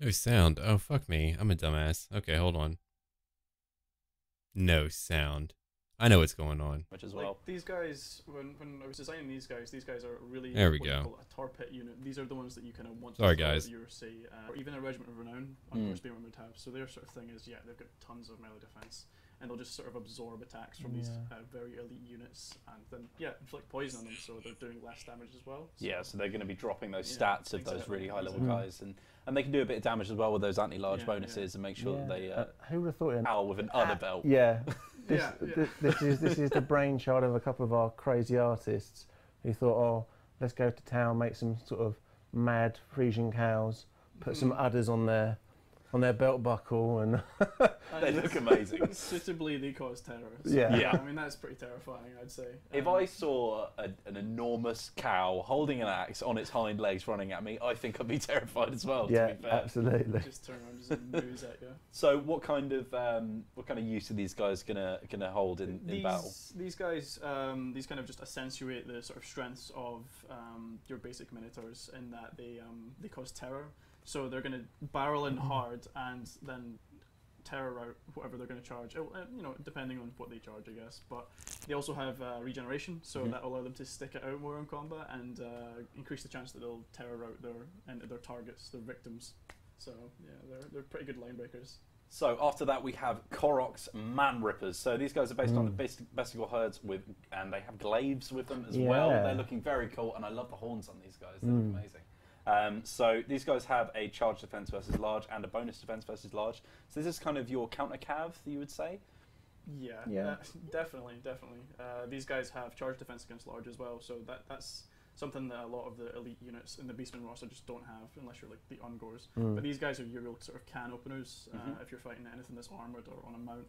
No sound. Oh, fuck me. I'm a dumbass. Okay, hold on. No sound. I know what's going on. Which as Like, well. these guys, when I was designing these guys are really There we what you go. call a tar pit unit. These are the ones that you kind of want Sorry, to throw guys. at your, say, or even a Regiment of Renown, on course, being would have. So their sort of thing is, yeah, they've got tons of melee defense, and they'll just sort of absorb attacks from these very elite units, and then, yeah, inflict poison on them, so they're doing less damage as well. So, Yeah, so they're going to be dropping those stats of those really high level guys, and they can do a bit of damage as well with those anti-large bonuses and make sure that they who would have thought power with an udder belt. Yeah. This is the brainchild of a couple of our crazy artists who thought, oh, let's go to town, make some sort of mad Frisian cows, put some udders on their belt buckle, and they look amazing. Suitably, they cause terror. So, yeah. I mean, that's pretty terrifying, I'd say. If I saw an enormous cow holding an axe on its hind legs running at me, I think I'd be terrified as well. Yeah, to be fair. absolutely. Just turn around and just moose at you. So, what kind of use are these guys gonna hold in battle? These guys, these kind of just accentuate the sort of strengths of your basic minotaurs in that they cause terror. So they're going to barrel in hard and then terror out whatever they're going to charge. You know, depending on what they charge, I guess. But they also have regeneration, so that will allow them to stick it out more in combat and increase the chance that they'll terror out their targets, their victims. So yeah, they're pretty good line breakers. So after that we have Korok's Man Rippers. So these guys are based on the bestial herds and they have glaives with them as well. They're looking very cool, and I love the horns on these guys. They look amazing. So these guys have a charge defense versus large and a bonus defense versus large. So this is kind of your counter cav, you would say? Yeah. Definitely. These guys have charge defense against large as well, so that's something that a lot of the elite units in the Beastmen roster just don't have, unless you're like the Ungors. But these guys are your real sort of can openers if you're fighting anything that's armoured or on a mount.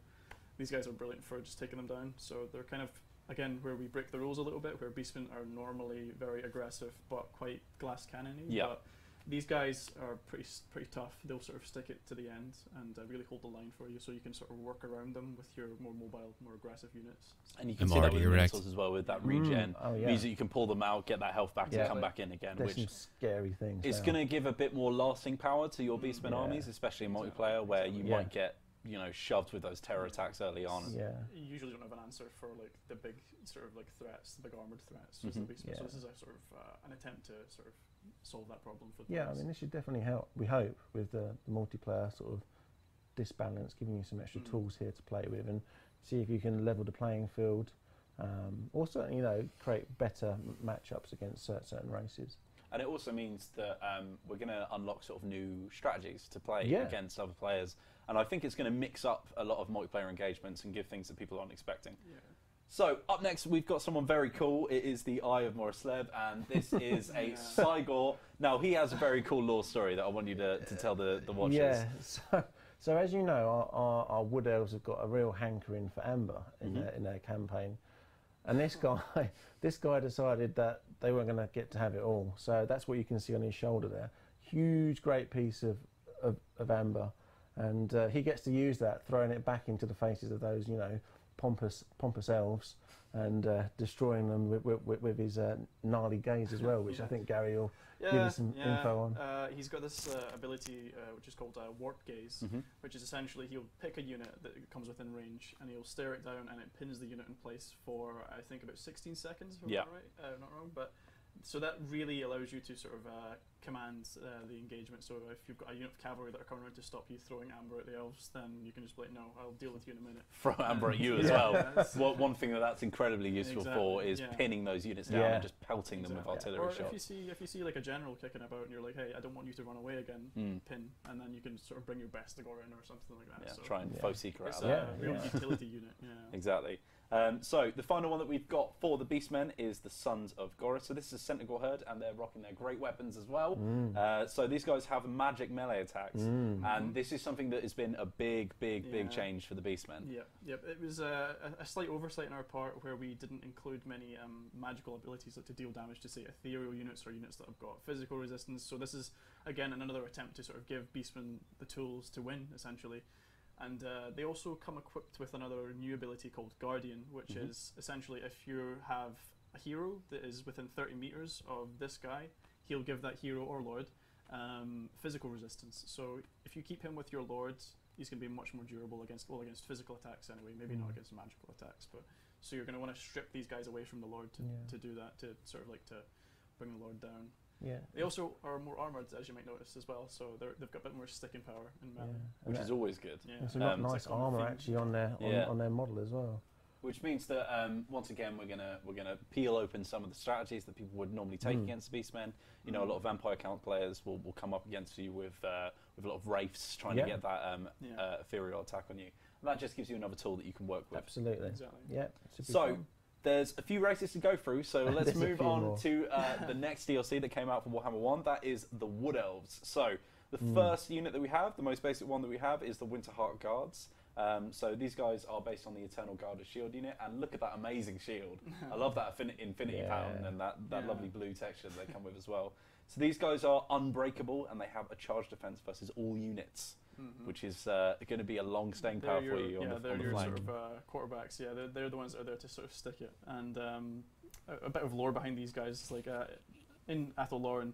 These guys are brilliant for just taking them down, so they're kind of, again, where we break the rules a little bit, where Beastmen are normally very aggressive but quite glass cannon-y. Yeah. But these guys are pretty tough. They'll sort of stick it to the end and really hold the line for you, so you can sort of work around them with your more mobile, more aggressive units. And you can see that with Mentors as well, with that regen. Means that you can pull them out, get that health back and come back in again. There's some scary things. It's going to give a bit more lasting power to your Beastmen armies, especially in multiplayer, where you might get shoved with those terror attacks early on. You usually don't have an answer for like the big sort of like threats, the big armoured threats. The Beastmen. So this is a sort of an attempt to sort of solve that problem for the players. I mean, this should definitely help, we hope, with the multiplayer sort of disbalance, giving you some extra tools here to play with and see if you can level the playing field, or certainly, create better matchups against certain races. And it also means that we're going to unlock sort of new strategies to play against other players. And I think it's going to mix up a lot of multiplayer engagements and give things that people aren't expecting. So up next, we've got someone very cool. It is the Eye of Morisleb, and this is a Cygor. Now, he has a very cool lore story that I want you to tell the watchers. Yeah, so as you know, our Wood Elves have got a real hankering for amber in their campaign. And this guy decided that they weren't going to get to have it all. So that's what you can see on his shoulder there. Huge, great piece of amber. And he gets to use that, throwing it back into the faces of those, pompous elves, and destroying them with his gnarly gaze as well, which I think Gary will give us some info on. He's got this ability which is called Warp Gaze, which is essentially he'll pick a unit that comes within range and he'll stare it down and it pins the unit in place for, I think, about 16 seconds, if I'm right? Not wrong, but so that really allows you to sort of command the engagement. So if you've got a unit of cavalry that are coming around to stop you throwing amber at the elves, then you can just be like, no, I'll deal with you in a minute. Throw amber at you as well. One thing that's incredibly useful for is pinning those units down and just pelting them with artillery shots. If you see like a general kicking about and you're like, hey, I don't want you to run away again, pin, and then you can sort of bring your Bestigor in or something like that. So try and foe seeker out. It's a real utility unit. Exactly. So the final one that we've got for the Beastmen is the Sons of Gorith. So this is a Centaur herd, and they're rocking their great weapons as well. So these guys have magic melee attacks, and this is something that has been a big change for the Beastmen. Yep. It was a slight oversight on our part where we didn't include many magical abilities like to deal damage to, say, ethereal units or units that have got physical resistance. So this is, again, another attempt to sort of give Beastmen the tools to win, essentially. And they also come equipped with another new ability called Guardian, which is essentially if you have a hero that is within 30 meters of this guy, he'll give that hero or lord physical resistance. So if you keep him with your lord, he's going to be much more durable against physical attacks anyway. Maybe not against magical attacks, but so you're going to want to strip these guys away from the lord to do that, to sort of like to bring the lord down. Yeah. They also are more armoured, as you might notice as well, so they've got a bit more sticking power in melee, which is always good. Yeah. There's a lot of nice armour actually on their model as well. Which means that once again we're gonna peel open some of the strategies that people would normally take against the Beastmen. You know, a lot of Vampire Count players will come up against you with a lot of Wraiths trying to get that ethereal attack on you. And that just gives you another tool that you can work with. Absolutely. Exactly. Yeah. So there's a few races to go through, so let's move on to the next DLC that came out from Warhammer 1. That is the Wood Elves. So the first unit that we have, the most basic one that we have, is the Winterheart Guards. So these guys are based on the Eternal Guard Shield unit, and look at that amazing shield. I love that infinity pattern and that lovely blue texture that they come with as well. So these guys are unbreakable, and they have a charge defense versus all units, which is going to be a long staying power for you on the they're your flank. sort of quarterbacks. Yeah, they're the ones that are there to sort of stick it. And a bit of lore behind these guys, like in Athelloren,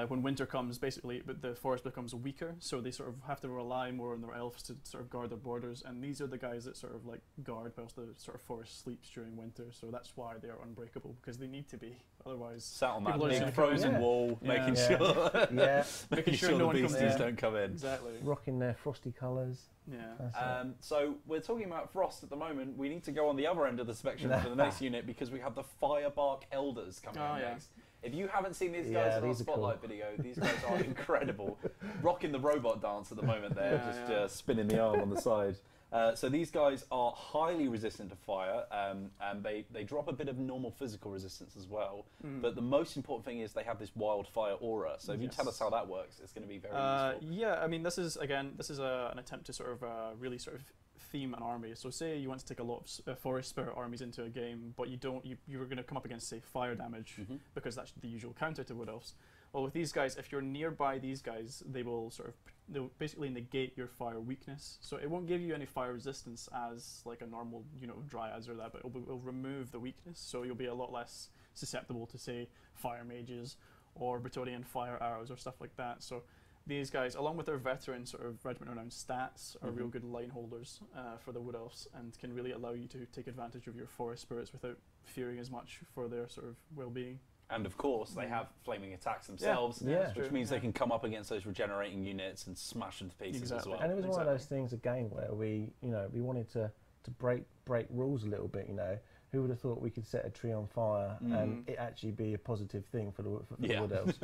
when winter comes, basically, but the forest becomes weaker, so they sort of have to rely more on their elves to sort of guard their borders, and these are the guys that sort of like guard whilst the sort of forest sleeps during winter, so that's why they are unbreakable, because they need to be, otherwise sat on that big frozen wall, making sure making sure no the one beasties don't come in. Exactly. Rocking their frosty colours. Yeah. So we're talking about frost at the moment. We need to go on the other end of the spectrum for the next unit, because we have the Firebark Elders coming in next. If you haven't seen these guys in our Spotlight video, these guys are incredible. Rocking the robot dance at the moment there, just spinning the arm on the side. So these guys are highly resistant to fire, and they drop a bit of normal physical resistance as well. But the most important thing is they have this wildfire aura. So if you tell us how that works, it's going to be very useful. Yeah, I mean, this is an attempt to sort of really sort of theme an army. So say you want to take a lot of forest spirit armies into a game, but you're going to come up against, say, fire damage, because that's the usual counter to Wood Elves. Well, with these guys, if you're nearby these guys, they'll basically negate your fire weakness. So it won't give you any fire resistance as like a normal, dryads or that, but it'll remove the weakness. So you'll be a lot less susceptible to, say, fire mages or Bretonnian fire arrows or stuff like that. So these guys, along with their veteran sort of Regiment of Renown stats, are real good line holders for the Wood Elves, and can really allow you to take advantage of your forest spirits without fearing as much for their sort of well-being. And of course, they have flaming attacks themselves, which means they can come up against those regenerating units and smash them to pieces as well. And it was one of those things again where we wanted to break rules a little bit. Who would have thought we could set a tree on fire and it actually be a positive thing for the Wood Elves?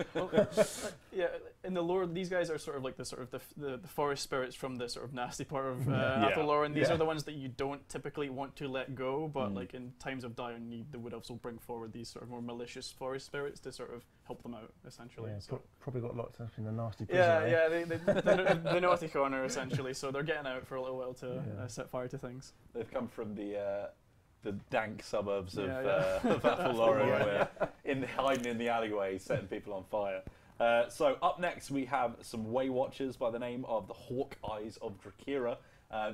In the lore, these guys are sort of like the forest spirits from the sort of nasty part of Athelloren. These are the ones that you don't typically want to let go, but like in times of dire need, the Wood Elves will bring forward these sort of more malicious forest spirits to sort of help them out, essentially. Yeah, probably got locked up in the nasty prison. The naughty corner, essentially. So they're getting out for a little while to set fire to things. They've come from the dank suburbs of Athelloren, hiding in the alleyway, setting people on fire. So up next we have some Way Watchers by the name of the Hawk Eyes of Drakira.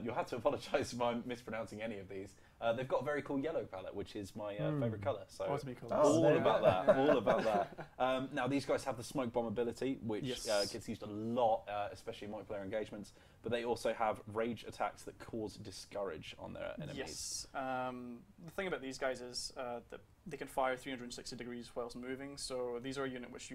You'll have to apologise if I'm mispronouncing any of these. They've got a very cool yellow palette, which is my favourite colour. So all about that. Now these guys have the smoke bomb ability, which gets used a lot, especially in multiplayer engagements. But they also have rage attacks that cause discourage on their enemies. Yes. The thing about these guys is that they can fire 360 degrees whilst moving. So these are a unit which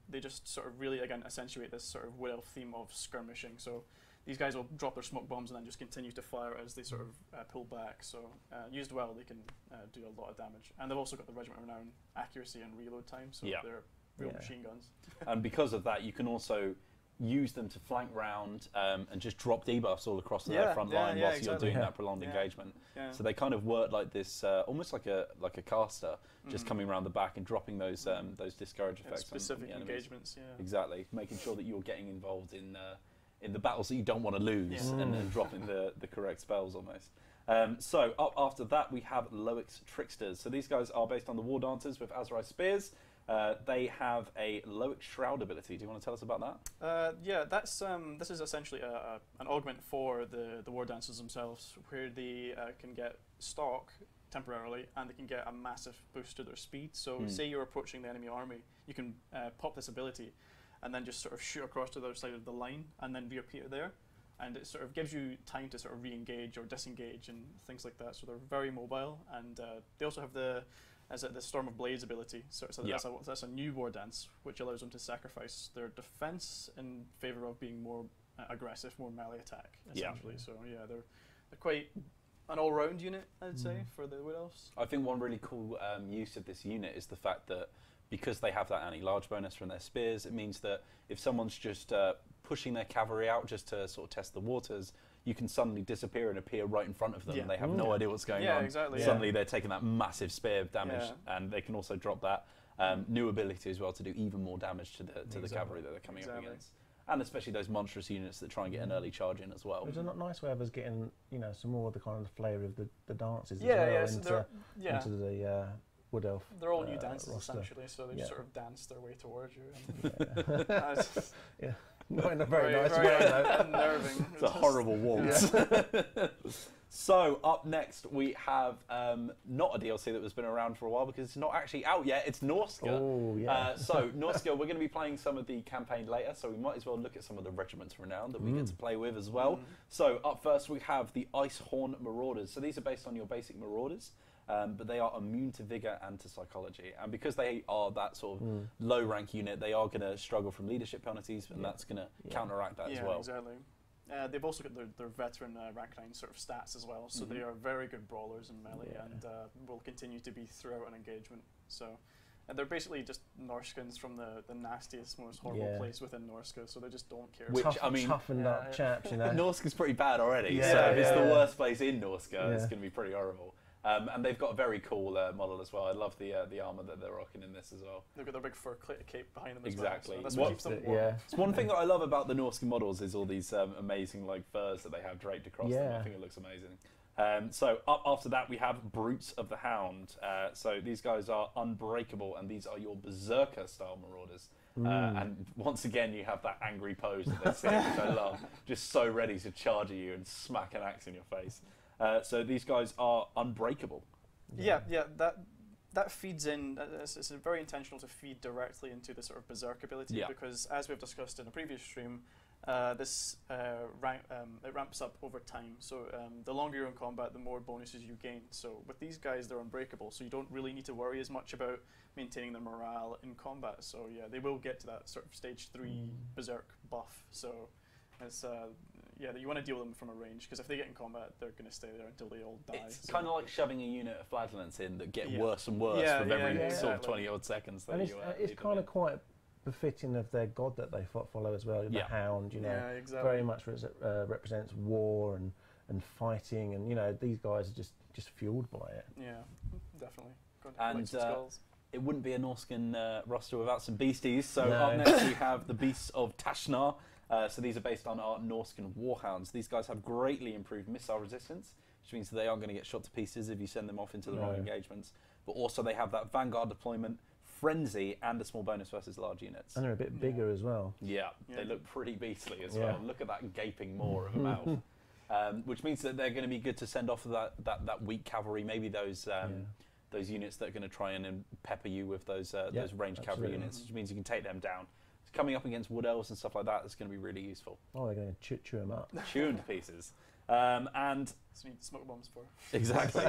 they just sort of really again accentuate this sort of Wood Elf theme of skirmishing. So these guys will drop their smoke bombs and then just continue to fire as they sort of pull back. So used well, they can do a lot of damage. And they've also got the Regiment of Renown accuracy and reload time, so they're real machine guns. And because of that, you can also use them to flank round and just drop debuffs all across their front line whilst you're doing that prolonged engagement. So they kind of work like this, almost like a caster, just coming around the back and dropping those discourage effects. Specific engagements, Exactly, making sure that you're getting involved in the battles that you don't want to lose, and then dropping the correct spells almost. So up after that we have Loix Tricksters. So these guys are based on the War Dancers with Azrai Spears. They have a Loix Shroud ability. Do you want to tell us about that? This is essentially an augment for the War Dancers themselves, where they can get stalk temporarily, and they can get a massive boost to their speed. So say you're approaching the enemy army, you can pop this ability, and then just sort of shoot across to the other side of the line and then reappear there. And it sort of gives you time to sort of re-engage or disengage and things like that. So they're very mobile, and they also have the Storm of Blades ability. So that's a new war dance, which allows them to sacrifice their defense in favor of being more aggressive, more melee attack, essentially. So yeah, they're quite an all-round unit, I'd say, for the Wood Elves. I think one really cool use of this unit is the fact that because they have that anti-large bonus from their spears, it means that if someone's just pushing their cavalry out just to sort of test the waters, you can suddenly disappear and appear right in front of them. And they have no idea what's going on. Exactly. Suddenly they're taking that massive spear damage, and they can also drop that new ability as well to do even more damage to the cavalry that they're coming up against. And especially those monstrous units that try and get an early charge in as well. It's a nice way of us getting, some more of the kind of flavour of the dances as well into the Wood Elf. They're all new dances roster. Essentially, so they just sort of dance their way towards you. And not in a very nice way, though. Unnerving. It's a horrible waltz. So up next we have not a DLC that has been around for a while because it's not actually out yet. It's Norsca. Oh, yeah. So Norsca, we're going to be playing some of the campaign later, so we might as well look at some of the Regiments of Renown that we get to play with as well. So up first we have the Icehorn Marauders. So these are based on your basic Marauders. But they are immune to vigor and to psychology, and because they are that sort of low rank unit, they are going to struggle from leadership penalties, and that's going to counteract that as well. Exactly. They've also got their veteran rank 9 sort of stats as well, so they are very good brawlers in melee, and will continue to be throughout an engagement. So, and they're basically just Norscans from the nastiest, most horrible place within Norsca, so they just don't care. Which, I mean, toughened up chaps, Norsca's pretty bad already, so if it's the worst place in Norsca, it's going to be pretty horrible. And they've got a very cool model as well. I love the armour that they're rocking in this as well. They've got their big fur cape behind them as well. So that's what keeps them warm. It's one thing that I love about the Norscan models is all these amazing furs that they have draped across them. I think it looks amazing. So up after that we have Brutes of the Hound. So these guys are Unbreakable, and these are your berserker style marauders. And once again you have that angry pose that they see, which I love. Just so ready to charge at you and smack an axe in your face. So these guys are unbreakable. That feeds in. It's very intentional to feed directly into the sort of berserk ability because, as we've discussed in a previous stream, it ramps up over time. So the longer you're in combat, the more bonuses you gain. So with these guys, they're unbreakable. So you don't really need to worry as much about maintaining their morale in combat. So yeah, they will get to that sort of stage 3 berserk buff. So it's you want to deal with them from a range, because if they get in combat, they're going to stay there until they all die. It's kind of like shoving a unit of flatulence in that get worse and worse with every sort of 20 odd seconds. That it's kind of quite befitting of their god that they follow as well, the Hound. Very much represents war and fighting, and these guys are just fueled by it. Yeah, definitely. And it wouldn't be a Norscan roster without some beasties. So up next we have the Beasts of Tashnar. So these are based on our Norscan warhounds. These guys have greatly improved missile resistance, which means that they aren't going to get shot to pieces if you send them off into the wrong engagements. But also they have that vanguard deployment, frenzy, and a small bonus versus large units. And they're a bit bigger as well. Yeah, they look pretty beastly as well. Look at that gaping maw of a mouth. Which means that they're going to be good to send off that weak cavalry, maybe those units that are going to try and pepper you with those ranged cavalry units, which means you can take them down. Coming up against wood elves and stuff like that is going to be really useful. Oh, they're going to chew them up. Chew them to pieces. And so need smoke bombs for. Exactly.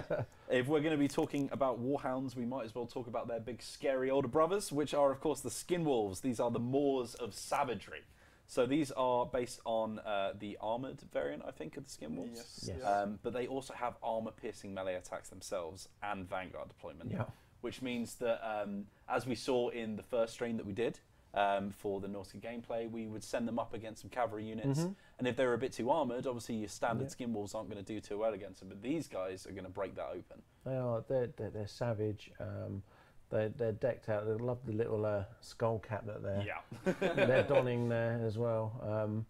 If we're going to be talking about warhounds, we might as well talk about their big scary older brothers, which are of course the skin wolves. These are the maws of savagery. So these are based on the armoured variant, I think, of the skin wolves. Yes. But they also have armour-piercing melee attacks themselves and vanguard deployment. Yeah. Which means that, as we saw in the first stream that we did, for the Norsca gameplay, we would send them up against some cavalry units, and if they were a bit too armoured, obviously your standard skin wolves aren't going to do too well against them, but these guys are going to break that open. They are, they're savage, they're decked out, they love the little skull cap that they're donning there as well,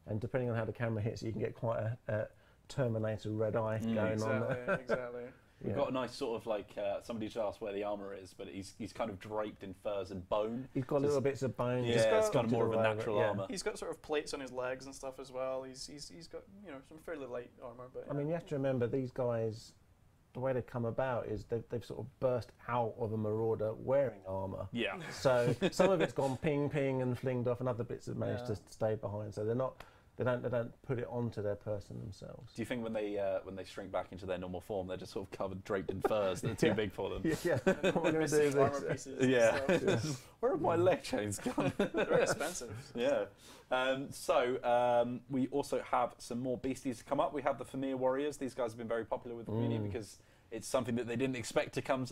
and depending on how the camera hits, you can get quite a Terminator red eye going on there. Exactly. We've got a nice sort of like, somebody just asked where the armour is, but he's kind of draped in furs and bone. He's got little bits of bone. Yeah, it's kind of more of a natural armour. He's got sort of plates on his legs and stuff as well. He's got some fairly light armour. But I mean, you have to remember these guys, the way they come about is they've sort of burst out of a marauder wearing armour. Yeah. So some of it's gone ping ping and flinged off, and other bits have managed to stay behind. So they don't put it onto their person themselves. Do you think when they shrink back into their normal form, they're just sort of covered, draped in furs that are too big for them? Yeah. What am I going to do armor this? pieces Yeah. and stuff. Where have my leg chains gone? They're expensive. Yeah. We also have some more beasties to come up. We have the Fimir warriors. These guys have been very popular with the community because it's something that they didn't expect to come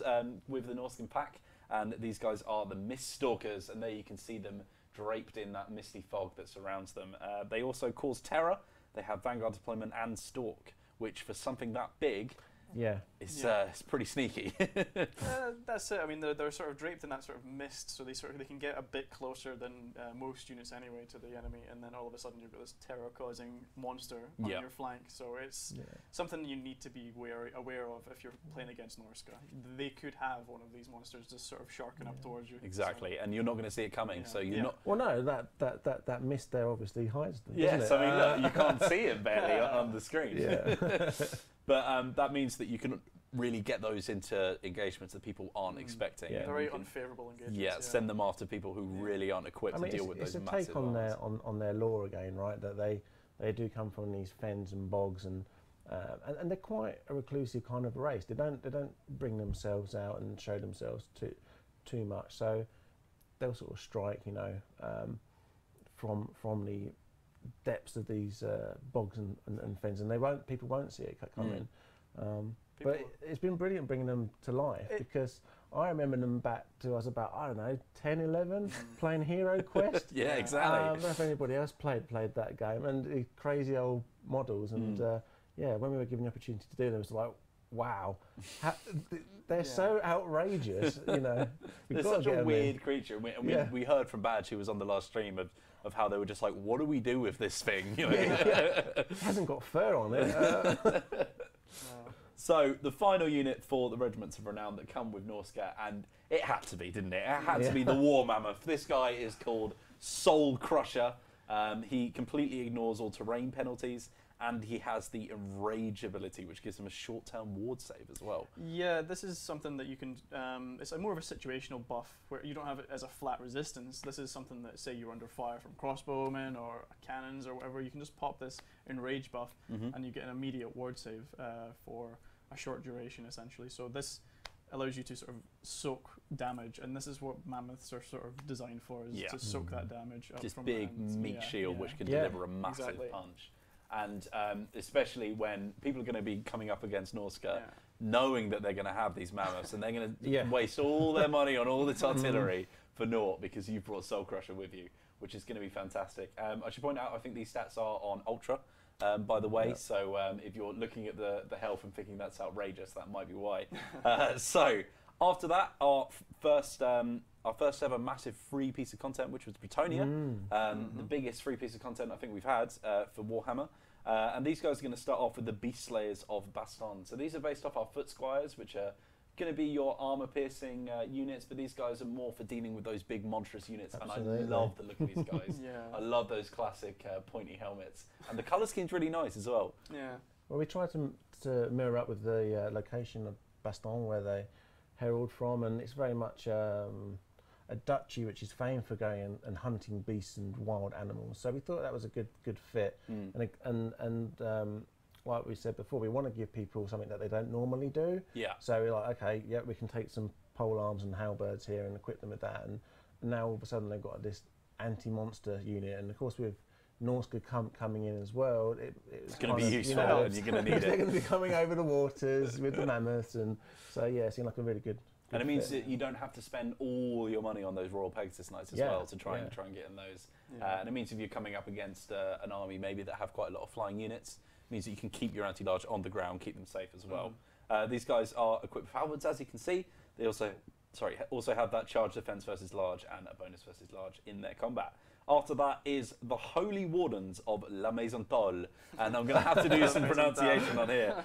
with the Norscan pack. And these guys are the mist stalkers, and there you can see them draped in that misty fog that surrounds them. They also cause terror. They have vanguard deployment and stalk, which for something that big, it's pretty sneaky. That's it. I mean, they're sort of draped in that sort of mist, so they can get a bit closer than most units anyway to the enemy, and then all of a sudden you've got this terror-causing monster on your flank. So it's something you need to be aware of if you're playing against Norsca. They could have one of these monsters just sort of sharking up towards you. Exactly, and you're not going to see it coming, so you're not. Well, no, that mist there obviously hides them. Yes, I mean, look, you can't see it barely on the screen. Yeah. But that means that you can really get those into engagements that people aren't expecting. Yeah. Very unfavourable engagements. Yeah, send them after people who really aren't equipped to deal with those massive it's a take arms. on their lore again, right? That they do come from these fens and bogs, and they're quite a reclusive kind of race. They don't bring themselves out and show themselves too much. So they'll sort of strike, from the depths of these bogs and fens, and people won't see it coming. But it's been brilliant bringing them to life, because I remember them back to I was about 10, 11 playing Hero Quest. Yeah, exactly. I don't know if anybody else played that game, and the crazy old models, and when we were given the opportunity to do them, it was like, wow, they're so outrageous. They're such a weird creature. We heard from Badge, who was on the last stream, of how they were just like, what do we do with this thing? It hasn't got fur on it. So the final unit for the Regiments of Renown that come with Norsca, and it had to be, didn't it? It had to be the War Mammoth. This guy is called Soul Crusher. He completely ignores all terrain penalties, and he has the Enrage ability, which gives him a short-term ward save as well. Yeah, this is something that you can... it's more of a situational buff, where you don't have it as a flat resistance. This is something that, say, you're under fire from crossbowmen or cannons or whatever, you can just pop this Enrage buff, and you get an immediate ward save for a short duration, essentially. So this allows you to sort of soak damage, and this is what mammoths are sort of designed for, is to soak that damage up this from big meat shield which can deliver a massive punch. And especially when people are going to be coming up against Norsca, knowing that they're going to have these mammoths, and they're going to waste all their money on all this artillery for naught because you've brought Soul Crusher with you, which is going to be fantastic. I should point out, I think these stats are on Ultra, by the way, so if you're looking at the health and thinking that's outrageous, that might be why. So after that, our first ever massive free piece of content, which was Bretonnian, the biggest free piece of content I think we've had for Warhammer. And these guys are going to start off with the Beast Slayers of Baston. So these are based off our Foot Squires, which are going to be your armor-piercing units, but these guys are more for dealing with those big monstrous units. Absolutely. And I love the look of these guys. I love those classic pointy helmets. And the colour scheme's really nice as well. Yeah. Well, we tried to mirror up with the location of Baston, where they herald from, and it's very much a duchy which is famed for going and hunting beasts and wild animals. So we thought that was a good fit. And like we said before, we want to give people something that they don't normally do. Yeah. So we're like, okay, we can take some pole arms and halberds here and equip them with that. And now all of a sudden they've got this anti-monster unit, and of course with Norsca coming in as well, it's going to be useful, and you're going to need it. They're going to be coming over the waters with the mammoths, and so it seemed like a really good. And it means that you don't have to spend all your money on those Royal Pegasus Knights as well to try and get in those. And it means if you're coming up against an army maybe that have quite a lot of flying units, it means that you can keep your anti-large on the ground, keep them safe as well. These guys are equipped with halberds, as you can see. They also have that charge defense versus large and a bonus versus large in their combat. After that is the Holy Wardens of La Maison Toll, and I'm going to have to do some pronunciation on here.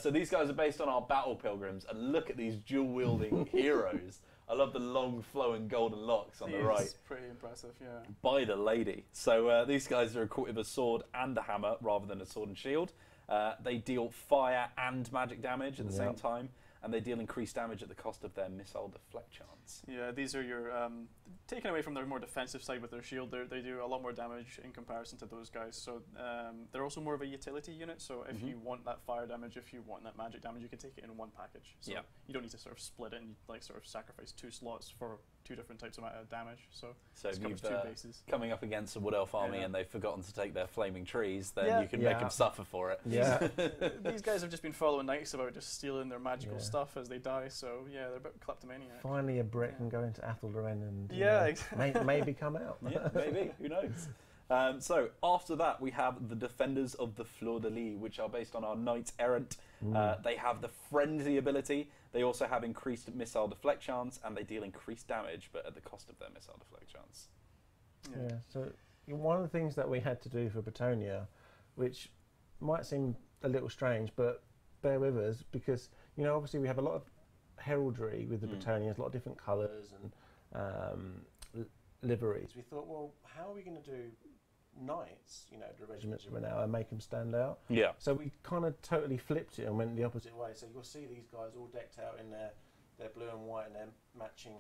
So these guys are based on our battle pilgrims, and look at these dual-wielding heroes. I love the long flowing golden locks on the right. It's pretty impressive, yeah. By the lady. So these guys are equipped with a sword and a hammer rather than a sword and shield. They deal fire and magic damage at the same time, and they deal increased damage at the cost of their missile deflect chance. Yeah, these are your taken away from their more defensive side with their shield. They do a lot more damage in comparison to those guys. So they're also more of a utility unit. So if you want that fire damage, if you want that magic damage, you can take it in one package. So you don't need to sort of split it and like sort of sacrifice 2 slots for 2 different types of damage. So if covers 2 bases. Coming up against a Wood Elf army and they've forgotten to take their flaming trees, then you can make them suffer for it. Yeah. These guys have just been following knights about just stealing their magical stuff as they die. So yeah, they're a bit kleptomaniac. Finally, a Brit can go into Atheldarin and exactly. maybe come out. Yeah, maybe. Who knows? So after that, we have the Defenders of the Fleur-de-Lis, which are based on our Knights Errant. They have the Frenzy ability. They also have increased missile deflect chance, and they deal increased damage, but at the cost of their missile deflect chance. Yeah. So one of the things that we had to do for Bretonnia, which might seem a little strange, but bear with us, because obviously we have a lot of heraldry with the Bretonnians, a lot of different colours and liveries. We thought, well, how are we going to do knights, the Regiments of Renown, and make them stand out? Yeah. So we kind of totally flipped it and went the opposite way. So you'll see these guys all decked out in their blue and white and their matching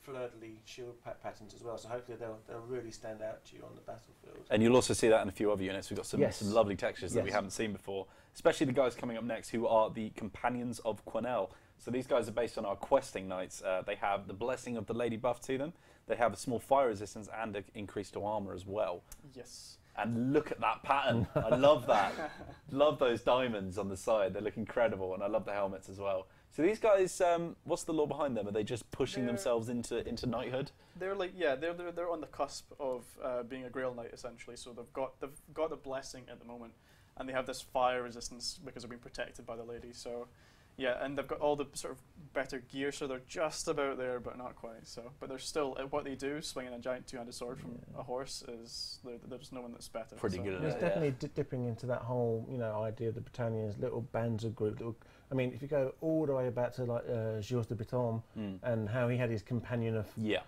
fleur-de-lis shield patterns as well. So hopefully they'll really stand out to you on the battlefield. And you'll also see that in a few other units. We've got some lovely textures that we haven't seen before, especially the guys coming up next, who are the Companions of Quenelle. So these guys are based on our questing knights. They have the blessing of the lady buff to them. They have a small fire resistance and an increase to armor as well. Yes. And look at that pattern. I love that. Love those diamonds on the side. They look incredible, and I love the helmets as well. So these guys, what's the law behind them? Are they just pushing themselves into knighthood? They're like they're on the cusp of being a Grail Knight essentially. So they've got the blessing at the moment, and they have this fire resistance because they're being protected by the lady. So yeah, and they've got all the sort of better gear, so they're just about there, but not quite. So, but they're still what they do, swinging a giant 2-handed sword from a horse, is there's no one that's better. Pretty good. It's definitely dipping into that whole idea of the Bretonnians, little bands of group. I mean, if you go all the way back to like Gilles de Breton and how he had his companion of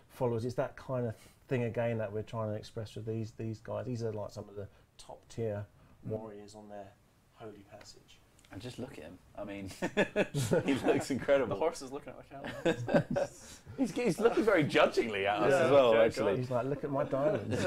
followers, it's that kind of thing again that we're trying to express with these guys. These are like some of the top tier warriors on their holy passage. And just look at him. I mean, he looks incredible. The horse is looking at the camera. he's looking very judgingly at us as well, actually. He's like, look at my diamonds.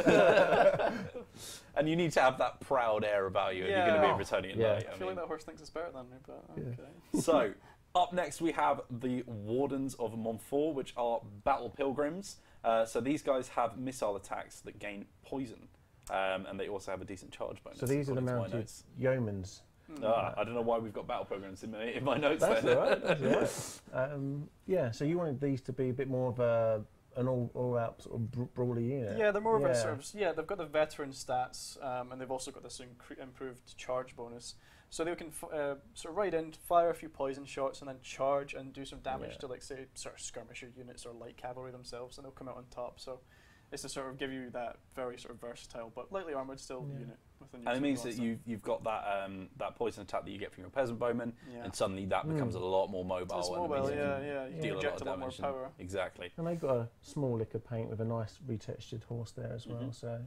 And you need to have that proud air about you if you're going to be a Bretonnian knight. I feel like that horse thinks it's better than me, but okay. So, up next we have the Wardens of Montfort, which are battle pilgrims. So these guys have missile attacks that gain poison. And they also have a decent charge bonus. So these are the mounted yeomans. I don't know why we've got battle programs in my notes. That's all right. That's all right. So you wanted these to be a bit more of an all-out sort of brawly unit. Yeah, they're more of a sort of they've got the veteran stats, and they've also got this improved charge bonus. So they can sort of ride in, fire a few poison shots, and then charge and do some damage to, like, say, sort of skirmisher units or light cavalry themselves, and they'll come out on top. So it's to sort of give you that very sort of versatile but lightly armoured still unit. And it means that you've got that poison attack that you get from your peasant bowman, and suddenly that becomes a lot more mobile. It's mobile, you deal inject a lot more power. Exactly. And they've got a small lick of paint with a nice retextured horse there as well. So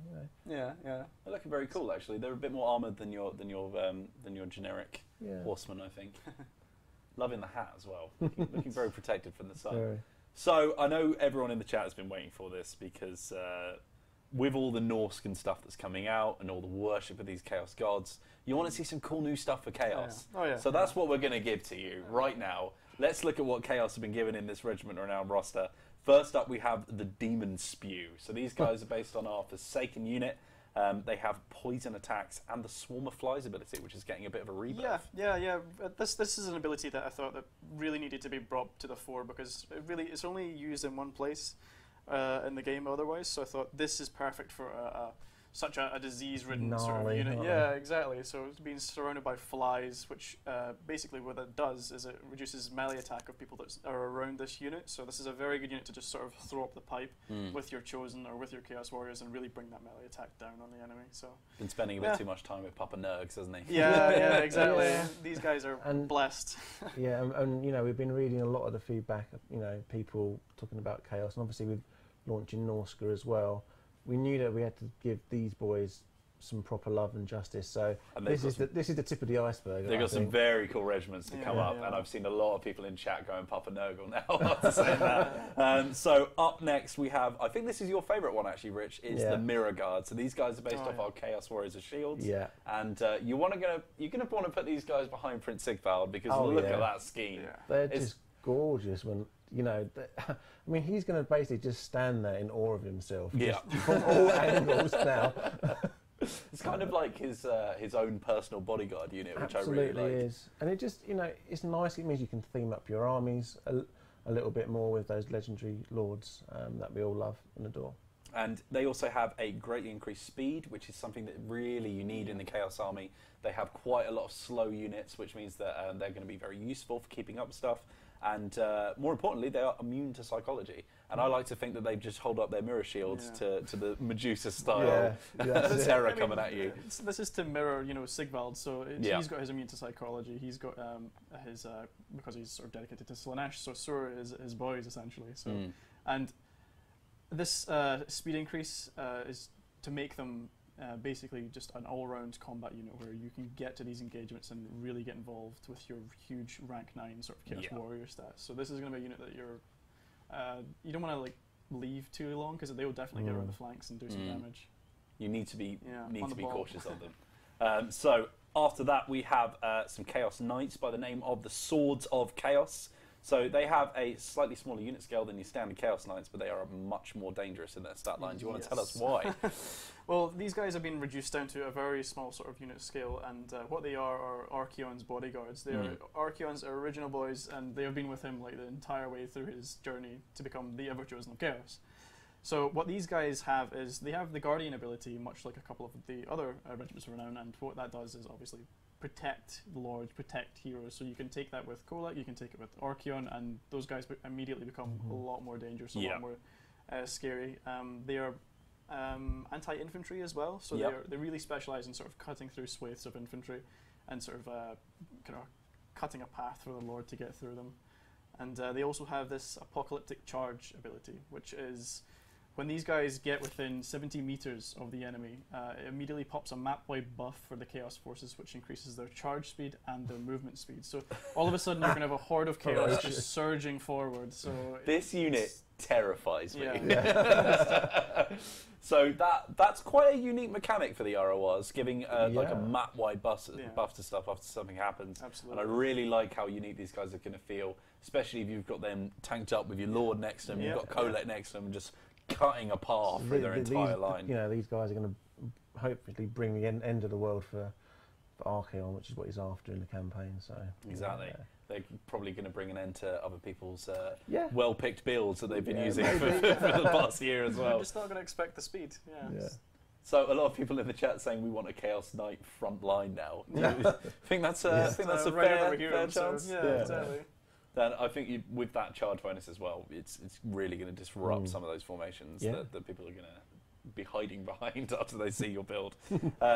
yeah, they're looking very cool actually. They're a bit more armoured than your generic horseman, I think. Loving the hat as well. Looking very protected from the sun. Very. So I know everyone in the chat has been waiting for this because with all the Norscan stuff that's coming out and all the worship of these Chaos gods, you want to see some cool new stuff for Chaos. So that's what we're going to give to you right now. Let's look at what Chaos have been given in this Regiment of Renown roster. First up, we have the Demon Spew. So these guys are based on our Forsaken unit. They have poison attacks and the Swarm of Flies ability, which is getting a bit of a rebirth. Yeah. This is an ability that I thought that really needed to be brought to the fore because it's only used in one place in the game otherwise. So I thought this is perfect for such a disease-ridden sort of unit. Yeah, exactly. So it's being surrounded by flies, which basically what that does is it reduces melee attack of people that are around this unit. So this is a very good unit to just sort of throw up the pipe with your Chosen or with your Chaos Warriors and really bring that melee attack down on the enemy. So been spending a bit too much time with Papa Nurgs, hasn't he? Yeah, exactly. These guys are blessed. and we've been reading a lot of the feedback of people talking about Chaos, and obviously with launching Norsca as well. We knew that we had to give these boys some proper love and justice. So And this is the tip of the iceberg. They've got some very cool regiments to come up, and I've seen a lot of people in chat going Papa Nurgle now after saying that. So up next we have, I think this is your favourite one actually, Rich, is the Mirror Guard. So these guys are based off our Chaos Warriors of Shields. Yeah. And you're gonna want to put these guys behind Prince Sigvald because look at that scheme. Yeah. They're just gorgeous when. You know, I mean, he's going to basically just stand there in awe of himself. Yeah. From all angles now. It's kind of like his own personal bodyguard unit, which Absolutely I really like. Is. And it just, you know, it's nice. It means you can theme up your armies a little bit more with those legendary lords that we all love and adore. And they also have a greatly increased speed, which is something that really you need in the Chaos Army. They have quite a lot of slow units, which means that they're going to be very useful for keeping up stuff. And more importantly, they are immune to psychology. And I like to think that they just hold up their mirror shields to the Medusa style terror coming at you. This is to mirror, you know, Sigvald. So he's got his immune to psychology. He's got his because he's sort of dedicated to Slaanesh. So Sur is his boys essentially. So and this speed increase is to make them basically just an all-round combat unit where you can get to these engagements and really get involved with your huge rank 9 sort of Chaos Warrior stats. So this is going to be a unit that you don't want to like leave too long because they will definitely get around the flanks and do some damage. You need to be cautious of them. So after that we have some Chaos Knights by the name of the Swords of Chaos. So they have a slightly smaller unit scale than your standard Chaos Knights, but they are much more dangerous in their stat line. Do you want to tell us why? Well, these guys have been reduced down to a very small sort of unit scale, and what they are Archon's bodyguards. They are Archon's original boys, and they have been with him like the entire way through his journey to become the Ever-Chosen of Chaos. So what these guys have is they have the Guardian ability, much like a couple of the other Regiments of Renown, and what that does is obviously protect the lords, protect heroes. So you can take that with Kolak, you can take it with Archon, and those guys immediately become a lot more dangerous, a lot more scary. They are anti-infantry as well, so they really specialise in sort of cutting through swathes of infantry and sort of kind of cutting a path for the lord to get through them. And they also have this apocalyptic charge ability, which is when these guys get within 70 meters of the enemy, it immediately pops a map-wide buff for the Chaos Forces, which increases their charge speed and their movement speed. So all of a sudden, you're going to have a horde of Chaos just surging forward. So this unit terrifies me. So that's quite a unique mechanic for the RORs, giving like a map-wide buff to stuff after something happens. Absolutely. And I really like how unique these guys are going to feel, especially if you've got them tanked up with your Lord next to them, you've got Kolak next to them, just cutting a path through their entire line. You know, these guys are going to hopefully bring the end of the world for Archon, which is what he's after in the campaign. So exactly. They're probably going to bring an end to other people's well-picked builds that they've been using for the past year as well. You're just not going to expect the speed. So a lot of people in the chat saying we want a Chaos Knight front line now. Think that's a fair chance? Exactly. Then I think with that charge bonus as well, it's really going to disrupt some of those formations that people are going to be hiding behind after they see your build.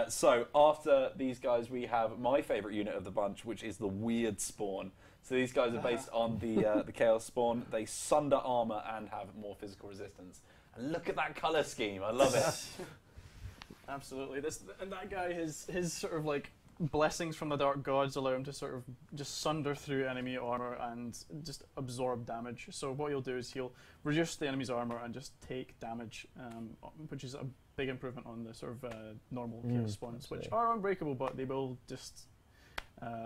So after these guys, we have my favourite unit of the bunch, which is the Weird Spawn. So these guys are based on the Chaos Spawn. They sunder armour and have more physical resistance. And look at that colour scheme. I love it. Absolutely. That guy, his sort of like blessings from the Dark Gods allow him to sort of just sunder through enemy armor and just absorb damage. So what he'll do is he'll reduce the enemy's armor and just take damage, which is a big improvement on the sort of normal Chaos Spawns, which are unbreakable, but they will just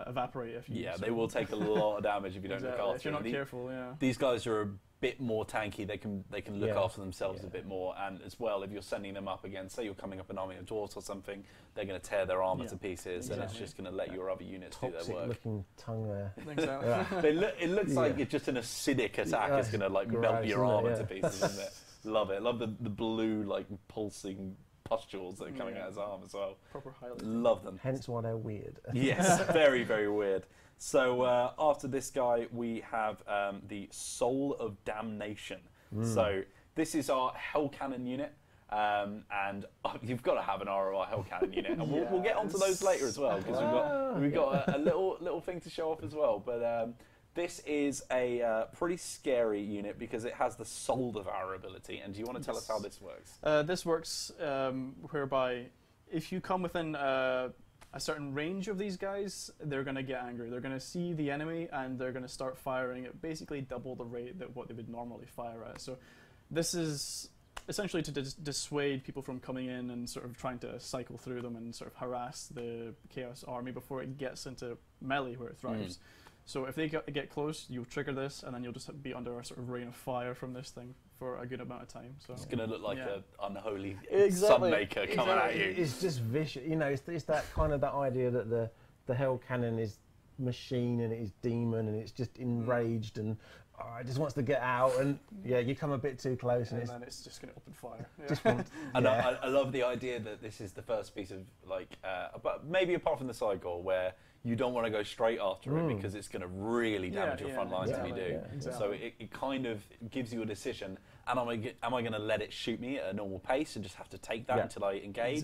evaporate if you. Yeah, they will take a lot of damage if you don't look after them. If you're not careful, These guys are a bit more tanky. They can look after themselves a bit more, and as well, if you're sending them up against, say you're coming up an army of dwarves or something, they're going to tear their armor to pieces, and it's just going to let your other units do their work. Looking tongue there. Exactly. It looks like it's just an acidic attack. It's going to like melt your armor to pieces, isn't it? Love it. Love the blue like pulsing pustules that are coming out of his arm as well. Proper highlight. Love them. Hence why they're weird. Yes, very, very weird. So after this guy, we have the Soul of Damnation. So this is our Hell Cannon unit. And you've got to have an ROR Hell Cannon unit. And we'll get onto those later as well, because we've got a little thing to show off as well. But this is a pretty scary unit because it has the Soul Devourer ability. And do you want to tell us how this works? This works whereby if you come within a certain range of these guys, they're going to get angry. They're going to see the enemy and they're going to start firing at basically double the rate that what they would normally fire at. So this is essentially to dissuade people from coming in and sort of trying to cycle through them and sort of harass the Chaos army before it gets into melee where it thrives. So if they get close, you'll trigger this, and then you'll just be under a sort of rain of fire from this thing for a good amount of time. So it's going to look like an unholy exactly. sunmaker coming at you. It's just vicious. You know, it's that kind of that idea that the hell cannon is machine and it is demon and it's just enraged and it just wants to get out, and you come a bit too close and then it's just going to open fire. I love the idea that this is the first piece of but maybe apart from the Cygor where you don't want to go straight after it because it's going to really damage your front lines if you do. Exactly. So it kind of gives you a decision. And am I going to let it shoot me at a normal pace and just have to take that until I engage,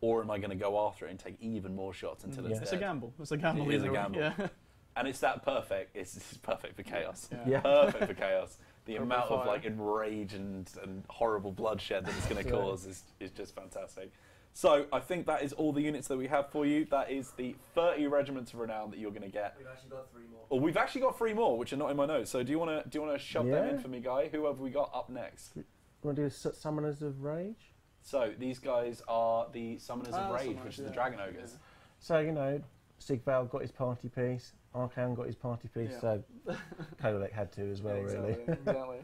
or am I going to go after it and take even more shots until it's dead? It's a gamble. It's a gamble. It is a gamble. Yeah. And it's that perfect. It's perfect for chaos. Yeah. Perfect for chaos. The amount of like enrage and horrible bloodshed that it's going to cause is just fantastic. So I think that is all the units that we have for you. That is the 30 Regiments of Renown that you're going to get. We've actually got 3 more. Oh, we've actually got 3 more, which are not in my notes. So do you want to shove them in for me, Guy? Who have we got up next? Want to do Summoners of Rage? So these guys are the Summoners of Rage, which is the Dragon Ogres. So, you know, Sigval got his party piece, Archon got his party piece, so Kolek had to as well, really. Exactly.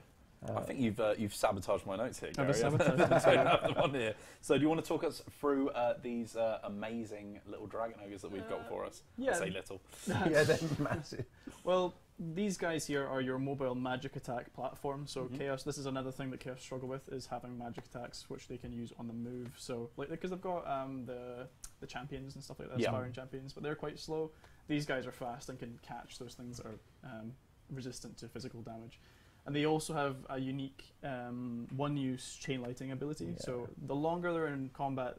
I think you've sabotaged my notes here, Gary. I've sabotaged I don't have them on here. So do you want to talk us through these amazing little dragon ogres that we've got for us? Yeah. I say little. Yeah, they're massive. Well, these guys here are your mobile magic attack platform. So Chaos, this is another thing that Chaos struggle with, is having magic attacks which they can use on the move. So like because they've got the champions and stuff like that, aspiring champions, but they're quite slow. These guys are fast and can catch those things that are resistant to physical damage. And they also have a unique one-use chain lighting ability. Yeah. So the longer they're in combat,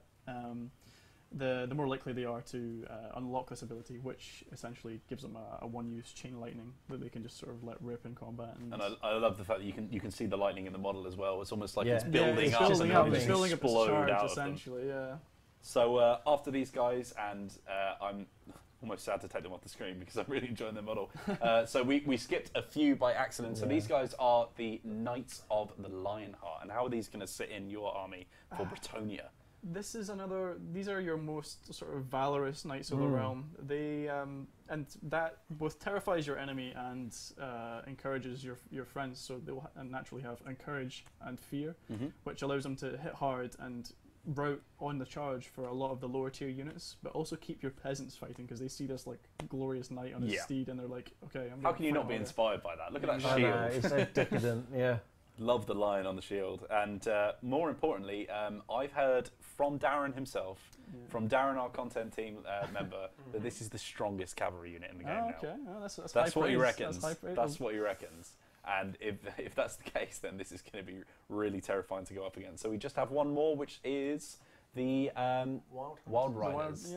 the more likely they are to unlock this ability, which essentially gives them a one-use chain lightning that they can just sort of let rip in combat. And I love the fact that you can see the lightning in the model as well. It's almost like it's it's building up and then it's building up its charge, out essentially. Yeah. So after these guys, and I'm almost sad to take them off the screen because I'm really enjoying their model. So we skipped a few by accident. So these guys are the Knights of the Lionheart. And how are these going to sit in your army for Bretonnia? This is these are your most sort of valorous Knights of the Realm. They, and that both terrifies your enemy and encourages your friends. So they will naturally have encourage and fear, which allows them to hit hard and route on the charge for a lot of the lower tier units, but also keep your peasants fighting because they see this like glorious knight on his steed and they're like, okay, how can you not be inspired by that? Look at that shield. It's so decadent. Love the lion on the shield. And more importantly, I've heard from Darren himself, from Darren, our content team member, that this is the strongest cavalry unit in the game now. Okay, That's what he reckons. That's what he reckons. And if that's the case, then this is going to be really terrifying to go up against. So we just have one more, which is the Wild Riders.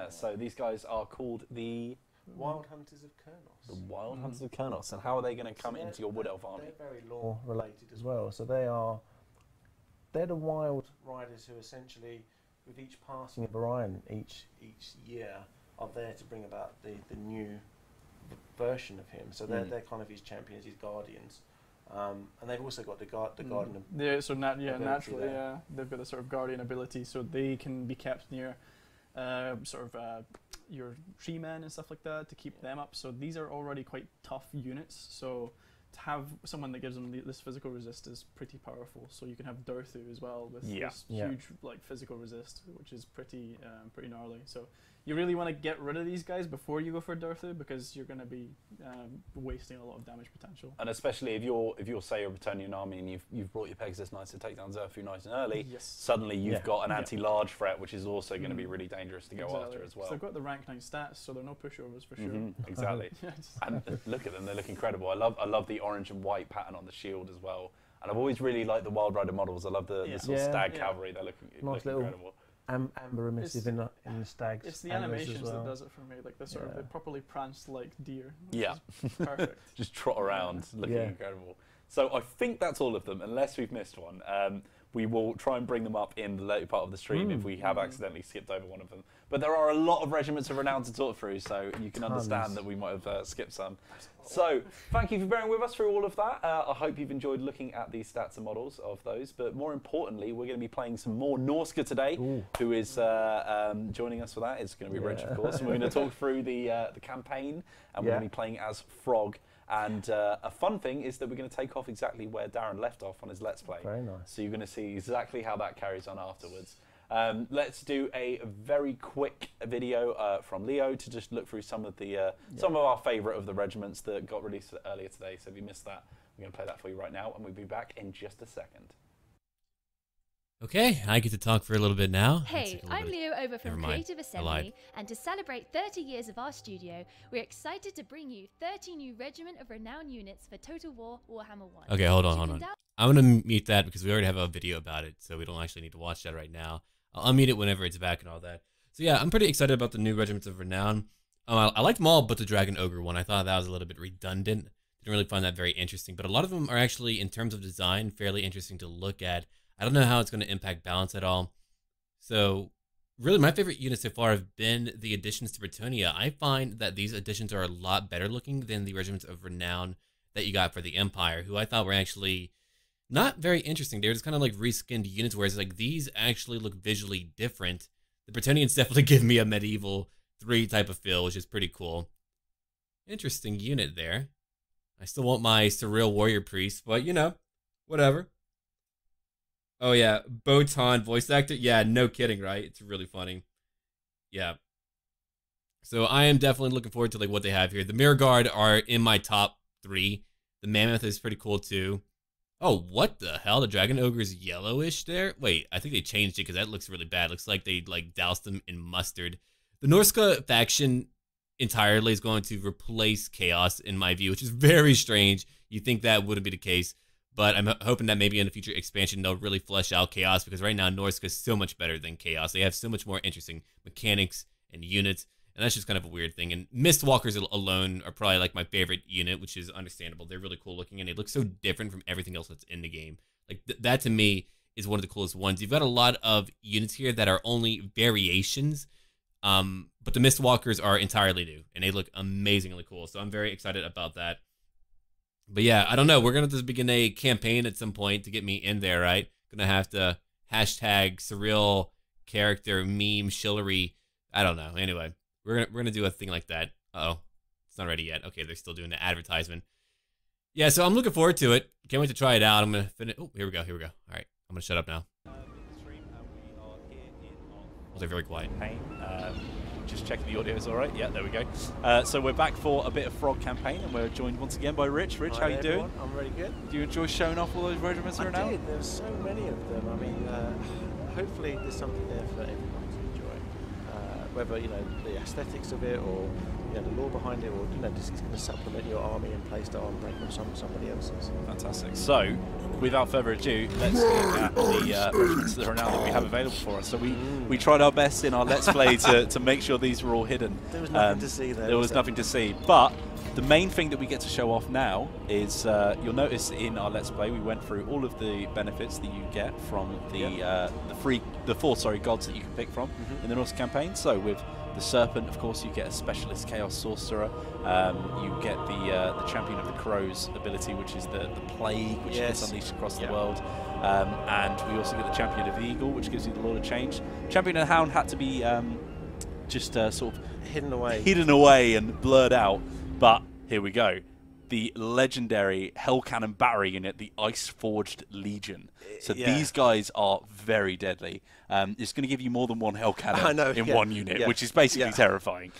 So these guys are called the Wild Hunters of Kurnos. The Wild Hunters of Kurnos. And how are they going to come into your Wood Elf army? They're very lore related as well. So they're the Wild Riders who essentially, with each passing of Orion each year, are there to bring about the new version of him. So they're kind of his champions, his guardians, and they've also got the guardian. Naturally, they've got a sort of guardian ability, so they can be kept near your tree men and stuff like that to keep them up. So these are already quite tough units. So to have someone that gives them this physical resist is pretty powerful. So you can have Durthu as well with this huge like physical resist, which is pretty gnarly. So you really want to get rid of these guys before you go for Durthu because you're going to be wasting a lot of damage potential. And especially if you're say a Bretonnian army and you've brought your Pegasus Knights to take down Durthu nice and early, suddenly you've got an anti-large threat, which is also going to be really dangerous to go after as well. So they've got the rank 9 stats, so they're no pushovers for sure. Exactly. And look at them; they look incredible. I love the orange and white pattern on the shield as well. And I've always really liked the Wild Rider models. I love the sort of stag cavalry. They look incredible. Amber emissive in the stags. It's the animations that does it for me, like the properly pranced like deer. Yeah, perfect. Just trot around, looking incredible. So I think that's all of them, unless we've missed one. We will try and bring them up in the later part of the stream if we have accidentally skipped over one of them. But there are a lot of Regiments of Renown to talk through, so you can understand that we might have skipped some. So thank you for bearing with us through all of that. I hope you've enjoyed looking at the stats and models of those. But more importantly, we're going to be playing some more Norsca today. Who is joining us for that? It's going to be Rich, of course. And we're going to talk through the campaign, and we're going to be playing as Throg. And a fun thing is that we're going to take off exactly where Darren left off on his Let's Play. Very nice. So you're going to see exactly how that carries on afterwards. Let's do a very quick video from Leo to just look through some of the some of our favourite of the regiments that got released earlier today. So if you missed that, we're going to play that for you right now, and we'll be back in just a second. Okay, I get to talk for a little bit now. Hey, I'm Leo over from Creative Assembly, and to celebrate 30 years of our studio, we're excited to bring you 30 new Regiment of Renown units for Total War Warhammer 1. Okay, hold on. I'm going to mute that because we already have a video about it, so we don't actually need to watch that right now. I'll unmute it whenever it's back and all that. So yeah, I'm pretty excited about the new Regiments of Renown. I liked them all but the Dragon Ogre one. I thought that was a little bit redundant. Didn't really find that very interesting, but a lot of them are actually, in terms of design, fairly interesting to look at. I don't know how it's going to impact balance at all. So really my favorite units so far have been the additions to Bretonnia. I find that these additions are a lot better looking than the Regiments of Renown that you got for the Empire, who I thought were actually not very interesting. They were just kind of like reskinned units, whereas like these actually look visually different. The Bretonnians definitely give me a medieval 3 type of feel, which is pretty cool. Interesting unit there. I still want my Surreal Warrior Priest, but you know, whatever. Oh yeah, Botan voice actor. Yeah, no kidding, right? It's really funny. Yeah. So I am definitely looking forward to like what they have here. The Mirror Guard are in my top 3. The Mammoth is pretty cool too. Oh, what the hell? The Dragon Ogre's yellowish there? Wait, I think they changed it because that looks really bad. Looks like they like doused them in mustard. The Norsca faction entirely is going to replace Chaos in my view, which is very strange. You think that wouldn't be the case. But I'm hoping that maybe in a future expansion, they'll really flesh out Chaos, because right now, Norsca is so much better than Chaos. They have so much more interesting mechanics and units, and that's just kind of a weird thing. And Mistwalkers alone are probably like my favorite unit, which is understandable. They're really cool looking, and they look so different from everything else that's in the game. Like, that to me is one of the coolest ones. You've got a lot of units here that are only variations, but the Mistwalkers are entirely new, and they look amazingly cool. So I'm very excited about that. But yeah, I don't know. We're going to just begin a campaign at some point to get me in there, right? Going to have to hashtag surreal character meme shillery. I don't know. Anyway, we're gonna do a thing like that. Uh-oh. It's not ready yet. Okay, they're still doing the advertisement. Yeah, so I'm looking forward to it. Can't wait to try it out. I'm going to finish. Oh, here we go. All right, I'm going to shut up now. Was I very quiet? Just checking the audio is all right. Yeah, there we go. So we're back for a bit of Throg campaign, and we're joined once again by Rich. Rich, how you doing? I'm really good. Do you enjoy showing off all those regiments around now? I did. There's so many of them. I mean, hopefully there's something there for everyone to enjoy. Whether, you know, the aesthetics of it, or, you know, the lore behind it, or, you know, just it's going to supplement your army and play style and break on somebody else's. Fantastic. So, without further ado, let's look at the regiments that are now that we have available for us. So we tried our best in our Let's Play to make sure these were all hidden. There was nothing to see there. There was nothing to see. But the main thing that we get to show off now is, you'll notice in our Let's Play, we went through all of the benefits that you get from the four gods that you can pick from in the Norse campaign. So with the Serpent, of course, you get a specialist Chaos Sorcerer. You get the Champion of the Crows ability, which is the Plague, which gets unleashed across the world. And we also get the Champion of the Eagle, which gives you the Lord of Change. Champion of the Hound had to be just sort of hidden away and blurred out. But here we go. The legendary Hell Cannon Battery unit, the Ice Forged Legion. So these guys are very deadly. It's going to give you more than one Hell Cannon in one unit, which is basically terrifying.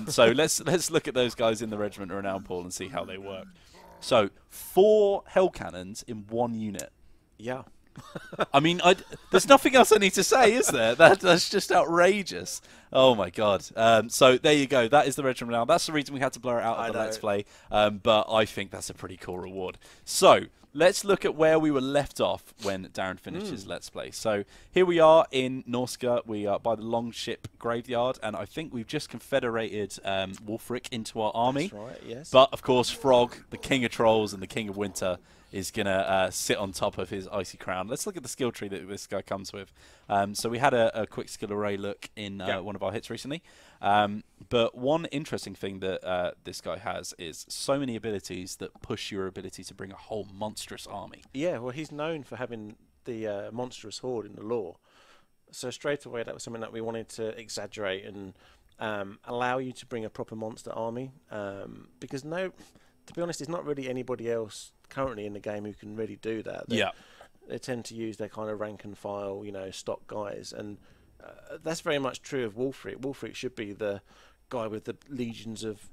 So let's look at those guys in the Regiment of Renown pool and see how they work. So 4 Hell Cannons in one unit. Yeah. I mean, there's nothing else I need to say, is there? That's just outrageous. Oh my god. So there you go. That is the Regiment of Renown. That's the reason we had to blur it out of the Let's Play. But I think that's a pretty cool reward. So let's look at where we were left off when Darren finished his Let's Play. So here we are in Norsca. We are by the Longship Graveyard, and I think we've just confederated Wulfric into our army. That's right, yes. But of course, Throg, the King of Trolls and the King of Winter, is going to sit on top of his icy crown. Let's look at the skill tree that this guy comes with. So we had a quick skill array look in one of our hits recently. But one interesting thing that this guy has is so many abilities that push your ability to bring a whole monstrous army. Yeah, well, he's known for having the monstrous horde in the lore. So straight away, that was something that we wanted to exaggerate and allow you to bring a proper monster army. Because to be honest, there's not really anybody else currently in the game who can really do that. They tend to use their kind of rank and file, stock guys, and that's very much true of Wulfric. Wulfric should be the guy with the legions of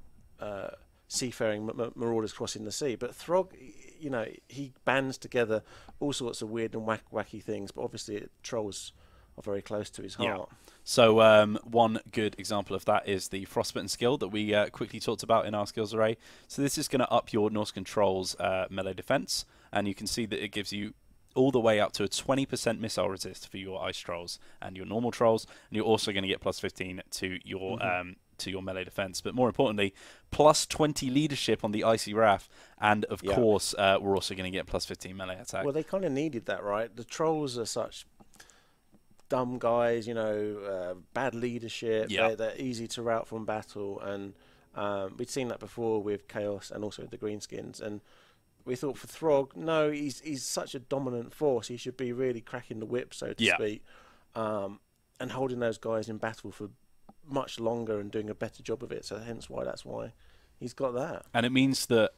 seafaring marauders crossing the sea, but Throg, he bands together all sorts of weird and wacky things, but obviously trolls are very close to his heart. So one good example of that is the frostbitten skill that we quickly talked about in our skills array. So this is going to up your Norscan trolls melee defense, and you can see that it gives you all the way up to a 20% missile resist for your ice trolls and your normal trolls, and you're also going to get plus 15 to your melee defense. But more importantly, plus 20 leadership on the icy wrath, and of course we're also going to get plus 15 melee attack. Well, they kind of needed that, right? The trolls are such dumb guys, bad leadership. They're easy to rout from battle, and we'd seen that before with Chaos and also the Greenskins, and we thought for Throg, no, he's such a dominant force. He should be really cracking the whip, so to speak, and holding those guys in battle for much longer and doing a better job of it. So hence that's why he's got that. And it means that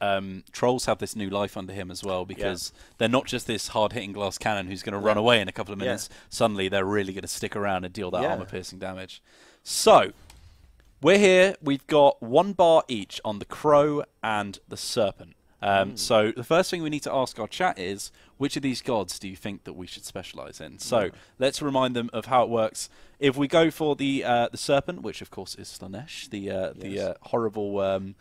trolls have this new life under him as well, because they're not just this hard-hitting glass cannon who's going to run away in a couple of minutes. Suddenly they're really going to stick around and deal that armor-piercing damage. So we're here. We've got 1 bar each on the crow and the serpent. So the first thing we need to ask our chat is, which of these gods do you think that we should specialize in? So let's remind them of how it works. If we go for the serpent, which of course is Slanesh, the horrible,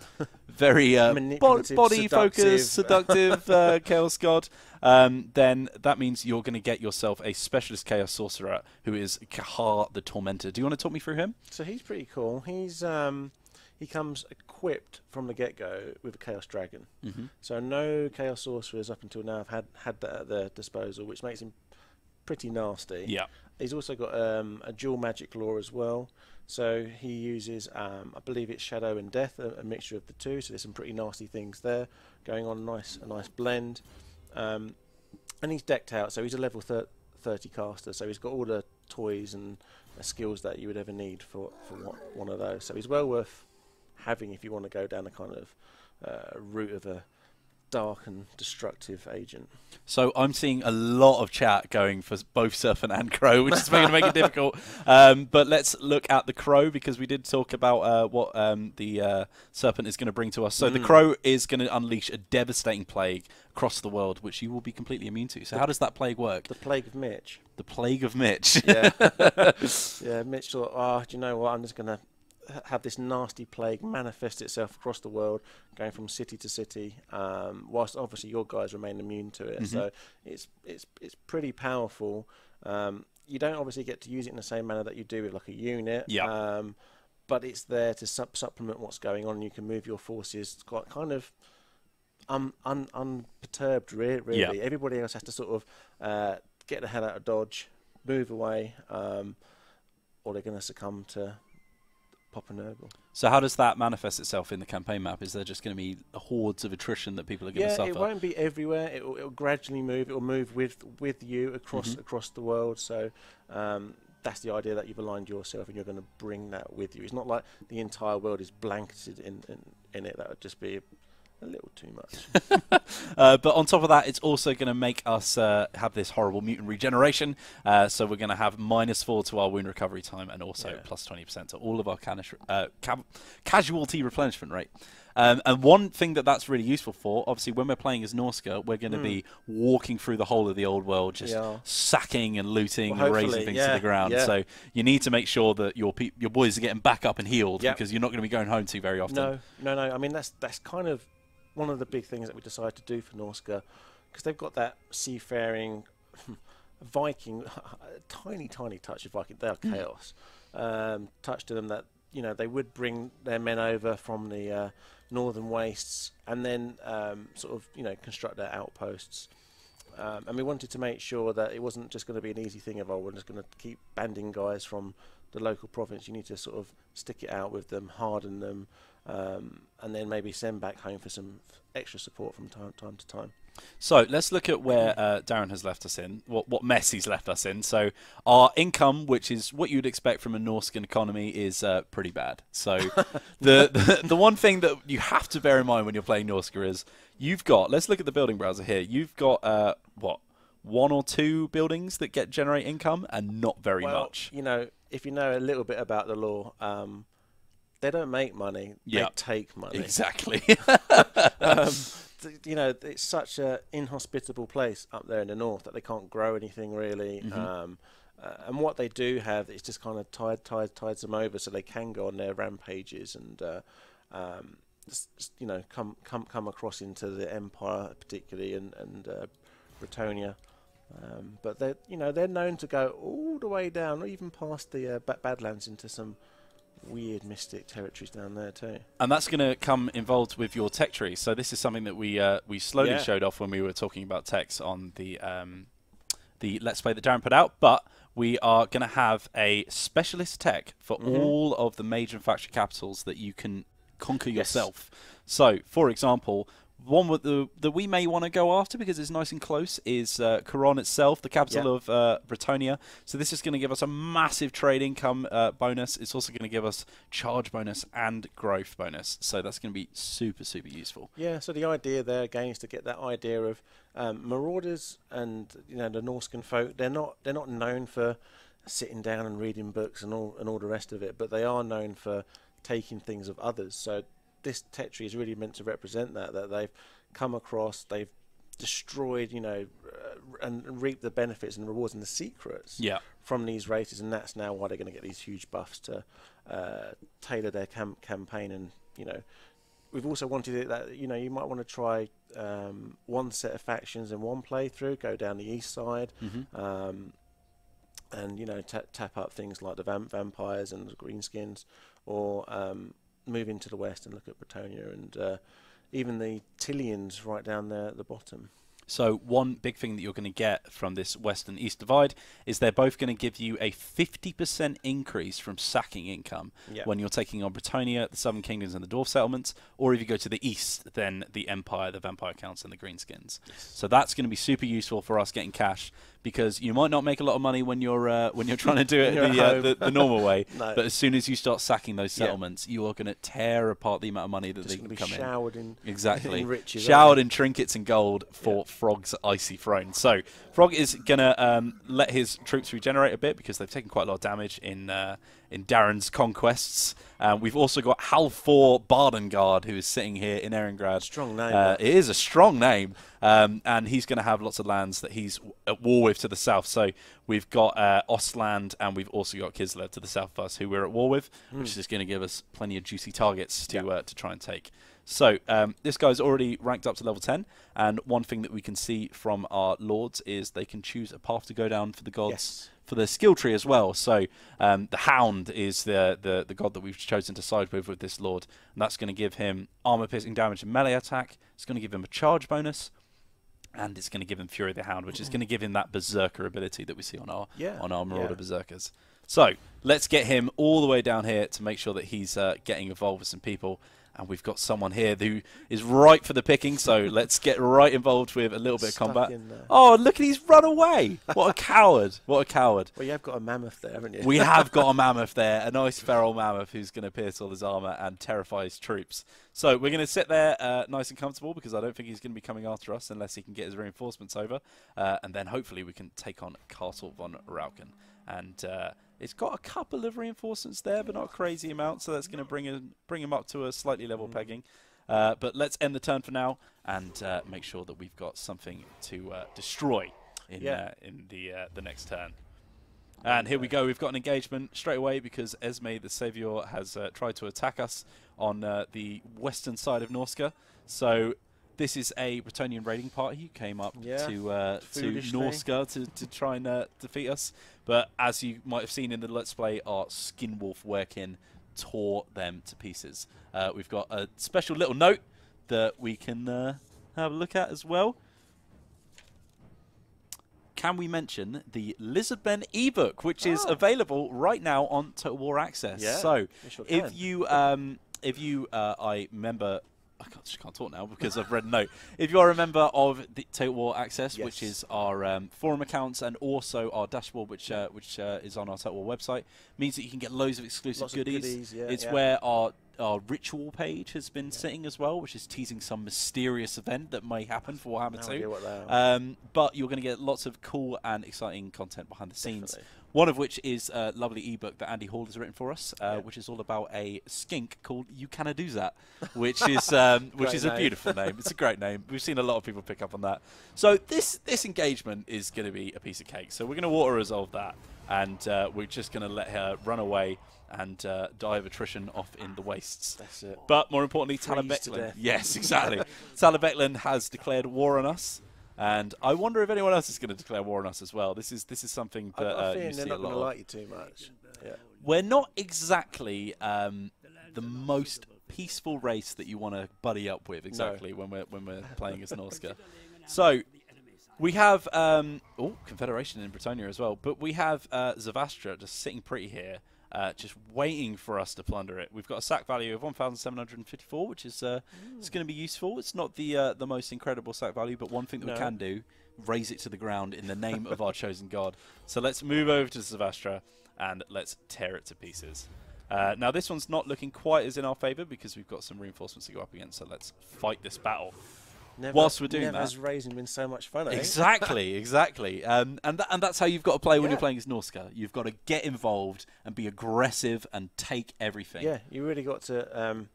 very body-focused, seductive chaos god, then that means you're going to get yourself a specialist chaos sorcerer who is Kahar the Tormentor. Do you want to talk me through him? So he's pretty cool. He comes equipped from the get-go with a Chaos Dragon. So no Chaos Sorcerers up until now have had that at their disposal, which makes him pretty nasty. He's also got a dual magic lore as well. So he uses, I believe it's Shadow and Death, a mixture of the two. So there's some pretty nasty things there going on, a nice blend. And he's decked out, so he's a level 30 caster. So he's got all the toys and skills that you would ever need for one of those. So he's well worth having if you want to go down a kind of route of a dark and destructive agent. So I'm seeing a lot of chat going for both serpent and crow, which is going to make it difficult. But let's look at the crow, because we did talk about what the serpent is going to bring to us. So the crow is going to unleash a devastating plague across the world, which you will be completely immune to. So how does that plague work? The plague of Mitch. The plague of Mitch. Mitch thought, do you know what, I'm just going to have this nasty plague manifest itself across the world, going from city to city, whilst obviously your guys remain immune to it. So it's pretty powerful. You don't obviously get to use it in the same manner that you do with like a unit, but it's there to supplement what's going on. You can move your forces quite kind of unperturbed, really. Everybody else has to sort of get the hell out of dodge, move away, or they're going to succumb to pop and nurgle. So how does that manifest itself in the campaign map? Is there just going to be hordes of attrition that people are going to suffer? It won't be everywhere. It'll gradually move. It'll move with you across the world. So that's the idea, that you've aligned yourself and you're going to bring that with you. It's not like the entire world is blanketed in it. That would just be a little too much. But on top of that, it's also going to make us have this horrible mutant regeneration. So we're going to have -4 to our wound recovery time, and also plus 20% to all of our casualty replenishment rate. And one thing that's really useful for, obviously, when we're playing as Norsca, we're going to be walking through the whole of the old world, just sacking and looting and razing things to the ground. So you need to make sure that your boys are getting back up and healed, because you're not going to be going home too very often. No. I mean, that's kind of one of the big things that we decided to do for Norsca, because they've got that seafaring Viking, tiny touch of Viking. They are chaos. Touch to them that they would bring their men over from the northern wastes, and then sort of construct their outposts. And we wanted to make sure that it wasn't just going to be an easy thing of, oh, we're just going to keep banding guys from the local province. You need to sort of stick it out with them, harden them, and then maybe send back home for some extra support from time to time. So let's look at where Darren has left us in, what mess he's left us in. So our income, which is what you'd expect from a Norscan economy, is pretty bad. So the one thing that you have to bear in mind when you're playing Norsca is you've got, let's look at the building browser here. You've got, what, 1 or 2 buildings that generate income, and not very much. If you know a little bit about the law, they don't make money, they take money. Exactly. It's such an inhospitable place up there in the north that they can't grow anything really. And what they do have, it's just kind of tides them over, so they can go on their rampages and come across into the Empire particularly and Bretonnia. But they're known to go all the way down, or even past the Badlands, into some weird mystic territories down there too. And that's going to come involved with your tech tree. So this is something that we slowly showed off when we were talking about techs on the Let's Play that Darren put out. But we are going to have a specialist tech for all of the major factory capitals that you can conquer yourself. So, for example, one that we may want to go after because it's nice and close is Caron itself, the capital of Bretonnia. So this is going to give us a massive trade income bonus. It's also going to give us charge bonus and growth bonus. So that's going to be super, super useful. Yeah, so the idea there, again, is to get that idea of marauders and the Norscan folk. They're not known for sitting down and reading books and all the rest of it, but they are known for taking things of others. So this tech tree is really meant to represent that they've come across, they've destroyed, and reaped the benefits and rewards and the secrets from these races, and that's now why they're going to get these huge buffs to tailor their campaign. And we've also wanted it that you might want to try one set of factions in one playthrough, go down the east side, and tap up things like the vampires and the greenskins, or move into the west and look at Bretonnia and even the Tillians right down there at the bottom. So one big thing that you're going to get from this west and east divide is they're both going to give you a 50% increase from sacking income when you're taking on Bretonnia, the Southern Kingdoms and the Dwarf settlements, or if you go to the east, then the Empire, the Vampire Counts and the Greenskins. So that's going to be super useful for us getting cash, because you might not make a lot of money when you're trying to do it the normal way, but as soon as you start sacking those settlements, you are going to tear apart the amount of money that they can come showered in. Exactly. In riches, showered in trinkets and gold for Throg's icy throne. So Throg is going to let his troops regenerate a bit because they've taken quite a lot of damage in Darren's conquests. We've also got Halfor Bardengard, who is sitting here in Erengrad. Strong name. It is a strong name. And he's going to have lots of lands that he's at war with to the south. So we've got Ostland, and we've also got Kislev to the south of us, who we're at war with, which is going to give us plenty of juicy targets to try and take. So this guy's already ranked up to level 10, and one thing that we can see from our lords is they can choose a path to go down for the gods for their skill tree as well. So the Hound is the god that we've chosen to side with this lord, and that's going to give him armor-piercing damage and melee attack. It's going to give him a charge bonus, and it's going to give him Fury of the Hound, which is going to give him that berserker ability that we see on our marauder berserkers. So let's get him all the way down here to make sure that he's getting involved with some people. And we've got someone here who is ripe for the picking, so let's get right involved with a little bit of combat. Oh, look at he's run away. What a coward. What a coward. Well, you have got a mammoth there, haven't you? We have got a mammoth there, a nice feral mammoth who's going to pierce all his armor and terrify his troops. So we're going to sit there nice and comfortable, because I don't think he's going to be coming after us unless he can get his reinforcements over. And then hopefully we can take on Castle von Rauken. And it's got a couple of reinforcements there, but not a crazy amount, so that's going to bring him up to a slightly level pegging. But let's end the turn for now and make sure that we've got something to destroy in the next turn. And here we go. We've got an engagement straight away because Esme the Saviour has tried to attack us on the western side of Norsca. So this is a Bretonnian raiding party who came up to Norsca to try and defeat us. But as you might have seen in the Let's Play, our Skinwolf Werkin tore them to pieces. We've got a special little note that we can have a look at as well. Can we mention the Lizardmen ebook, which is available right now on Total War Access? Yeah, so sure if you I remember, I just can't talk now because I've read a note. If you are a member of the Total War Access, yes. which is our forum accounts and also our dashboard, which is on our Total War website, means that you can get loads of exclusive goodies. It's where our ritual page has been sitting as well, which is teasing some mysterious event that may happen for Warhammer 2. But you're going to get lots of cool and exciting content behind the scenes. Definitely. One of which is a lovely ebook that Andy Hall has written for us, which is all about a skink called You Canna Do That, which is a beautiful name. It's a great name. We've seen a lot of people pick up on that. So this engagement is going to be a piece of cake. So we're going to water resolve that, and we're just going to let her run away and die of attrition off in the wastes. That's it. But more importantly, Talabeclan. Yes, exactly. Talabeclan has declared war on us. And I wonder if anyone else is going to declare war on us as well. This is something that you see a lot of. They're not going to like you too much. Yeah. We're not exactly the most peaceful race that you want to buddy up with when we're playing as Norsca. So we have Confederation in Bretonnian as well, but we have Zavastra just sitting pretty here. Just waiting for us to plunder it. We've got a sack value of 1,754, which is it's going to be useful. It's not the most incredible sack value, but one thing that we can do, raise it to the ground in the name of our chosen god. So let's move over to Zavastra and let's tear it to pieces. Now this one's not looking quite as in our favour because we've got some reinforcements to go up against, so let's fight this battle. Whilst we're doing has raising been so much fun, eh? Exactly. And that's how you've got to play when you're playing as Norsca. You've got to get involved and be aggressive and take everything. Yeah, you really got to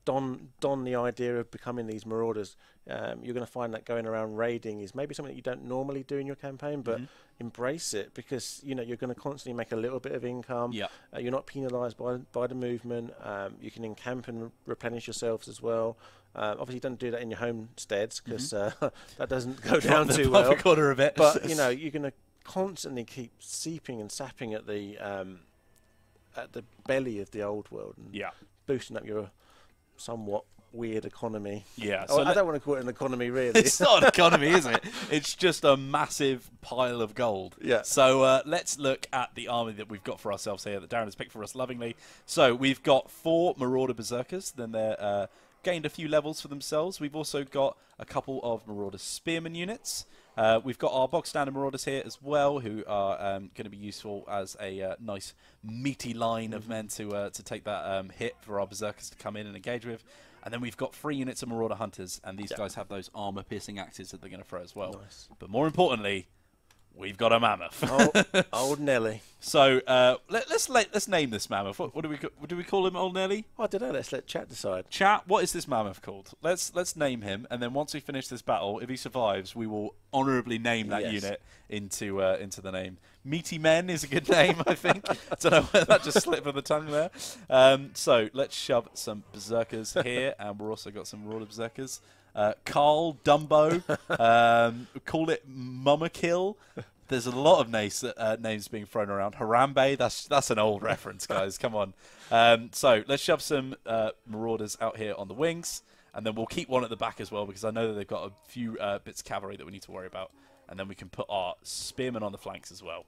don the idea of becoming these marauders. You're going to find that going around raiding is maybe something that you don't normally do in your campaign, but embrace it because you're going to constantly make a little bit of income. Yeah. You're not penalised by the movement. You can encamp and replenish yourselves as well. Obviously, don't do that in your homesteads because that doesn't go down too well. Corner of it. But you're going to constantly keep seeping and sapping at the belly of the old world and boosting up your somewhat weird economy. Yeah, so I don't want to call it an economy, really. It's not an economy, is it? It's just a massive pile of gold. Yeah. So let's look at the army that we've got for ourselves here that Darren has picked for us lovingly. So we've got 4 marauder berserkers. Then they're gained a few levels for themselves. We've also got a couple of marauder spearman units. We've got our box standard marauders here as well, who are going to be useful as a nice meaty line of men to take that hit for our berserkers to come in and engage with. And then we've got 3 units of marauder hunters, and these guys have those armor-piercing axes that they're going to throw as well. Nice. But more importantly, we've got a mammoth. Old Nelly. So let's name this mammoth. What do we call him, Old Nelly? I don't know. Let's let chat decide. Chat, what is this mammoth called? Let's name him, and then once we finish this battle, if he survives, we will honourably name that unit into the name. Meaty Men is a good name, I think. I don't know where that just slipped on the tongue there. So let's shove some berserkers here, and we've also got some marauder berserkers. Carl, Dumbo, call it Mummakill. There's a lot of names being thrown around. Harambe, that's an old reference, guys. Come on. So let's shove some marauders out here on the wings, and then we'll keep one at the back as well because I know that they've got a few bits of cavalry that we need to worry about. And then we can put our spearmen on the flanks as well.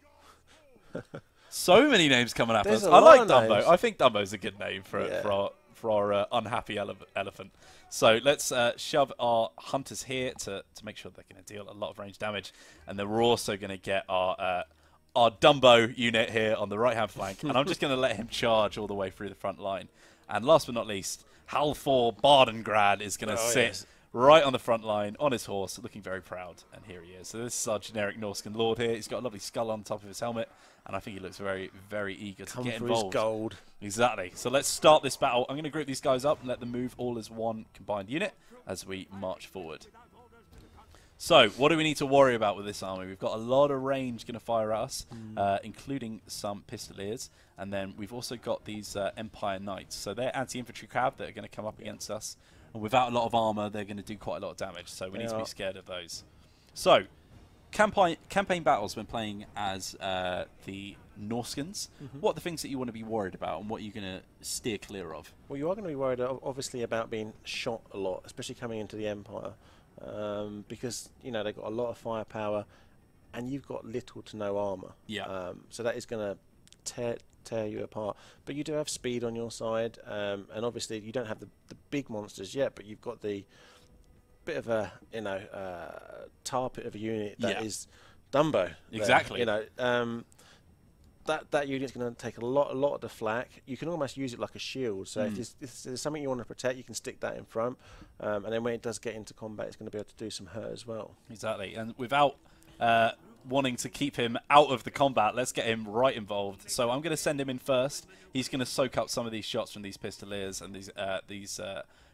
So many names coming at us. I like Dumbo. Names. I think Dumbo's a good name for our unhappy elephant. So let's shove our hunters here to make sure they're going to deal a lot of range damage. And then we're also going to get our Dumbo unit here on the right-hand flank. And I'm just going to let him charge all the way through the front line. And last but not least, Halfor Bardengrad is going to sit right on the front line on his horse, looking very proud. And here he is. So this is our generic Norscan lord here. He's got a lovely skull on top of his helmet. And I think he looks very, very eager to get involved. His gold. Exactly. So let's start this battle. I'm going to group these guys up and let them move all as one combined unit as we march forward. So what do we need to worry about with this army? We've got a lot of range going to fire at us, including some pistoliers. And then we've also got these Empire Knights. So they're anti-infantry cav that are going to come up against us. And without a lot of armor, they're going to do quite a lot of damage. So we need to be scared of those. So campaign battles when playing as the Norscans. What are the things that you want to be worried about, and what are you going to steer clear of? Well, you are going to be worried, obviously, about being shot a lot, especially coming into the Empire, because they've got a lot of firepower, and you've got little to no armor. Yeah. So that is going to tear you apart. But you do have speed on your side, and obviously you don't have the big monsters yet, but you've got the bit of a tar pit of a unit that is Dumbo. Exactly. That unit's going to take a lot of the flak. You can almost use it like a shield. So if there's something you want to protect, you can stick that in front, and then when it does get into combat, it's going to be able to do some hurt as well. Exactly, and without wanting to keep him out of the combat, let's get him right involved. So I'm going to send him in first. He's going to soak up some of these shots from these pistoliers and these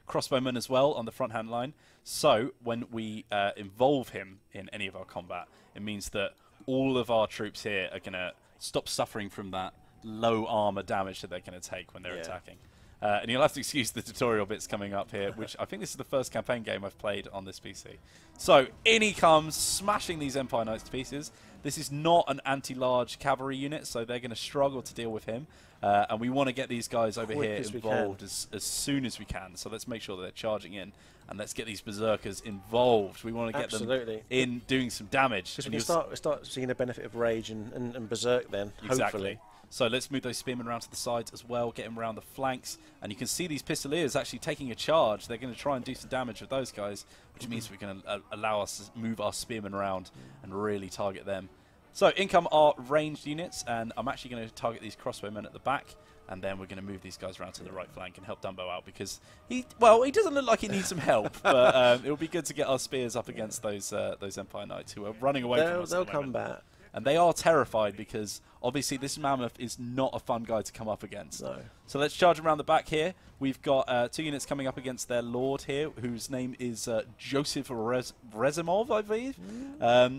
crossbowmen as well on the front hand line. So when we involve him in any of our combat, it means that all of our troops here are going to stop suffering from that low armor damage that they're going to take when they're attacking. And you'll have to excuse the tutorial bits coming up here, which I think this is the first campaign game I've played on this PC. So in he comes, smashing these Empire Knights to pieces. This is not an anti-large cavalry unit, so they're going to struggle to deal with him. And we want to get these guys over here involved as soon as we can. So let's make sure that they're charging in, and let's get these berserkers involved. We want to get them in doing some damage. Because we can start seeing the benefit of rage and berserk then, hopefully. So let's move those spearmen around to the sides as well, get them around the flanks. And you can see these pistoliers actually taking a charge. They're going to try and do some damage with those guys, which means we're going to allow us to move our spearmen around and really target them. So in come our ranged units, and I'm actually going to target these crossbowmen at the back. And then we're going to move these guys around to the right flank and help Dumbo out, because he doesn't look like he needs some help. But it will be good to get our spears up against those Empire Knights who are running away from us. They'll come back. And they are terrified because, obviously, this mammoth is not a fun guy to come up against. No. So let's charge around the back here. We've got 2 units coming up against their lord here, whose name is Joseph Rezimov, I believe.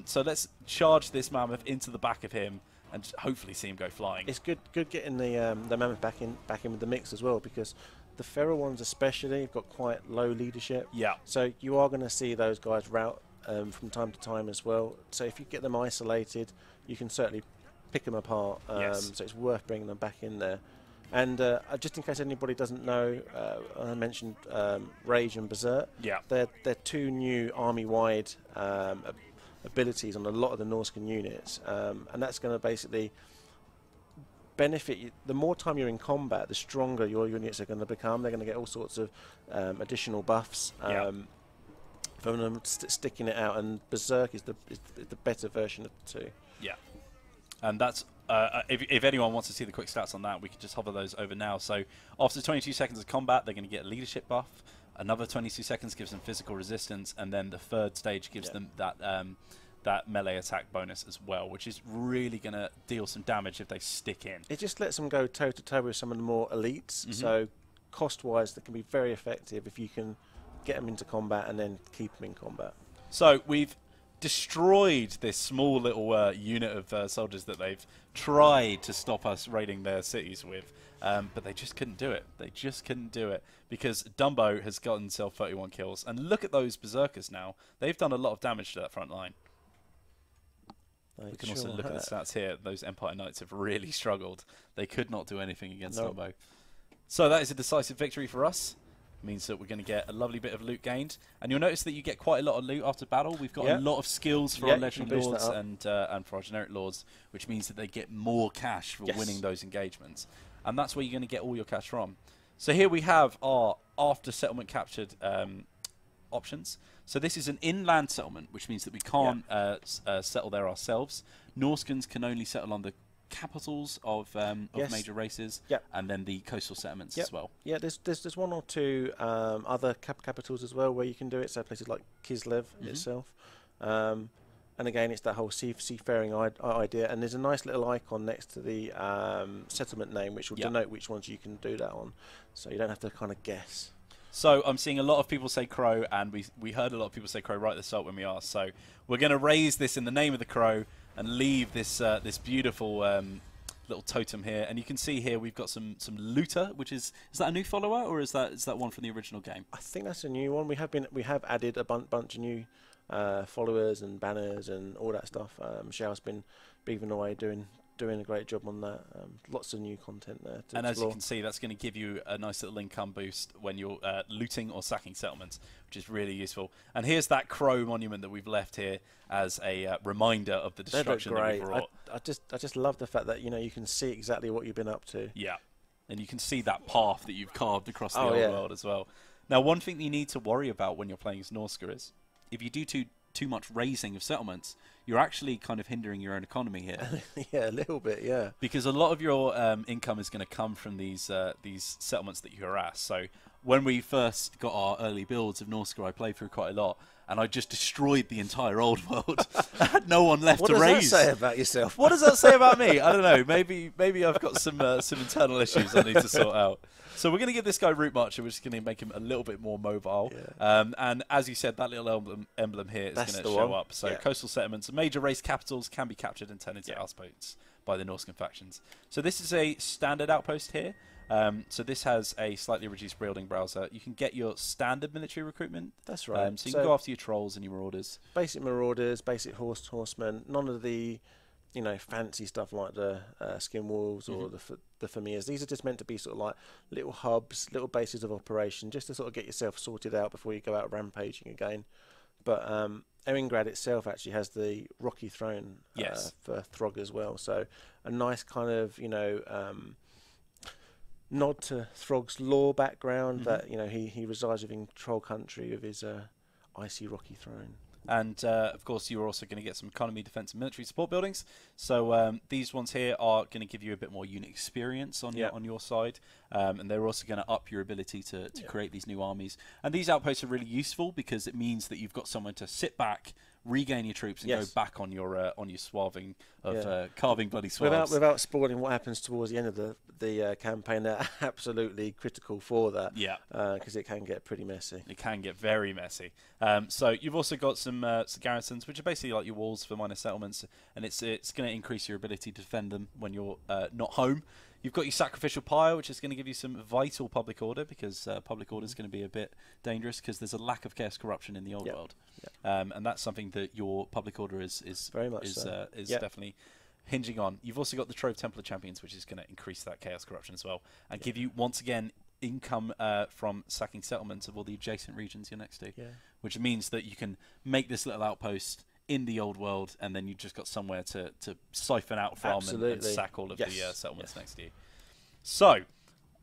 So let's charge this mammoth into the back of him and hopefully see him go flying. It's good getting the mammoth back in with the mix as well, because the feral ones especially have got quite low leadership. Yeah. So you are going to see those guys rout from time to time as well. So if you get them isolated, you can certainly pick them apart. So it's worth bringing them back in there. And just in case anybody doesn't know, I mentioned Rage and Berserk. Yeah. They're 2 new army-wide abilities on a lot of the Norscan units, and that's going to basically benefit you. The more time you're in combat, the stronger your units are going to become. They're going to get all sorts of additional buffs. From them sticking it out, and Berserk is the better version of the 2. Yeah, and that's if anyone wants to see the quick stats on that, we can just hover those over now. So after 22 seconds of combat, they're going to get a leadership buff. Another 22 seconds gives them physical resistance, and then the 3rd stage gives them that melee attack bonus as well, which is really going to deal some damage if they stick in. It just lets them go toe to toe with some of the more elites. So cost-wise, that can be very effective if you can get them into combat and then keep them in combat. So we've destroyed this small little unit of soldiers that they've tried to stop us raiding their cities with, but they just couldn't do it. They just couldn't do it because Dumbo has gotten himself 31 kills. And look at those berserkers now. They've done a lot of damage to that front line. We can also look at the stats here. Those Empire Knights have really struggled. They could not do anything against Dumbo. So that is a decisive victory for us. Means that we're going to get a lovely bit of loot gained, and you'll notice that you get quite a lot of loot after battle. We've got a lot of skills for our legendary lords and for our generic lords, which means that they get more cash for winning those engagements, and that's where you're going to get all your cash from. So here we have our after settlement captured options. So this is an inland settlement, which means that we can't settle there ourselves. Norscans can only settle on the capitals of major races, and then the coastal settlements as well. Yeah, there's 1 or 2 other capitals as well where you can do it. So places like Kislev itself, and again it's that whole seafaring idea. And there's a nice little icon next to the settlement name, which will denote which ones you can do that on. So you don't have to kind of guess. So I'm seeing a lot of people say crow, and we heard a lot of people say crow right at the start when we asked. So we're going to raise this in the name of the crow and leave this this beautiful little totem here. And you can see here we've got some looter, which is that a new follower, or is that one from the original game? I think that's a new one. We have added a bunch of new followers and banners and all that stuff. Michelle's been beavering away doing doing a great job on that. Lots of new content there to and explore. as you can see, that's going to give you a nice little income boost when you're looting or sacking settlements, which is really useful. And here's that crow monument that we've left here as a reminder of the destruction that we brought. I just love the fact that you can see exactly what you've been up to. Yeah, and you can see that path that you've carved across the old world as well. Now, one thing you need to worry about when you're playing as Norsca is if you do too much raising of settlements, you're actually kind of hindering your own economy here. Yeah, a little bit, yeah. Because a lot of your income is going to come from these settlements that you harass. So when we first got our early builds of Norsca, I played through quite a lot, and I just destroyed the entire old world. I had no one left to raise. What does that say about yourself? What does that say about me? I don't know. Maybe I've got some internal issues I need to sort out. So we're going to give this guy Root Marcher, which is going to make him a little bit more mobile. Yeah. And as you said, that little emblem here is going to show up. So coastal settlements, major race capitals can be captured and turned into outposts by the Norscan factions. So this is a standard outpost here. So this has a slightly reduced building browser. You can get your standard military recruitment. That's right. So you can go after your trolls and your marauders. Basic marauders, basic horsemen. None of the fancy stuff like the skin wolves or the Fimirs. These are just meant to be sort of like little hubs, little bases of operation, just to sort of get yourself sorted out before you go out rampaging again. But Eringrad itself actually has the Rocky Throne for Throg as well. So a nice kind of nod to Throg's lore background that he resides within Troll Country with his icy Rocky Throne. And, of course, you're also going to get some economy, defense, and military support buildings. So these ones here are going to give you a bit more unit experience on your side. And they're also going to up your ability to create these new armies. And these outposts are really useful because it means that you've got someone to sit back, regain your troops, and go back on your swarving of carving bloody swabs. Without spoiling what happens towards the end of the campaign, they're absolutely critical for that. Yeah, because it can get pretty messy. It can get very messy. So you've also got some garrisons, which are basically like your walls for minor settlements, and it's going to increase your ability to defend them when you're not home. You've got your sacrificial pyre, which is going to give you some vital public order, because public order is going to be a bit dangerous because there's a lack of chaos corruption in the old world, and that's something that your public order is very much definitely hinging on. You've also got the Trove Templar Champions, which is going to increase that chaos corruption as well, and give you once again income from sacking settlements of all the adjacent regions you're next to, which means that you can make this little outpost in the old world, and then you've just got somewhere to siphon out from and sack all of the settlements next to you. So,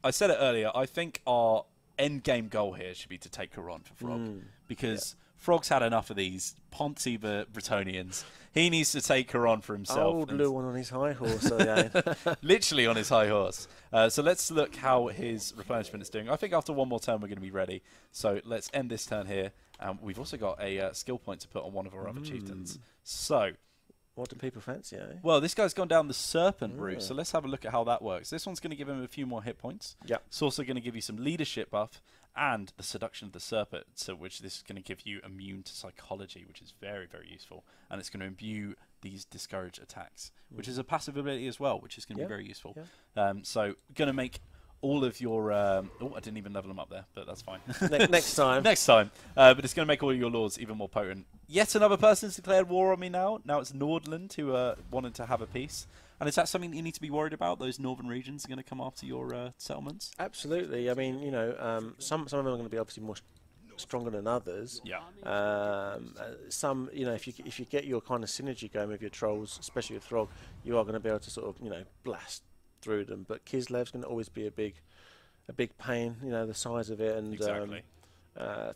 I said it earlier, I think our end game goal here should be to take Caron for Throg, because Throg's had enough of these Ponty Bretonnians. He needs to take Caron for himself. Old Lewin on his high horse, literally on his high horse. So let's look how his replenishment is doing. I think after one more turn we're going to be ready. So let's end this turn here. We've also got a skill point to put on one of our other chieftains. So, what do people fancy, Well, this guy's gone down the serpent route, so let's have a look at how that works. This one's going to give him a few more hit points. It's also going to give you some leadership buff and the seduction of the serpent, so which this is going to give you immune to psychology, which is very, very useful. And it's going to imbue these discourage attacks, which is a passive ability as well, which is going to be very useful. So, going to make all of your... I didn't even level them up there, but that's fine. Next time. Next time. But it's going to make all your lords even more potent. Yet another person's declared war on me now. Now it's Nordland who wanted to have a peace. And is that something that you need to be worried about? Those northern regions are going to come after your settlements? Absolutely. I mean, some of them are going to be obviously more stronger than others. Some, if you get your kind of synergy going with your trolls, especially with Throg, you are going to be able to sort of, blast through them, but Kislev's going to always be a big pain, the size of it, and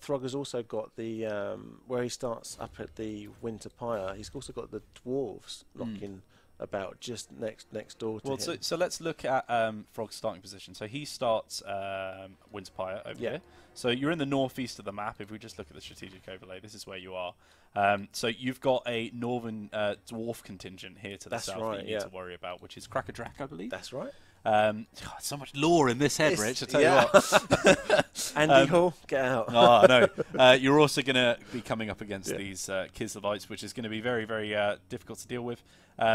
Throg has also got the where he starts up at the Winter Pyre. He's also got the dwarves knocking about just next door to him. So let's look at Throg's starting position. So he starts Winter Pyre over here. So you're in the northeast of the map. If we just look at the strategic overlay, this is where you are. So you've got a northern dwarf contingent here to the south that you need to worry about, which is Krakadrak, I believe. That's right. So much lore in this head, Rich, I tell you what. Andy Hall, get out. Oh, no. You're also going to be coming up against these Kislevites, which is going to be very, very difficult to deal with.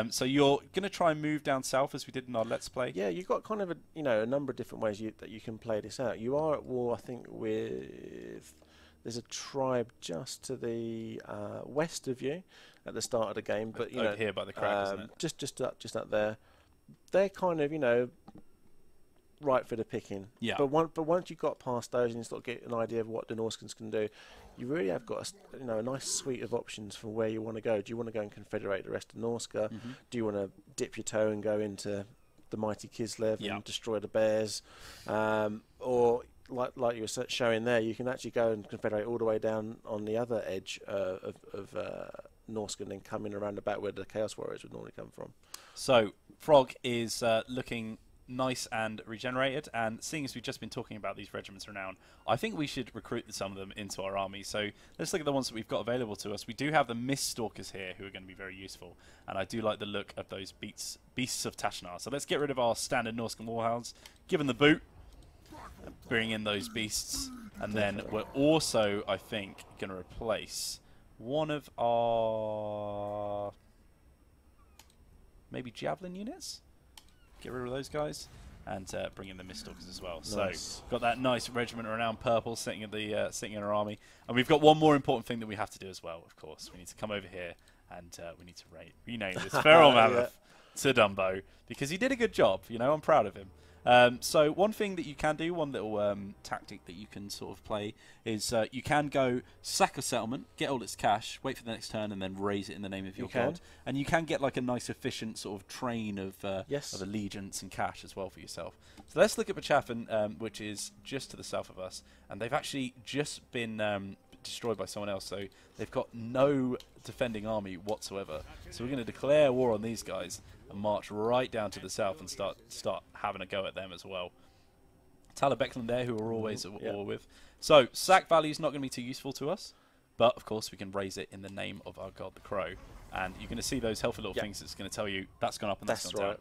So you're going to try and move down south as we did in our Let's Play. Yeah, you've got kind of a number of different ways that you can play this out. You are at war, I think, with... There's a tribe just to the west of you at the start of the game, but over here by the crack, isn't it? Just up there. they're kind of, you know, right for the picking. Yeah. But once you've got past those and you start getting an idea of what the Norscans can do, you really have got a nice suite of options for where you want to go. Do you want to go and confederate the rest of Norsca? Do you want to dip your toe and go into the mighty Kislev and destroy the bears? Or like you were showing there, you can actually go and confederate all the way down on the other edge of Norsca and then come in around the back where the Chaos Warriors would normally come from. So Throg is looking nice and regenerated, and seeing as we've just been talking about these regiments of renown, I think we should recruit some of them into our army. So let's look at the ones that we've got available to us. We do have the mist stalkers here who are going to be very useful, and I do like the look of those beasts of Tashnar. So let's get rid of our standard Norscan warhounds, give them the boot, bring in those beasts, and then we're also, I think, going to replace one of our maybe javelin units. Get rid of those guys and bring in the Miststalkers as well. Nice. So got that nice Regiment of Renown purple sitting at sitting in our army, and we've got one more important thing that we have to do as well. Of course, we need to come over here and we need to rename this feral mammoth to Dumbo, because he did a good job. You know, I'm proud of him. So one thing that you can do, one little tactic that you can sort of play is you can go sack a settlement, get all its cash, wait for the next turn, and then raise it in the name of your god. And you can get like a nice efficient sort of train of allegiance and cash as well for yourself. So let's look at Bachafan, which is just to the south of us, and they've actually just been destroyed by someone else, so they've got no defending army whatsoever. So we're going to declare war on these guys and march right down to the south and start having a go at them as well. Talabeclan there, who we're always at war with. So sack value is not going to be too useful to us, but of course we can raise it in the name of our god the crow, and you're going to see those healthy little things that's going to tell you that's gone up and that's gone down.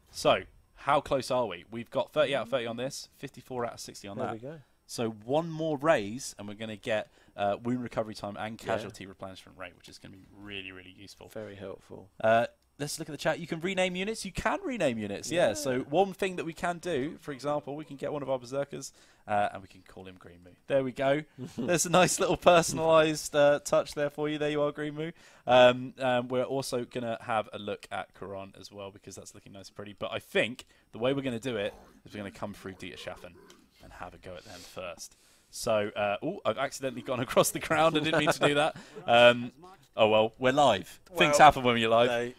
So how close are we? We've got 30 out of 30 on this, 54 out of 60 on that. There we go. So one more raise, and we're going to get wound recovery time and casualty replenishment rate, which is going to be really, really useful. Very helpful. Let's look at the chat. You can rename units. You can rename units, yeah. So one thing that we can do, for example, we can get one of our berserkers, and we can call him Green Moo. There we go. There's a nice little personalised touch there for you. There you are, Green Moo. We're also going to have a look at Quran as well, because that's looking nice and pretty. But I think the way we're going to do it is we're going to come through Dieter Schaffen and have a go at them first. So, I've accidentally gone across the ground. I didn't mean to do that. Oh, well, we're live. Things happen when you're live.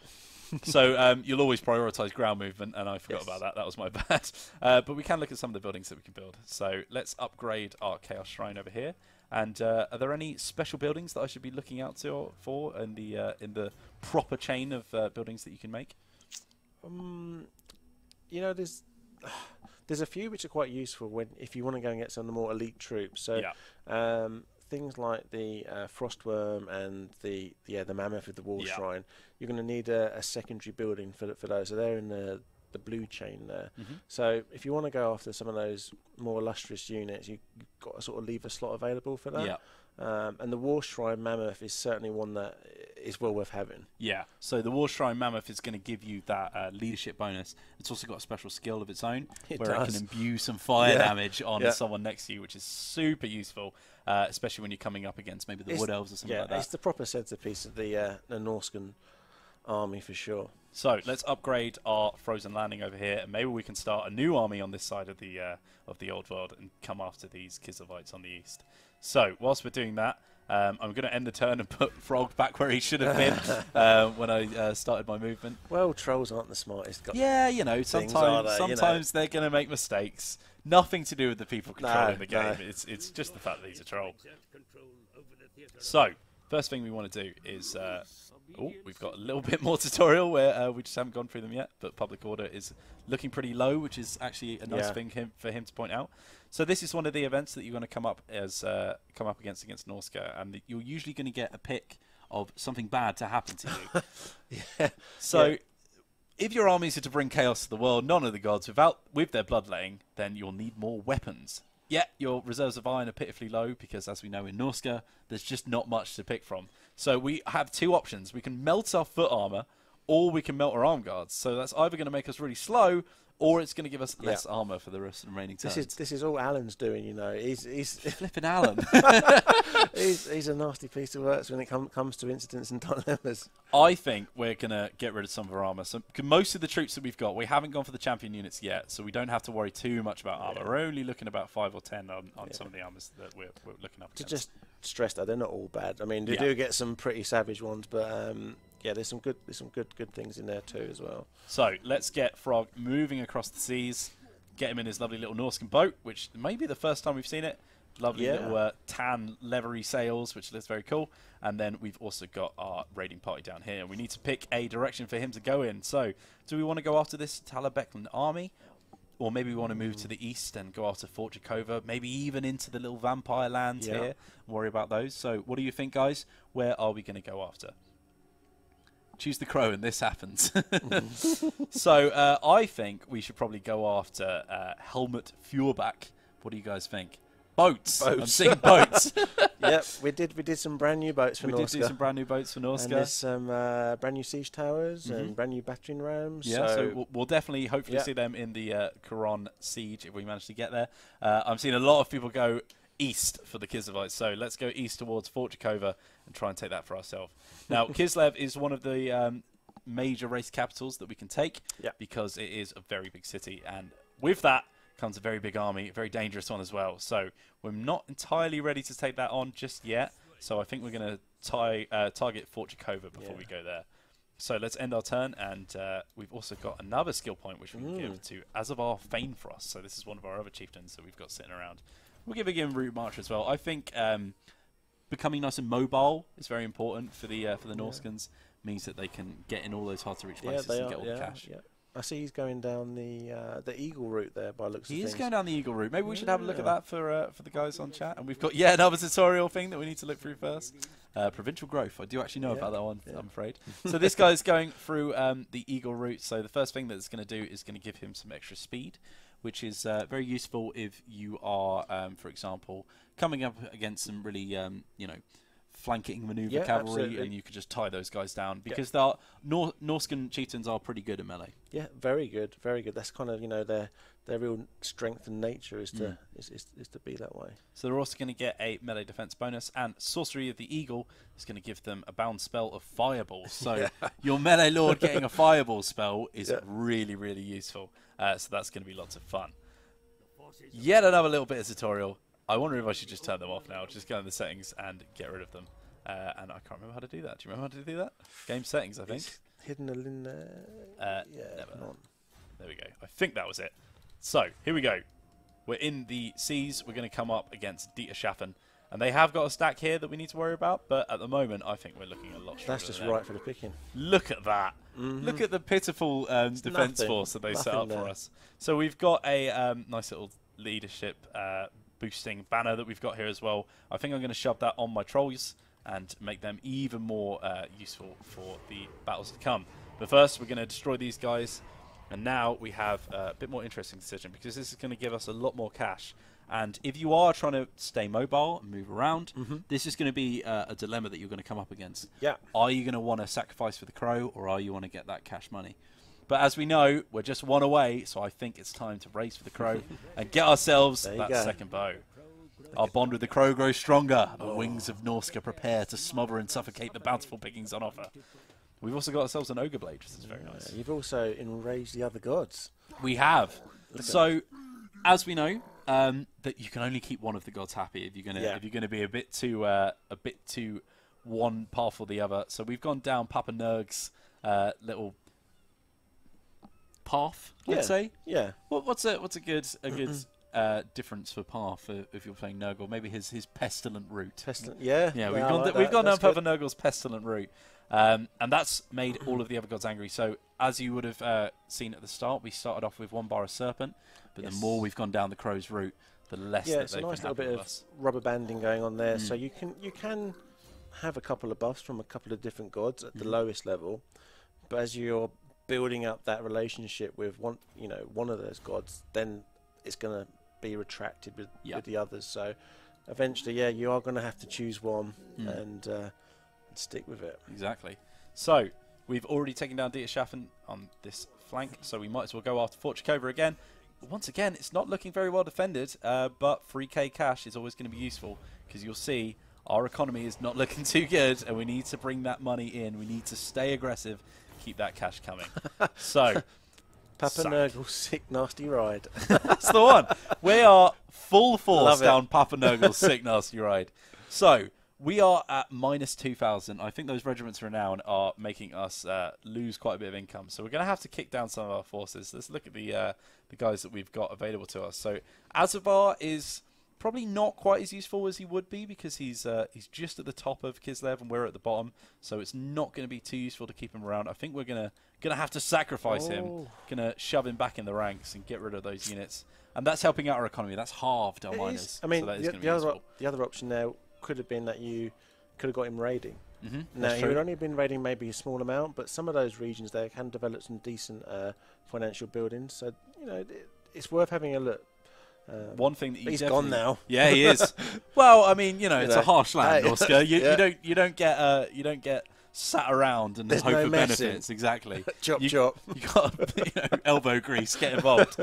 So you'll always prioritise ground movement, and I forgot about that. That was my bad. But we can look at some of the buildings that we can build. So let's upgrade our Chaos Shrine over here. And are there any special buildings that I should be looking out for in the proper chain of buildings that you can make? You know, there's a few which are quite useful if you want to go and get some of the more elite troops. So things like the Frostworm and the Mammoth with the Wall Shrine, you're going to need a secondary building for those. So they're in the blue chain there. So if you want to go after some of those more illustrious units, you've got to sort of leave a slot available for that. And the War Shrine Mammoth is certainly one that is well worth having. Yeah, so the War Shrine Mammoth is going to give you that leadership bonus. It's also got a special skill of its own, it can imbue some fire damage on someone next to you, which is super useful, especially when you're coming up against maybe the Wood Elves or something like that. It's the proper centerpiece of the Norscan army for sure. So let's upgrade our Frozen Landing over here, and maybe we can start a new army on this side of the old world and come after these Kislevites on the east. So whilst we're doing that, I'm going to end the turn and put Throg back where he should have been when I started my movement. Well, trolls aren't the smartest guys. Yeah, you know, sometimes they're going to make mistakes. Nothing to do with the people controlling the game. It's just the fact that he's a troll. So first thing we want to do is... we've got a little bit more tutorial where we just haven't gone through them yet, but public order is looking pretty low, which is actually a nice thing for him to point out. So this is one of the events that you're going to come up against Norsca, and you're usually going to get a pick of something bad to happen to you. If your armies are to bring chaos to the world, none of the gods, with their bloodletting, then you'll need more weapons. Your reserves of iron are pitifully low because, as we know in Norsca, there's just not much to pick from. So we have two options. We can melt our foot armor, or we can melt our arm guards. So that's either going to make us really slow, or it's going to give us less armor for the rest of the remaining turns. This is all Alan's doing, you know. He's flipping Alan. he's a nasty piece of work when it comes to incidents and dilemmas. I think we're going to get rid of some of our armor. So most of the troops that we've got, we haven't gone for the champion units yet, so we don't have to worry too much about armor. We're only looking about 5 or 10 on some of the armors that we're looking up against. To just stress that they're not all bad. I mean, they do get some pretty savage ones, but yeah, there's some good things in there too as well. So let's get Throg moving across the seas, get him in his lovely little Norscan boat, which may be the first time we've seen it. Lovely little tan leathery sails, which looks very cool. And then we've also got our raiding party down here. We need to pick a direction for him to go in. So do we want to go after this Talabeclan army? Or maybe we want to move to the east and go after Fort Jakova, maybe even into the little vampire lands here and worry about those. So what do you think, guys? Where are we going to go after? Choose the crow and this happens. So I think we should probably go after Helmut Feuerbach. What do you guys think? Boats. I'm seeing boats. Yep, we did some brand new boats for Norsca. We did do some brand new boats for Norsca. And there's some brand new siege towers and brand new battering rams. Yeah, so we'll definitely, hopefully see them in the Quran siege if we manage to get there. I'm seeing a lot of people go east for the Kislevites, so let's go east towards Fort Jakova and try and take that for ourselves. Now, Kislev is one of the major race capitals that we can take because it is a very big city, and with that comes a very big army, a very dangerous one as well. So we're not entirely ready to take that on just yet. So I think we're going to target Fort Jakova before we go there. So let's end our turn, and we've also got another skill point which we can give to Azavar Fainfrost. So this is one of our other chieftains that we've got sitting around. We'll give him Route March as well. I think becoming nice and mobile is very important for the Norscans. Means that they can get in all those hard to reach places and get all the cash. Yeah. I see he's going down the Eagle route there by looks of things. He is going down the Eagle route. Maybe we should have a look at that for the guys on chat. And we've got another tutorial thing that we need to look through first. Provincial growth. I do actually know about that one, I'm afraid. So this guy's going through the Eagle route. So the first thing that it's going to do is going to give him some extra speed, which is very useful if you are, for example, coming up against some really, flanking maneuver cavalry, and you could just tie those guys down because the Norscan chieftains are pretty good at melee. Yeah, very good, very good. That's kind of their real strength and nature is to be that way. So they're also going to get a melee defense bonus, and Sorcery of the Eagle is going to give them a bound spell of Fireball. So your melee lord getting a Fireball spell is really, really useful. So that's going to be lots of fun. Yet another little bit of tutorial. I wonder if I should just turn them off now. Just go in the settings and get rid of them. And I can't remember how to do that. Do you remember how to do that? Game settings, I think. It's hidden in there. Never. There we go. I think that was it. So, here we go. We're in the seas. We're going to come up against Dieter Schaffen. And they have got a stack here that we need to worry about. But at the moment, I think we're looking a lot stronger. That's just right for the picking. Look at that. Look at the pitiful defense force that they set up for us. So, we've got a nice little leadership boosting banner that we've got here as well. I think I'm going to shove that on my trolls and make them even more useful for the battles to come. But first, we're going to destroy these guys. And now we have a bit more interesting decision because this is going to give us a lot more cash. And if you are trying to stay mobile and move around, this is going to be a dilemma that you're going to come up against. Yeah. Are you going to want to sacrifice for the crow, or are you want to get that cash money? But as we know, we're just one away, so I think it's time to race for the crow and get ourselves that second bow. Our bond with the crow grows stronger. The wings of Norsca prepare to smother and suffocate the bountiful pickings on offer. We've also got ourselves an ogre blade, which is very nice. You've also enraged the other gods. We have. So, as we know, that you can only keep one of the gods happy if you're gonna be a bit too one path or the other. So we've gone down Papa Nurg's little path, let's say. Yeah. What's a good difference for path if you're playing Nurgle? Maybe his pestilent route. Yeah. We've gone down Papa Nurgle's pestilent route. And that's made all of the other gods angry. So, as you would have seen at the start, we started off with 1 bar of serpent, but the more we've gone down the crow's route, the less that they've been happy with us. Yeah, it's a nice little bit of rubber banding going on there. So you can have a couple of buffs from a couple of different gods at the lowest level, but as you're building up that relationship with one of those gods, then it's going to be retracted with the others. So, eventually, you are going to have to choose one and stick with it. Exactly. So we've already taken down Dieter Schaffen on this flank, so we might as well go after Fort Chakova again. Once again, it's not looking very well defended, but 3k cash is always going to be useful, because you'll see our economy is not looking too good, and we need to bring that money in. We need to stay aggressive, keep that cash coming. So, Papa Nurgle's sick, nasty ride. That's the one. We are full force down Papa Nurgle's sick, nasty ride. So, we are at minus 2,000. I think those Regiments of Renown are making us lose quite a bit of income. So we're going to have to kick down some of our forces. Let's look at the guys that we've got available to us. So Azavar is probably not quite as useful as he would be, because he's just at the top of Kislev and we're at the bottom. So it's not going to be too useful to keep him around. I think we're gonna have to sacrifice him. Gonna shove him back in the ranks and get rid of those units. And that's helping out our economy. That's halved our miners. I mean, so the other option there could have been that you could have got him raiding. Now, he would only have been raiding maybe a small amount, but some of those regions there can develop some decent financial buildings. So, you know, it's worth having a look. One thing that he's gone now. Yeah, he is. Well, I mean, you know, it's a harsh land, Norsca. You don't get sat around and hope for benefits. Exactly. chop. You got elbow grease. Get involved.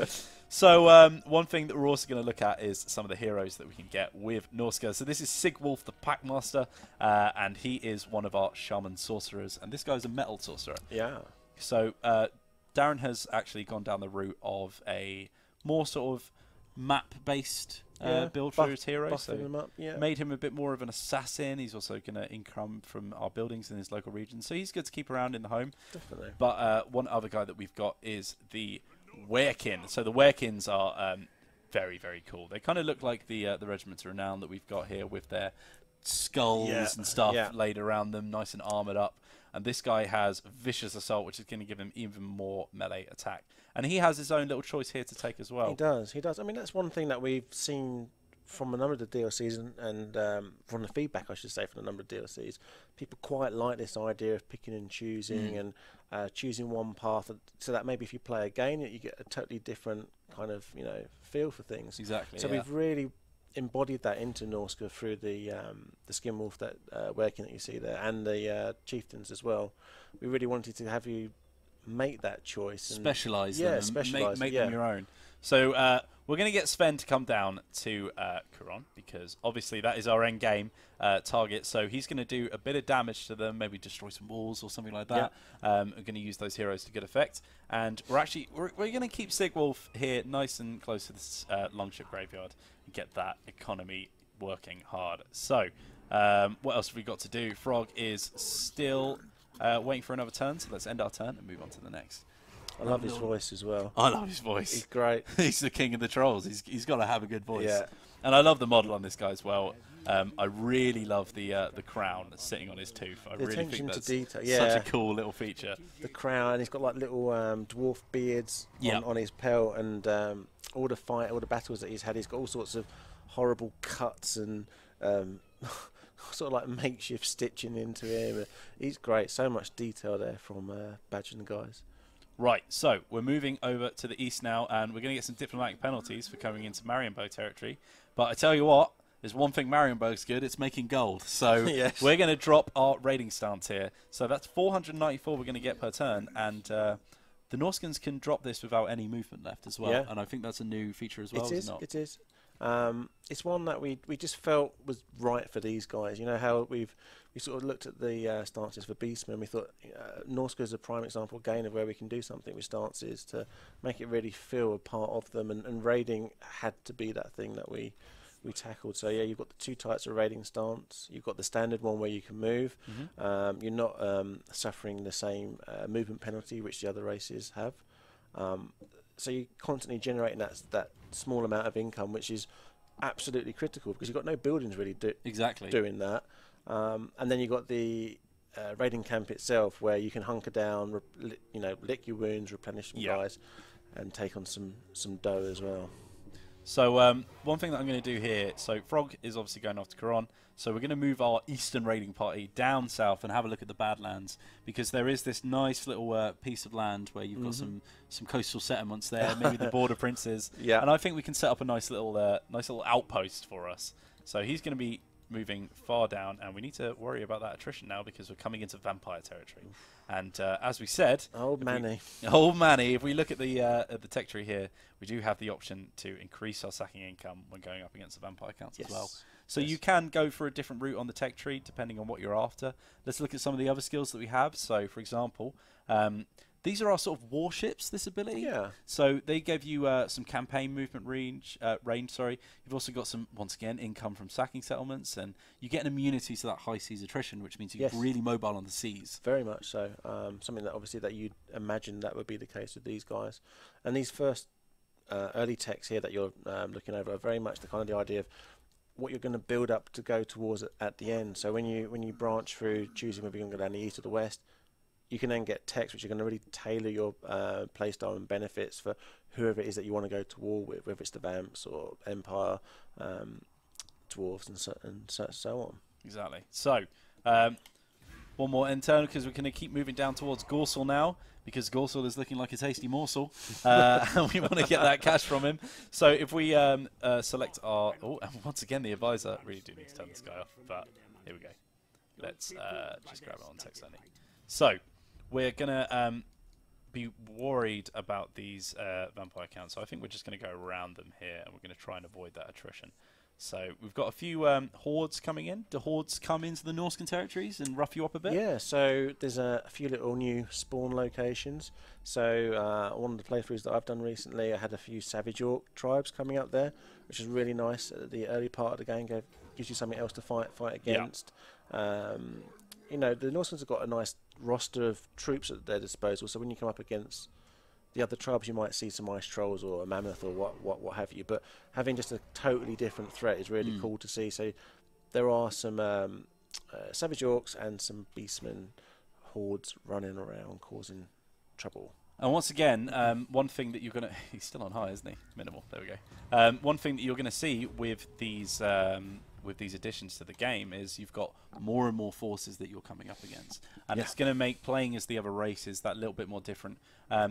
So one thing that we're also going to look at is some of the heroes that we can get with Norsca. So this is Sigwulf the Packmaster, and he is one of our shaman sorcerers, and this guy's a metal sorcerer. Yeah. So Darren has actually gone down the route of a more sort of map-based build for his hero. So made him a bit more of an assassin. He's also going to income from our buildings in his local region. So he's good to keep around in the home. Definitely. But one other guy that we've got is the Werekin. So the Werekins are very, very cool. They kind of look like the Regiments of Renown that we've got here, with their skulls and stuff laid around them, nice and armoured up. And this guy has Vicious Assault, which is going to give him even more melee attack. And he has his own little choice here to take as well. He does. I mean, that's one thing that we've seen from a number of the DLCs and from the feedback, I should say, from a number of DLCs. People quite like this idea of picking and choosing and choosing one path, so that maybe if you play again, you get a totally different kind of, you know, feel for things. Exactly. So we've really embodied that into Norsca through the Skinwolf that Werekin that you see there, and the chieftains as well. We really wanted to have you make that choice, and specialise them, and make them your own. So we're going to get Sven to come down to Kuron, because obviously that is our end game target. So he's going to do a bit of damage to them, maybe destroy some walls or something like that. We're going to use those heroes to good effect, and we're going to keep Sigwulf here nice and close to this longship graveyard and get that economy working hard. So what else have we got to do? Throg is still waiting for another turn, so let's end our turn and move on to the next. I love his voice as well. I love his voice. He's great. He's the king of the trolls. He's got to have a good voice. Yeah. And I love the model on this guy as well. I really love the crown that's sitting on his tooth. I really think that's such a cool little feature. The crown. He's got like little dwarf beards on his pelt, and all the battles that he's had. He's got all sorts of horrible cuts and sort of like makeshift stitching into him. He's great. So much detail there from Badger and the guys. Right, so we're moving over to the east now, and we're going to get some diplomatic penalties for coming into Marienburg territory. But I tell you what, there's one thing Marienburg's good, it's making gold. So we're going to drop our raiding stance here. So that's 494 we're going to get per turn, and the Norscans can drop this without any movement left as well. Yeah. And I think that's a new feature as well, is it not? It is. It's one that we just felt was right for these guys. You know how we sort of looked at the stances for Beastmen. We thought Norsca is a prime example again of where we can do something with stances to make it really feel a part of them, and raiding had to be that thing that we tackled. So yeah, you've got the two types of raiding stance. You've got the standard one where you can move. You're not suffering the same movement penalty which the other races have. So you're constantly generating that small amount of income, which is absolutely critical because you've got no buildings really doing that. And then you've got the raiding camp itself, where you can hunker down, lick your wounds, replenish some guys, and take on some dough as well. So one thing that I'm going to do here, so Throg is obviously going off to Kuron, so we're going to move our eastern raiding party down south and have a look at the Badlands, because there is this nice little piece of land where you've got some coastal settlements there, maybe the border princes, and I think we can set up a nice little outpost for us. So he's going to be moving far down, and we need to worry about that attrition now because we're coming into vampire territory. And as we said, old Manny. If we look at the tech tree here, we do have the option to increase our sacking income when going up against the vampire counts as well. So you can go for a different route on the tech tree depending on what you're after. Let's look at some of the other skills that we have. So, for example, these are our sort of warships, this ability. Yeah. So they give you some campaign movement range. You've also got some, once again, income from sacking settlements, and you get an immunity to that high seas attrition, which means you're really mobile on the seas. Very much so. Something that obviously that you'd imagine that would be the case with these guys. And these first early techs here that you're looking over are very much the kind of the idea of what you're going to build up to go towards at the end. So when you branch through, choosing whether you're going to go down the east or the west, you can then get techs which are going to really tailor your playstyle and benefits for whoever it is that you want to go to war with, whether it's the Vamps or Empire, Dwarves, and so on. Exactly. So, one more end turn, because we're going to keep moving down towards Gorsel now, because Gorsel is looking like a tasty morsel, and we want to get that cash from him. So if we select our... Oh, and once again, the advisor. Really do need to turn this guy off, but here we go. Let's just grab it on text only. So, we're going to be worried about these vampire counts, so I think we're just going to go around them here, and we're going to try and avoid that attrition. So we've got a few hordes coming in. Do hordes come into the Norscan territories and rough you up a bit? Yeah, so there's a few little new spawn locations. So one of the playthroughs that I've done recently, I had a few Savage Orc tribes coming up there, which is really nice. The early part of the game gives you something else to fight against. You know, the Norscans have got a nice roster of troops at their disposal, so when you come up against the other tribes, you might see some ice trolls or a mammoth or what have you. But having just a totally different threat is really cool to see. So there are some Savage Orcs and some Beastmen hordes running around causing trouble. And once again, one thing that you're going to... He's still on high, isn't he? Minimal. There we go. One thing that you're going to see with these additions to the game is you've got more and more forces that you're coming up against. And it's going to make playing as the other races that little bit more different.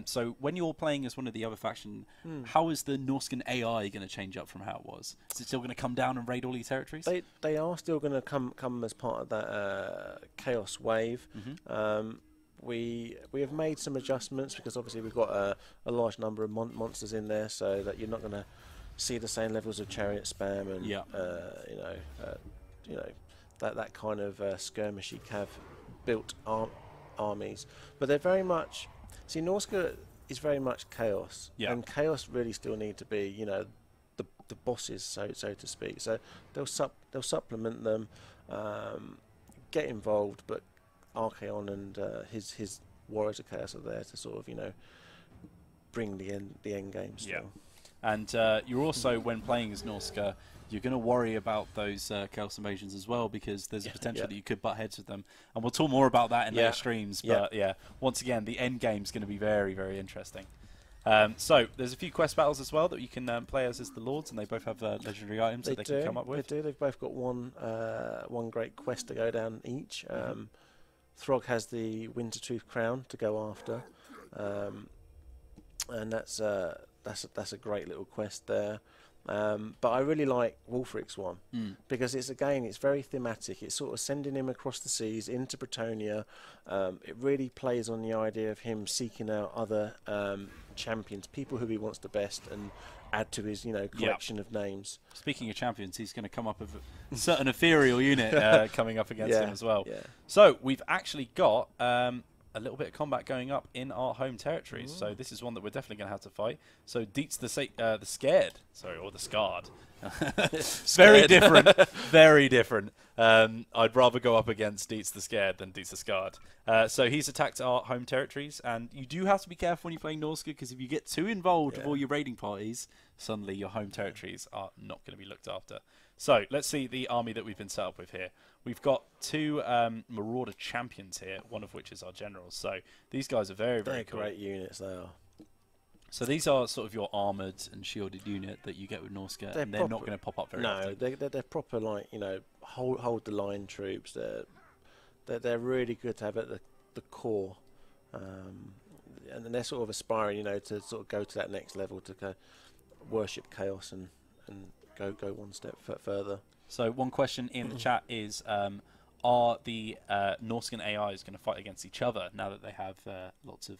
So when you're playing as one of the other faction, how is the Norscan AI going to change up from how it was? Is it still going to come down and raid all these territories? They are still going to come as part of that chaos wave. We have made some adjustments because obviously we've got a large number of monsters in there, so that you're not going to see the same levels of chariot spam and that kind of skirmishy cav built armies. But they're very much Norsca is very much chaos, and chaos really still need to be the bosses, so to speak. So they'll supplement them, get involved, but Archon and his warriors of chaos are there to sort of bring the end game still. Yeah. And you're also, when playing as Norsca, you're going to worry about those Chaos Invasions as well, because there's a potential that you could butt heads with them. And we'll talk more about that in later streams. But once again, the end game's going to be very, very interesting. So there's a few quest battles as well that you can play as the Lords, and they both have legendary items that they can come up with. They do. They've both got one great quest to go down each. Throg has the Wintertooth Crown to go after, and that's a great little quest there. But I really like Wulfric's one because it's very thematic. It's sort of sending him across the seas into Bretonnia. It really plays on the idea of him seeking out other champions, people who he wants to best, and add to his collection of names. Speaking of champions, he's going to come up with a certain ethereal unit coming up against him as well. So we've actually got a little bit of combat going up in our home territories. So this is one that we're definitely going to have to fight. So Dietz the Scared, or the Scarred. Very different. Very different. I'd rather go up against Dietz the Scared than Dietz the Scarred. So he's attacked our home territories, and you do have to be careful when you're playing Norsca, because if you get too involved with all your raiding parties, suddenly your home territories are not going to be looked after. So let's see the army that we've been set up with here. We've got two marauder champions here, one of which is our generals. So these guys are very, very cool. Great units, they are. So these are sort of your armoured and shielded unit that you get with Norsca, and they're not going to pop up very often. No, they're proper, hold the line troops. They're really good to have at the core, and they're sort of aspiring, to sort of go to that next level, to go worship chaos and go one step further. So one question in the chat is, are the Norscan AIs going to fight against each other now that they have lots of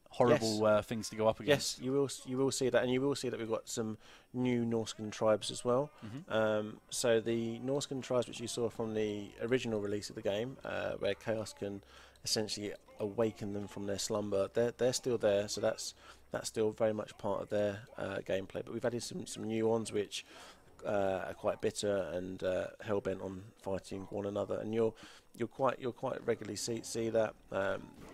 horrible things to go up against? Yes, you will see that, and you will see that we've got some new Norscan tribes as well. So the Norscan tribes which you saw from the original release of the game, where Chaos can essentially awaken them from their slumber, they're still there. So that's still very much part of their gameplay. But we've added some new ones which are quite bitter and hell bent on fighting one another, and you'll quite regularly see that.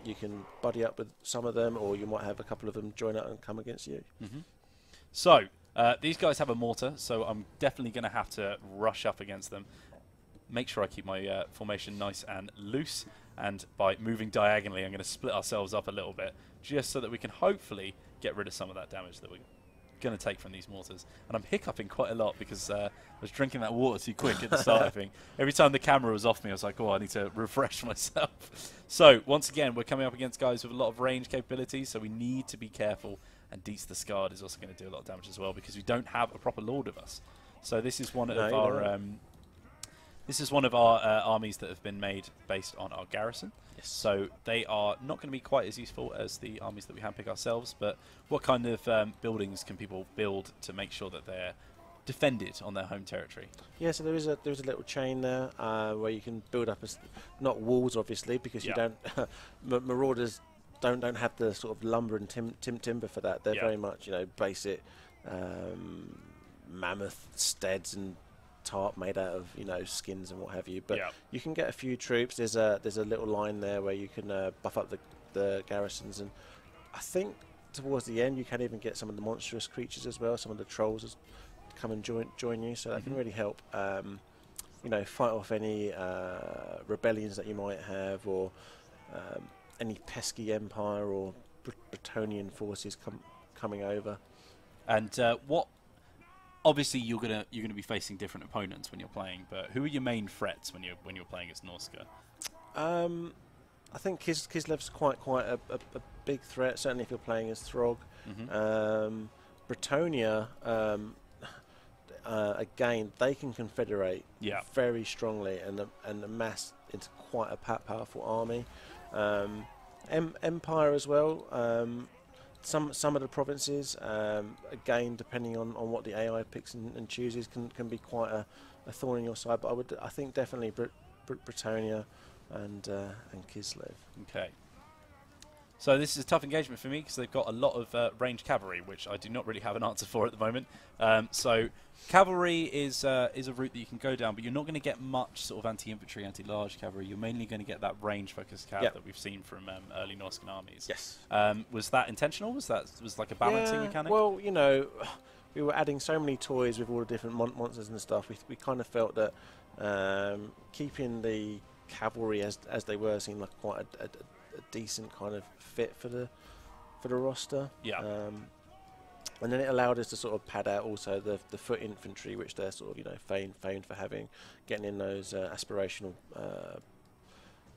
You can buddy up with some of them, or you might have a couple of them join up and come against you. So these guys have a mortar, so I'm definitely going to have to rush up against them. Make sure I keep my formation nice and loose, and by moving diagonally I'm going to split ourselves up a little bit, just so that we can hopefully get rid of some of that damage that we're going to take from these mortars. And I'm hiccuping quite a lot because I was drinking that water too quick at the start. I think every time the camera was off me I was like, oh, I need to refresh myself. So once again, we're coming up against guys with a lot of range capabilities, so we need to be careful. And Dietz the Scarred is also going to do a lot of damage as well, because we don't have a proper lord of us. So this is one of our armies that have been made based on our garrison. Yes. So they are not going to be quite as useful as the armies that we handpick ourselves. But what kind of buildings can people build to make sure that they're defended on their home territory? Yeah, so there is a little chain there where you can build up not walls, obviously, because you don't marauders don't have the sort of lumber and timber for that. They're very much basic mammoth steads and tarp made out of skins and what have you. But you can get a few troops. There's a little line there where you can buff up the garrisons, and I think towards the end you can even get some of the monstrous creatures as well. Some of the trolls come and join you, so that can really help fight off any rebellions that you might have, or any pesky empire or Bretonnian forces coming over. And what? Obviously, you're gonna be facing different opponents when you're playing. But who are your main threats when you're playing as Norsca? I think Kislev's quite a big threat. Certainly, if you're playing as Throg. Bretonnia, again, they can confederate very strongly and amass into quite a powerful army. Empire as well. Some of the provinces, again, depending on what the AI picks and chooses, can be quite a thorn in your side. But I think definitely Bretonnia and Kislev. Okay. So this is a tough engagement for me because they've got a lot of ranged cavalry, which I do not really have an answer for at the moment. So cavalry is a route that you can go down, but you're not going to get much sort of anti-infantry, anti-large cavalry. You're mainly going to get that range-focused cav that we've seen from early Norscan armies. Yes. Was that intentional? Was like a balancing mechanic? Well, we were adding so many toys with all the different monsters and stuff. We kind of felt that keeping the cavalry as they were seemed like quite a decent kind of fit for the roster. And then it allowed us to sort of pad out also the foot infantry, which they're sort of famed for having, getting in those aspirational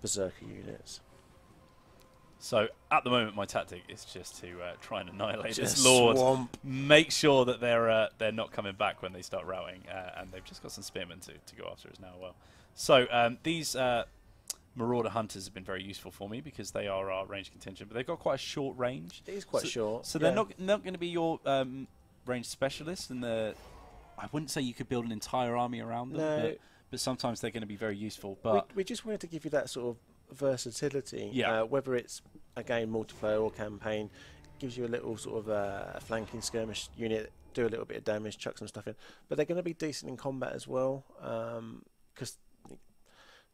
berserker units. So at the moment, my tactic is just to try and annihilate this lord. Swamp. Make sure that they're not coming back when they start routing, and they've just got some spearmen to go after us now. Well, so these marauder hunters have been very useful for me because they are our range contingent, but they've got quite a short range. It is quite short. So they're not going to be your range specialists. I wouldn't say you could build an entire army around them, but sometimes they're going to be very useful. But we just wanted to give you that sort of versatility. Whether it's again multiplayer or campaign, gives you a little sort of flanking skirmish unit, do a little bit of damage, chuck some stuff in. But they're going to be decent in combat as well, because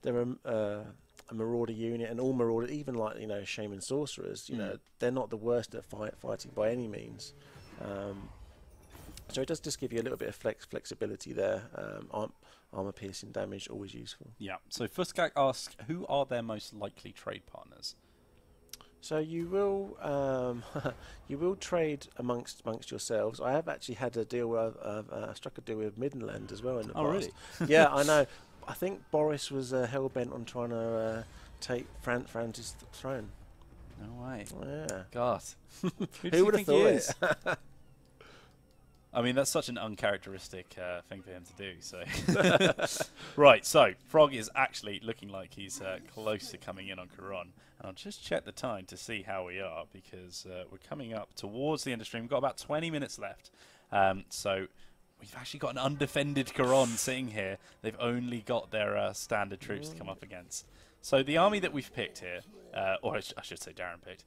they're a marauder unit, and all marauders, even like shaman sorcerers, they're not the worst at fighting by any means. So it does just give you a little bit of flexibility there. Armor piercing damage, always useful. Yeah. So Fuskak asks, who are their most likely trade partners? So you will trade amongst yourselves. I have actually had a deal where I've struck a deal with Midland as well in the past. Really? Yeah, I know. I think Boris was hell bent on trying to take France's throne. No way. Yeah. God. Who would have thought it? I mean, that's such an uncharacteristic thing for him to do. So, right. So, Throg is actually looking like he's close to coming in on Quran. And I'll just check the time to see how we are, because we're coming up towards the end of stream. We've got about 20 minutes left. So, we've actually got an undefended Quran sitting here. They've only got their standard troops to come up against. So, the army that we've picked here, or I should say Darren picked,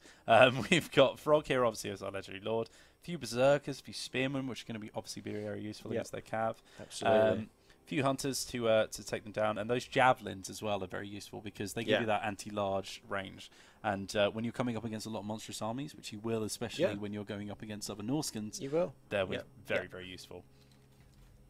we've got Throg here, obviously, as our legendary lord. A few berserkers, a few spearmen, which are going to be obviously very useful against their cav. Absolutely. A few hunters to take them down, and those javelins as well are very useful because they give you that anti-large range. And when you're coming up against a lot of monstrous armies, which you will, especially when you're going up against other Norscans, you will. They're very useful.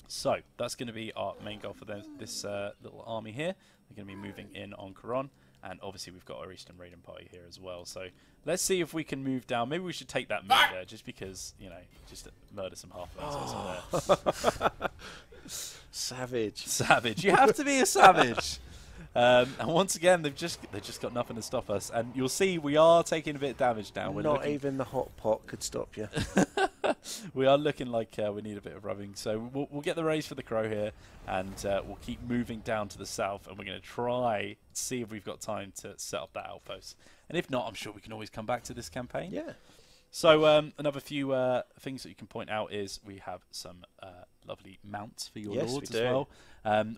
So that's going to be our main goal for this little army here. They're going to be moving in on Quran. And obviously we've got our Eastern Raiding Party here as well. So let's see if we can move down. Maybe we should take that move there just because, you know, just to murder some half-elves there. Savage. Savage. You have to be a savage. And once again, they've just got nothing to stop us. And you'll see we are taking a bit of damage down. We're Not even the hot pot could stop you. We are looking like we need a bit of rubbing. So we'll get the raise for the crow here, and we'll keep moving down to the south. And we're going to try see if we've got time to set up that outpost. And if not, I'm sure we can always come back to this campaign. Yeah. So another few things that you can point out is we have some lovely mounts for your lords as well.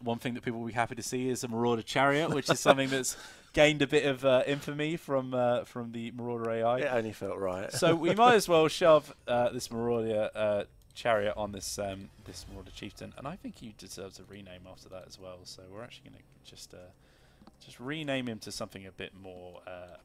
One thing that people will be happy to see is a marauder chariot, which is something that's gained a bit of infamy from the marauder AI. It only felt right. So we might as well shove this marauder chariot on this marauder chieftain, and I think he deserves a rename after that as well. So we're actually going to just rename him to something a bit more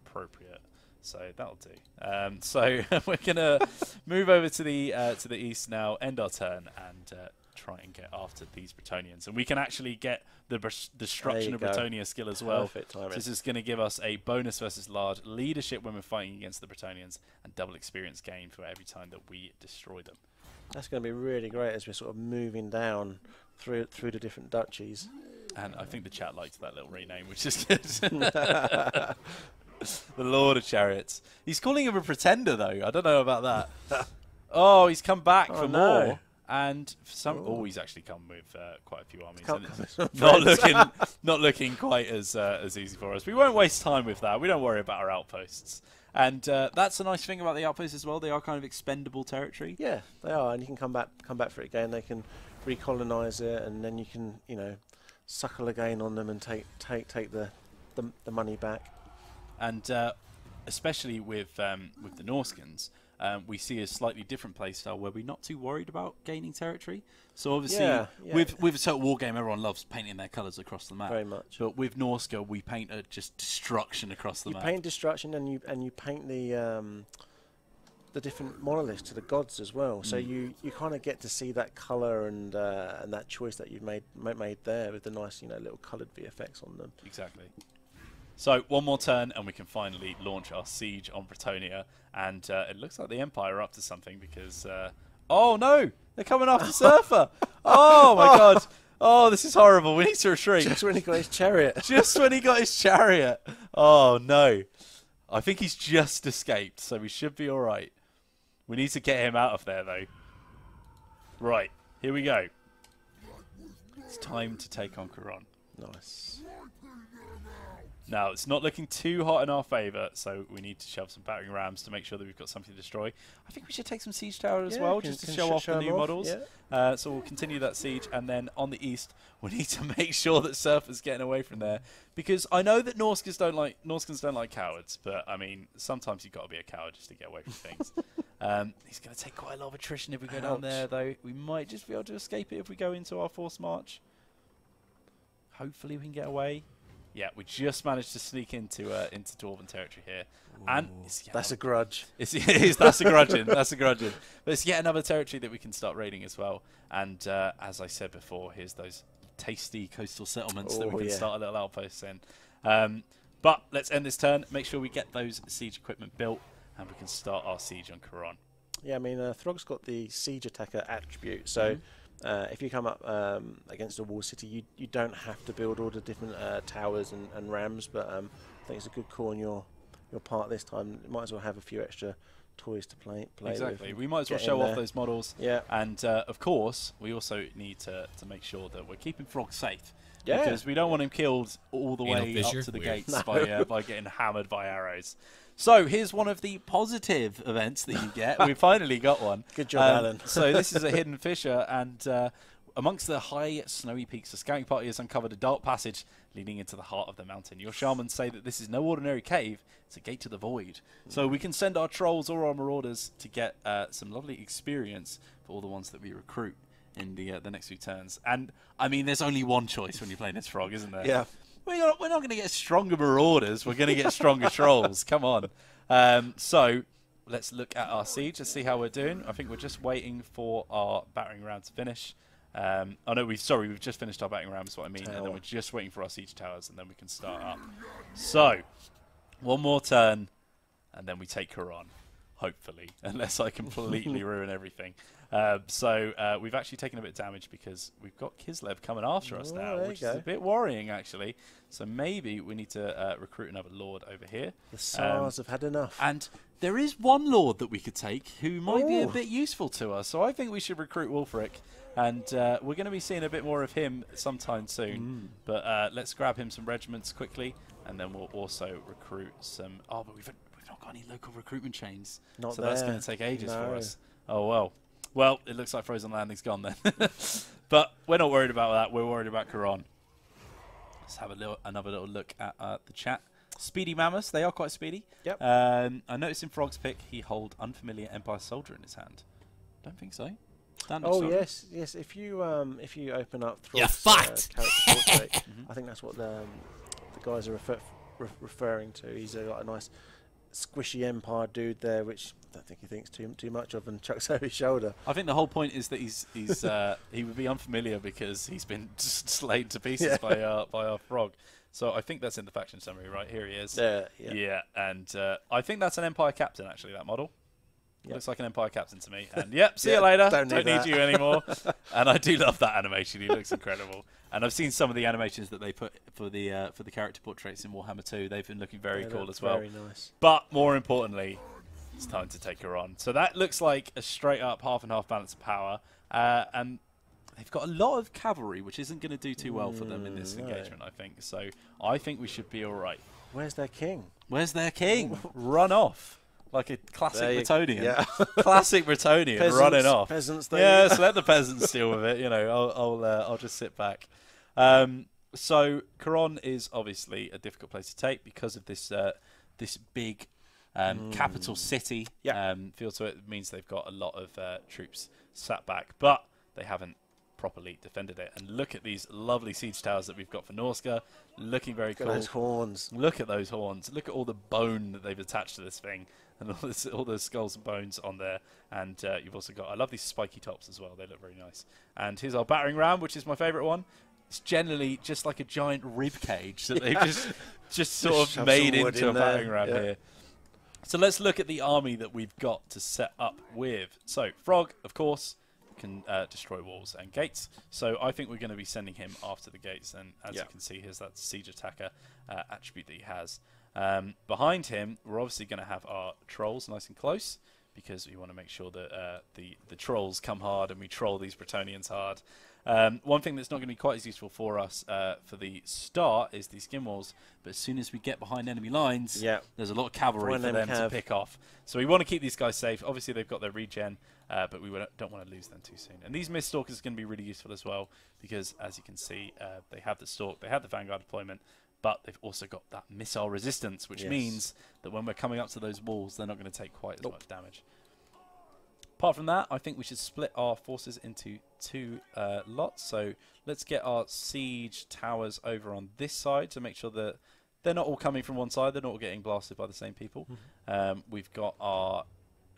appropriate. So that'll do. So we're gonna move over to the east now, end our turn, and try and get after these Bretonnians. And we can actually get the destruction of Bretonnia skill as well. So this is going to give us a bonus versus large leadership when we're fighting against the Bretonnians, and double experience gain for every time that we destroy them. That's going to be really great as we're sort of moving down through the different duchies. And I think the chat liked that little rename, which is good. The Lord of Chariots. He's calling him a pretender, though. I don't know about that. Oh, he's come back for more. And for some, he's actually come with quite a few armies. And it's not looking quite as easy for us. We won't waste time with that. We don't worry about our outposts. And that's a nice thing about the outposts as well. They are kind of expendable territory. Yeah, they are, and you can come back for it again. They can recolonize it, and then you can, you know, suckle again on them and take the money back. And especially with the Norscans, we see a slightly different playstyle where we're not too worried about gaining territory. So obviously, with a Total War game, everyone loves painting their colours across the map. Very much. But with Norsca, we paint just destruction across the map. You paint destruction, and you paint the different monoliths to the gods as well. So you kind of get to see that colour and that choice that you've made there with the nice, you know, little coloured VFX on them. Exactly. So one more turn and we can finally launch our siege on Bretonnia, and it looks like the Empire are up to something because oh no, they're coming after Surfer. Oh my god, oh this is horrible, we need to retreat. Just when he got his chariot. Just when he got his chariot. Oh no, I think he's just escaped, so we should be alright. We need to get him out of there though. Right, here we go. It's time to take on Quran. Nice. Now, it's not looking too hot in our favour, so we need to shove some battering rams to make sure that we've got something to destroy. I think we should take some siege tower as well, just to show off the new models. Yeah. So we'll continue that siege, and then on the east, we need to make sure that Surfer's getting away from there, because I know that Norscans don't like cowards, but I mean, sometimes you've got to be a coward just to get away from things. He's going to take quite a lot of attrition if we go down there, though. We might just be able to escape it if we go into our forced march. Hopefully we can get away. Yeah, we just managed to sneak into Dwarven territory here. Ooh, and that's a grudge. That's a grudging. That's a grudging. But it's yet another territory that we can start raiding as well. And as I said before, here's those tasty coastal settlements that we can start a little outpost in. But let's end this turn, make sure we get those siege equipment built, and we can start our siege on Quran. Yeah, I mean, Throg's got the siege attacker attribute, so... if you come up against a wall city, you don't have to build all the different towers and rams, but I think it's a good call on your part this time. You might as well have a few extra toys to play exactly. with. We might as well show off those models. Yeah. And of course, we also need to make sure that we're keeping Throg safe. Yeah. Because we don't want him killed all the way up to the gates by getting hammered by arrows. So here's one of the positive events that you get. We finally got one. Good job, Alan. So this is a hidden fissure, and amongst the high snowy peaks, the scouting party has uncovered a dark passage leading into the heart of the mountain. Your shamans say that this is no ordinary cave, it's a gate to the void. So we can send our trolls or our marauders to get some lovely experience for all the ones that we recruit in the next few turns. And, I mean, there's only one choice when you're playing this Throg, isn't there? Yeah. We're not going to get stronger marauders, we're going to get stronger trolls. Come on. So let's look at our siege and see how we're doing. I think we're just waiting for our battering round to finish. Oh no, we've just finished our battering round, is what I mean, and then we're just waiting for our siege towers, and then we can start up. So, one more turn, and then we take her on, hopefully, unless I completely ruin everything. So we've actually taken a bit of damage because we've got Kislev coming after us now, which is a bit worrying, actually. So maybe we need to recruit another lord over here. The SARs have had enough. And there is one lord that we could take who might be a bit useful to us. So I think we should recruit Wulfric. And we're going to be seeing a bit more of him sometime soon. But let's grab him some regiments quickly. And then we'll also recruit some... Oh, but we've not got any local recruitment chains. Not so there. that's going to take ages for us. Oh, well. Well, it looks like Frozen Landing's gone then. But we're not worried about that. We're worried about Quran. Let's have another little look at the chat. Speedy mammoths. They are quite speedy. Yep. I noticed in Frog's pick he hold unfamiliar Empire soldier in his hand. Don't think so. Standard soldier. yes. If you open up Throg's character portrait, I think that's what the guys are referring to. He's got a nice squishy Empire dude there, which I don't think he thinks too much of, and chucks over his shoulder. I think the whole point is that he would be unfamiliar because he's been slain to pieces by our Frog. So I think that's in the faction summary, right? Here he is. Yeah. And I think that's an Empire captain, actually, that model. Looks like an Empire captain to me. And yep, see you later. Don't need you anymore. And I do love that animation. He looks incredible. And I've seen some of the animations that they put for the character portraits in Warhammer 2. They've been looking very cool as well. Very nice. But more importantly, it's time to take her on. So that looks like a straight up half and half balance of power. And they've got a lot of cavalry, which isn't going to do too well for them in this engagement, I think. So I think we should be all right. Where's their king? Where's their king? Run off. Like a classic Bretonnian. Yeah. Classic Bretonnian running off. Peasants, yes, let the peasants deal with it. You know, I'll just sit back. So Quran is obviously a difficult place to take because of this this big capital city. Feel so it means they've got a lot of troops sat back, but they haven't properly defended it. And look at these lovely siege towers that we've got for Norsca, looking very cool. Those horns. Look at those horns. Look at all the bone that they've attached to this thing, and all those skulls and bones on there. And you've also got, I love these spiky tops as well. They look very nice. And here's our battering ram, which is my favourite one. It's generally just like a giant rib cage that they've just sort of made into a battering ram here. So let's look at the army that we've got to set up with. So Frog, of course, can destroy walls and gates. So I think we're going to be sending him after the gates. And as you can see, here's that siege attacker attribute that he has. Behind him, we're obviously going to have our trolls nice and close, because we want to make sure that the trolls come hard and we troll these Bretonnians hard. One thing that's not going to be quite as useful for us for the start is these skin walls, but as soon as we get behind enemy lines, there's a lot of cavalry for them to pick off. So we want to keep these guys safe. Obviously, they've got their regen, but we don't want to lose them too soon. And these mist stalkers are going to be really useful as well, because as you can see, they have the stalk, they have the vanguard deployment, but they've also got that missile resistance, which means that when we're coming up to those walls, they're not going to take quite as much damage. Apart from that, I think we should split our forces into two lots. So let's get our siege towers over on this side to make sure that they're not all coming from one side. They're not all getting blasted by the same people. We've got our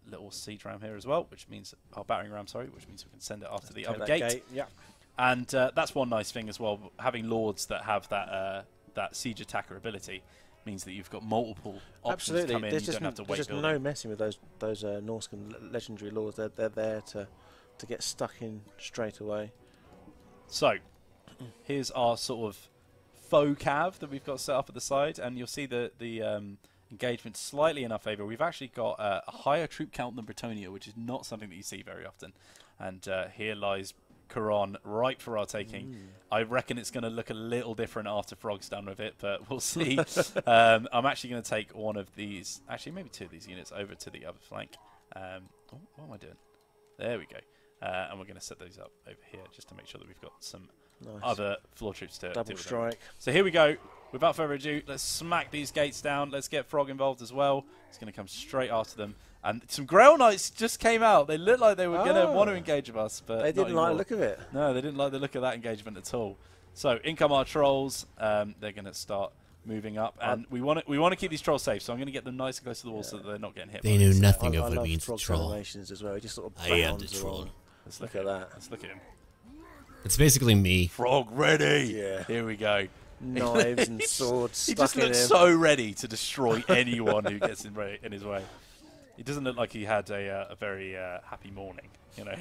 little siege ram here as well, which means our battering ram, sorry, which means we can send it after the other gate. And that's one nice thing as well. Having lords that have that that siege attacker ability means that you've got multiple options to come in. You don't have to wait. There's just no messing with those Norscan legendary lords. They're there to get stuck in straight away. So here's our sort of faux cav that we've got set up at the side, and you'll see the Engagement slightly in our favour. We've actually got a higher troop count than Bretonnia, which is not something that you see very often. And here lies Caron, ripe for our taking. I reckon it's going to look a little different after Throg's done with it, but we'll see. I'm actually going to take one of these, actually maybe 2 of these units over to the other flank. Oh, what am I doing? There we go. And we're going to set those up over here just to make sure that we've got some other floor troops to double strike. So here we go. Without further ado, let's smack these gates down. Let's get Throg involved as well. It's going to come straight after them. And some Grail Knights just came out. They looked like they were going to want to engage with us, but they didn't like the look of it. No, they didn't like the look of that engagement at all. So in come our trolls. They're going to start moving up, and we want to keep these trolls safe. So I'm going to get them nice and close to the wall so that they're not getting hit. They knew nothing of what it means to troll. As well. He just sort of I am the troll. Let's look at that. Let's look at him. It's basically me. Frog ready. Yeah. Here we go. Knives and swords. He just looks so ready to destroy anyone who gets in his way. He doesn't look like he had a very happy morning, you know.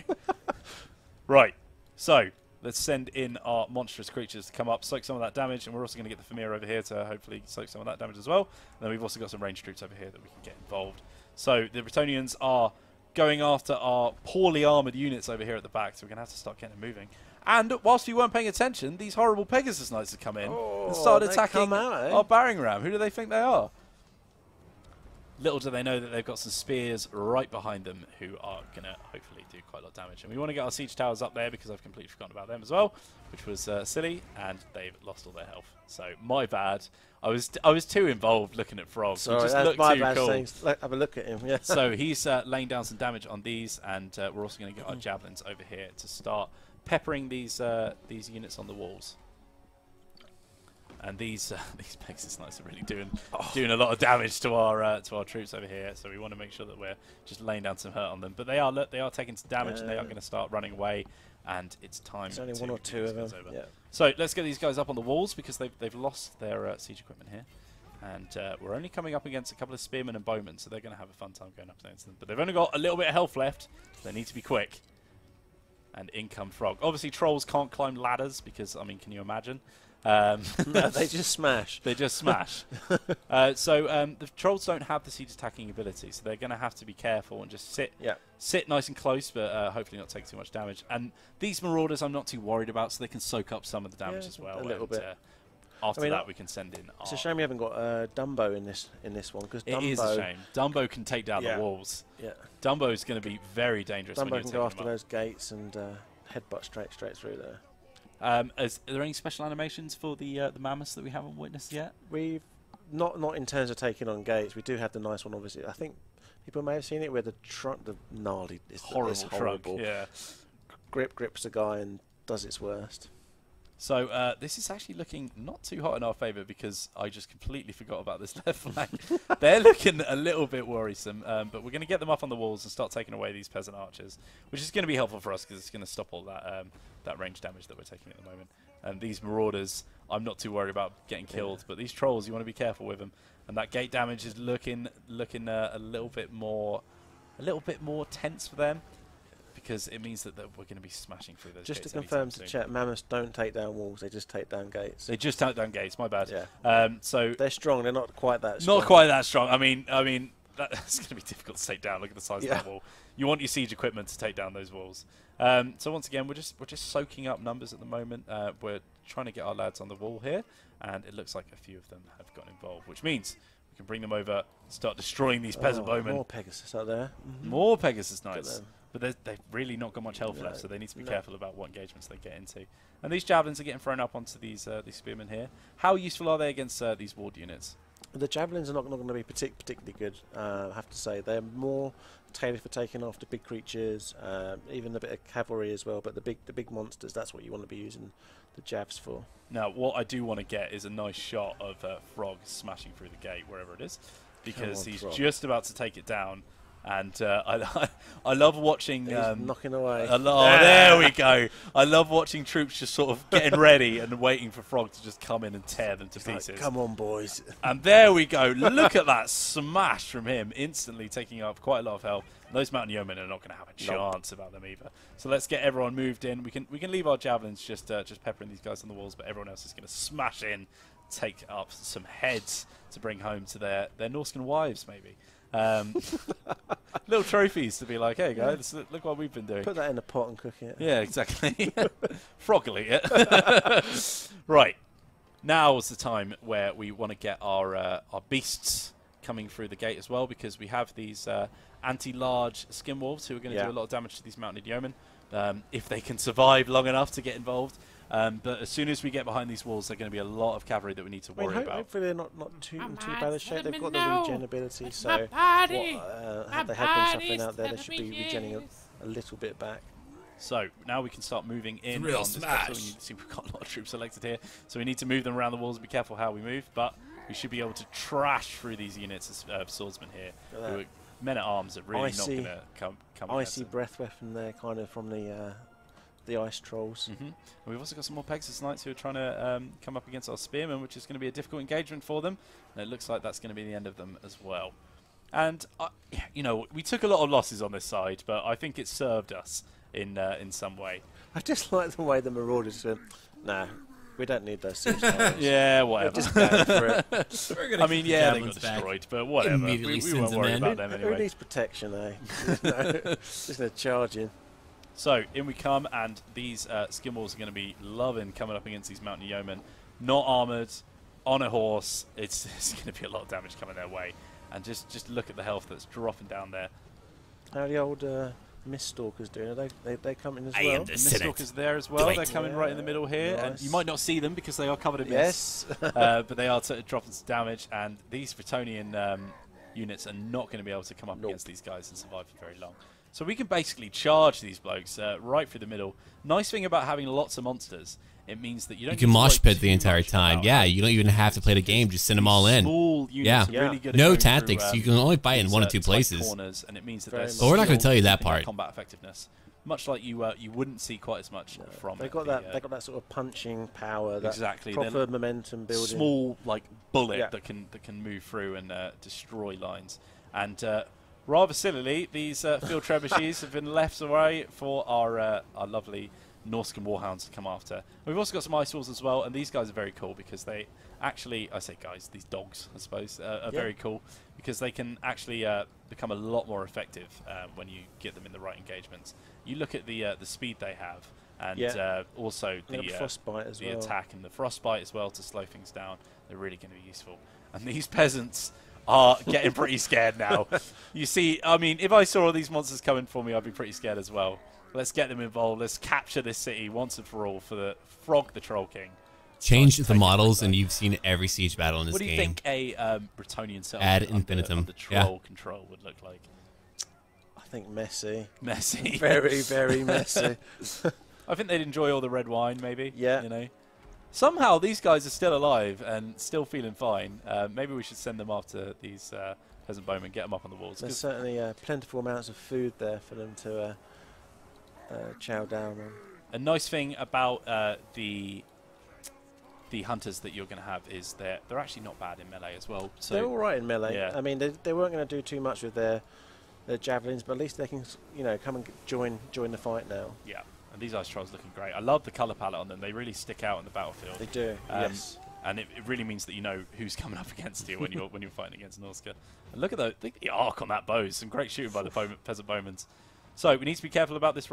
Right. So let's send in our monstrous creatures to come up, soak some of that damage, and we're also going to get the Fimir over here to hopefully soak some of that damage as well. And then we've also got some ranged troops over here that we can get involved. So the Bretonnians are going after our poorly armoured units over here at the back, so we're going to have to start getting them moving. And whilst we weren't paying attention, these horrible Pegasus Knights have come in and started attacking our battering ram. Who do they think they are? Little do they know that they've got some spears right behind them who are going to hopefully do quite a lot of damage. And we want to get our siege towers up there because I've completely forgotten about them as well, which was silly, and they've lost all their health. So my bad. I was too involved looking at Throg. Sorry, just that's my bad. Cool. Have a look at him. Yeah. So he's laying down some damage on these, and we're also going to get our javelins over here to start peppering these units on the walls. And these Pegasus Knights are really doing a lot of damage to our troops over here. So we want to make sure that we're just laying down some hurt on them. But they are taking some damage, and they are going to start running away. And it's time. There's only 1 or 2 of them. Yeah. So let's get these guys up on the walls because they've lost their siege equipment here. And we're only coming up against a couple of spearmen and bowmen, so they're going to have a fun time going up against them. But they've only got a little bit of health left. So they need to be quick. And in come Throg. Obviously, trolls can't climb ladders because, I mean, can you imagine? No, they just smash. They just smash. So the trolls don't have the siege attacking ability, so they're going to have to be careful and just sit nice and close, but hopefully not take too much damage. And these marauders I'm not too worried about, so they can soak up some of the damage as well. A little bit. After that, we can send in. It's a shame we haven't got Dumbo in this one because it is a shame. Dumbo can take down the walls. Yeah. Dumbo is going to be very dangerous. Dumbo can go after those gates and headbutt straight through there. Are there any special animations for the mammoths that we haven't witnessed yet? We've not in terms of taking on gates. We do have the nice one, obviously. I think people may have seen it where the gnarly, horrible. Yeah. Grips a guy and does its worst. So this is actually looking not too hot in our favour because I just completely forgot about this left flank. They're looking a little bit worrisome, but we're going to get them up on the walls and start taking away these peasant archers, which is going to be helpful for us because it's going to stop all that range damage that we're taking at the moment. And these marauders, I'm not too worried about getting killed, but these trolls, you want to be careful with them. And that gate damage is looking a little bit more tense for them. Because it means that we're going to be smashing through those gates. Just to confirm to chat, mammoths don't take down walls, they just take down gates. They just take down gates, my bad. Yeah. So they're strong, they're not quite that strong. Not quite that strong. I mean that's going to be difficult to take down. Look at the size of that wall. You want your siege equipment to take down those walls. So once again, we're just soaking up numbers at the moment. We're trying to get our lads on the wall here, and it looks like a few of them have gotten involved, which means we can bring them over, start destroying these peasant bowmen. More Pegasus out there. More Pegasus Knights. But they've really not got much health left, so they need to be careful about what engagements they get into. And these javelins are getting thrown up onto these spearmen here. How useful are they against these ward units? The javelins are not going to be particularly good, I have to say. They're more tailored for taking after big creatures, even a bit of cavalry as well. But the big monsters, that's what you want to be using the javs for. Now, what I do want to get is a nice shot of Throg smashing through the gate, wherever it is, because he's just about to take it down. And I love watching... knocking away. There we go. I love watching troops just sort of getting ready and waiting for Throg to just come in and tear them to pieces. Like, come on, boys. And there we go. Look at that smash from him, instantly taking up quite a lot of health. Those mountain yeomen are not going to have a chance about them either. So let's get everyone moved in. We can leave our javelins just peppering these guys on the walls, but everyone else is going to smash in take up some heads to bring home to their Norscan wives, maybe. Little trophies to be like, hey guys, look what we've been doing. Put that in a pot and cook it. Yeah, exactly. Frog will eat it. Right. Now is the time where we want to get our beasts coming through the gate as well, because we have these anti-large skin wolves who are going to do a lot of damage to these mounted yeomen if they can survive long enough to get involved. But as soon as we get behind these walls, there are going to be a lot of cavalry that we need to worry about. Hopefully they're not too bad a shape. They've got the regen ability, so they have been suffering out there. They should be regenning a little bit back. So now we can start moving in Real on this battle. You see we've got a lot of troops selected here, so we need to move them around the walls and be careful how we move, but we should be able to trash through these units of swemen here. Who are men-at-arms that really not going to come icy breath weapon there, kind of from the ice trolls. And we've also got some more Pegasus Knights who are trying to come up against our spearmen, which is going to be a difficult engagement for them, and it looks like that's going to be the end of them as well. And you know, we took a lot of losses on this side, but I think it served us in some way. I just like the way the marauders said, "Nah, we don't need those siege towers." Yeah, whatever. Just go for it. I mean, yeah, they got destroyed, but whatever. We won't worry about them anyway. Who needs protection, eh? Just going to charge in. So in we come, and these skin wolves are going to be loving coming up against these mountain yeomen. Not armoured, on a horse. It's going to be a lot of damage coming their way. And just look at the health that's dropping down there. How are the old Mist Stalkers doing? Are they coming as well? I am the Mist Stalkers there as well. They're coming right in the middle here. Nice. And you might not see them because they are covered in mist. But they are dropping some damage. And these Bretonnian units are not going to be able to come up against these guys and survive for very long. So we can basically charge these blokes right through the middle. Nice thing about having lots of monsters, it means that you don't. You can mosh pit the entire time. Yeah, you don't even have to play the game. Just send them all in. Small units are really good at no going tactics. Through, you can only fight in one or two places. Corners, and it means that but we're not going to tell you that part. Combat effectiveness, much like you wouldn't see quite as much from. They got that sort of punching power. That exactly. Proper momentum building. Small like bullet that can move through and destroy lines. And rather sillily, these field trebuchets have been left away for our lovely Norscan warhounds to come after. We've also got some ice wolves as well, and these guys are very cool because they actually, I say guys, these dogs, I suppose, are very cool because they can actually become a lot more effective when you get them in the right engagements. You look at the speed they have, and also the frostbite as well. Attack and the frostbite as well to slow things down. They're really going to be useful. And these peasants are getting pretty scared now. You see, I mean, if I saw all these monsters coming for me, I'd be pretty scared as well. Let's get them involved. Let's capture this city once and for all for the Throg, the Troll King. Change the models, and you've seen every siege battle in this game. What do you think a Bretonnian settlement ad infinitum under troll control would look like? I think messy. Messy. Very, very messy. I think they'd enjoy all the red wine, maybe. Yeah. You know. Somehow these guys are still alive and still feeling fine. Maybe we should send them after these peasant bowmen, get them up on the walls. There's certainly plentiful amounts of food there for them to chow down on. A nice thing about the hunters that you're going to have is they're actually not bad in melee as well. So they're all right in melee. Yeah. I mean, they weren't going to do too much with their javelins, but at least they can, come and join the fight now. Yeah. And these ice trolls looking great. I love the colour palette on them. They really stick out in the battlefield. They do. Yes. And it really means that you know who's coming up against you when you're fighting against Norsca. And look at the arc on that bow. Some great shooting by the peasant bowmen. So we need to be careful about this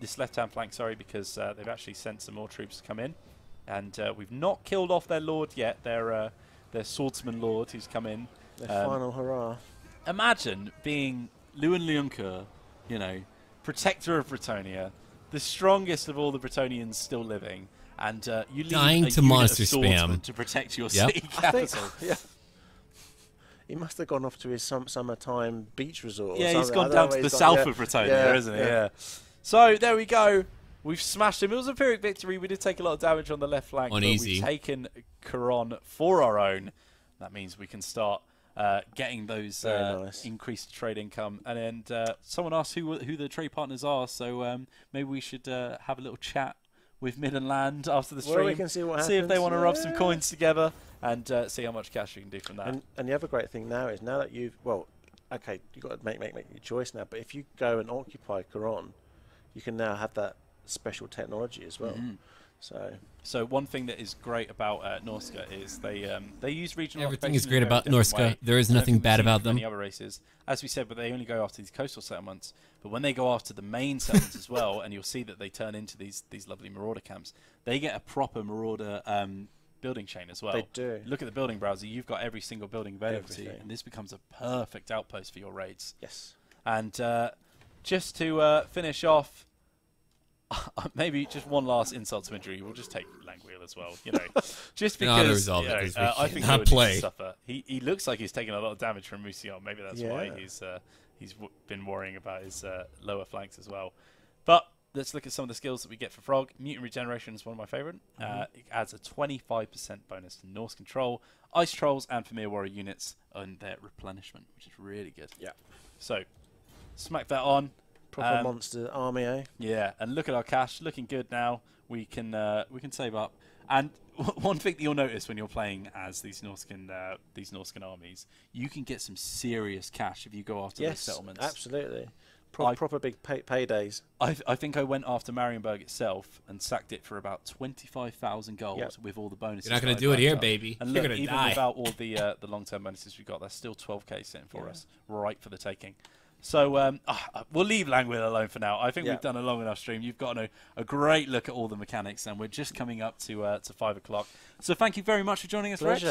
this left-hand flank, because they've actually sent some more troops to come in, and we've not killed off their lord yet. Their swordsman lord who's come in. Their final hurrah. Imagine being Lewin Leunker, protector of Bretonnia, the strongest of all the Bretonnians still living, and you lead dying a to unit monster of swordsmen spam to protect your city capital. He must have gone off to his summertime beach resort. Yeah, or he's gone down to the south of Bretonnia, isn't he? Yeah. So there we go. We've smashed him. It was a Pyrrhic victory. We did take a lot of damage on the left flank, but we've taken Caron for our own. That means we can start getting those increased trade income. And then someone asked who the trade partners are, so maybe we should have a little chat with Mid and Land after the stream. Well, we can see what happens. See if they want to rub some coins together and see how much cash we can do from that. And the other great thing now is, now that you've okay, you've got to make your choice now. But if you go and occupy Caron, you can now have that special technology as well. So one thing that is great about Norsca is they use regional. Everything is great about Norsca. There is nothing bad about them. Many other races, as we said, but they only go after these coastal settlements. But when they go after the main settlements as well, and you'll see that they turn into these lovely marauder camps, they get a proper marauder building chain as well. They do. Look at the building browser. You've got every single building available to you, and this becomes a perfect outpost for your raids. Yes. And just to finish off, maybe just one last insult to injury. We'll just take Langwheel as well, you know, just because I think he would need to suffer. He looks like he's taking a lot of damage from Musion. Maybe that's why he's been worrying about his lower flanks as well. But let's look at some of the skills that we get for Throg. Mutant Regeneration is one of my favourite. It adds a 25% bonus to Norse Control, Ice Trolls, and Fimir Warrior units on their replenishment, which is really good. Yeah. So, smack that on. Proper monster army, eh? Yeah, and look at our cash, looking good now. We can save up. And one thing that you'll notice when you're playing as these Norscan armies, you can get some serious cash if you go after these settlements. Absolutely. Proper big paydays. I think I went after Marienburg itself and sacked it for about 25,000 gold with all the bonuses. You're not going to do it here, baby. And you're look, going to even die. without all the long-term bonuses we got, that's still 12k sitting for us, right for the taking. So we'll leave Langwheel alone for now. I think we've done a long enough stream. You've gotten a great look at all the mechanics, and we're just coming up to 5 o'clock. So thank you very much for joining us, Rex.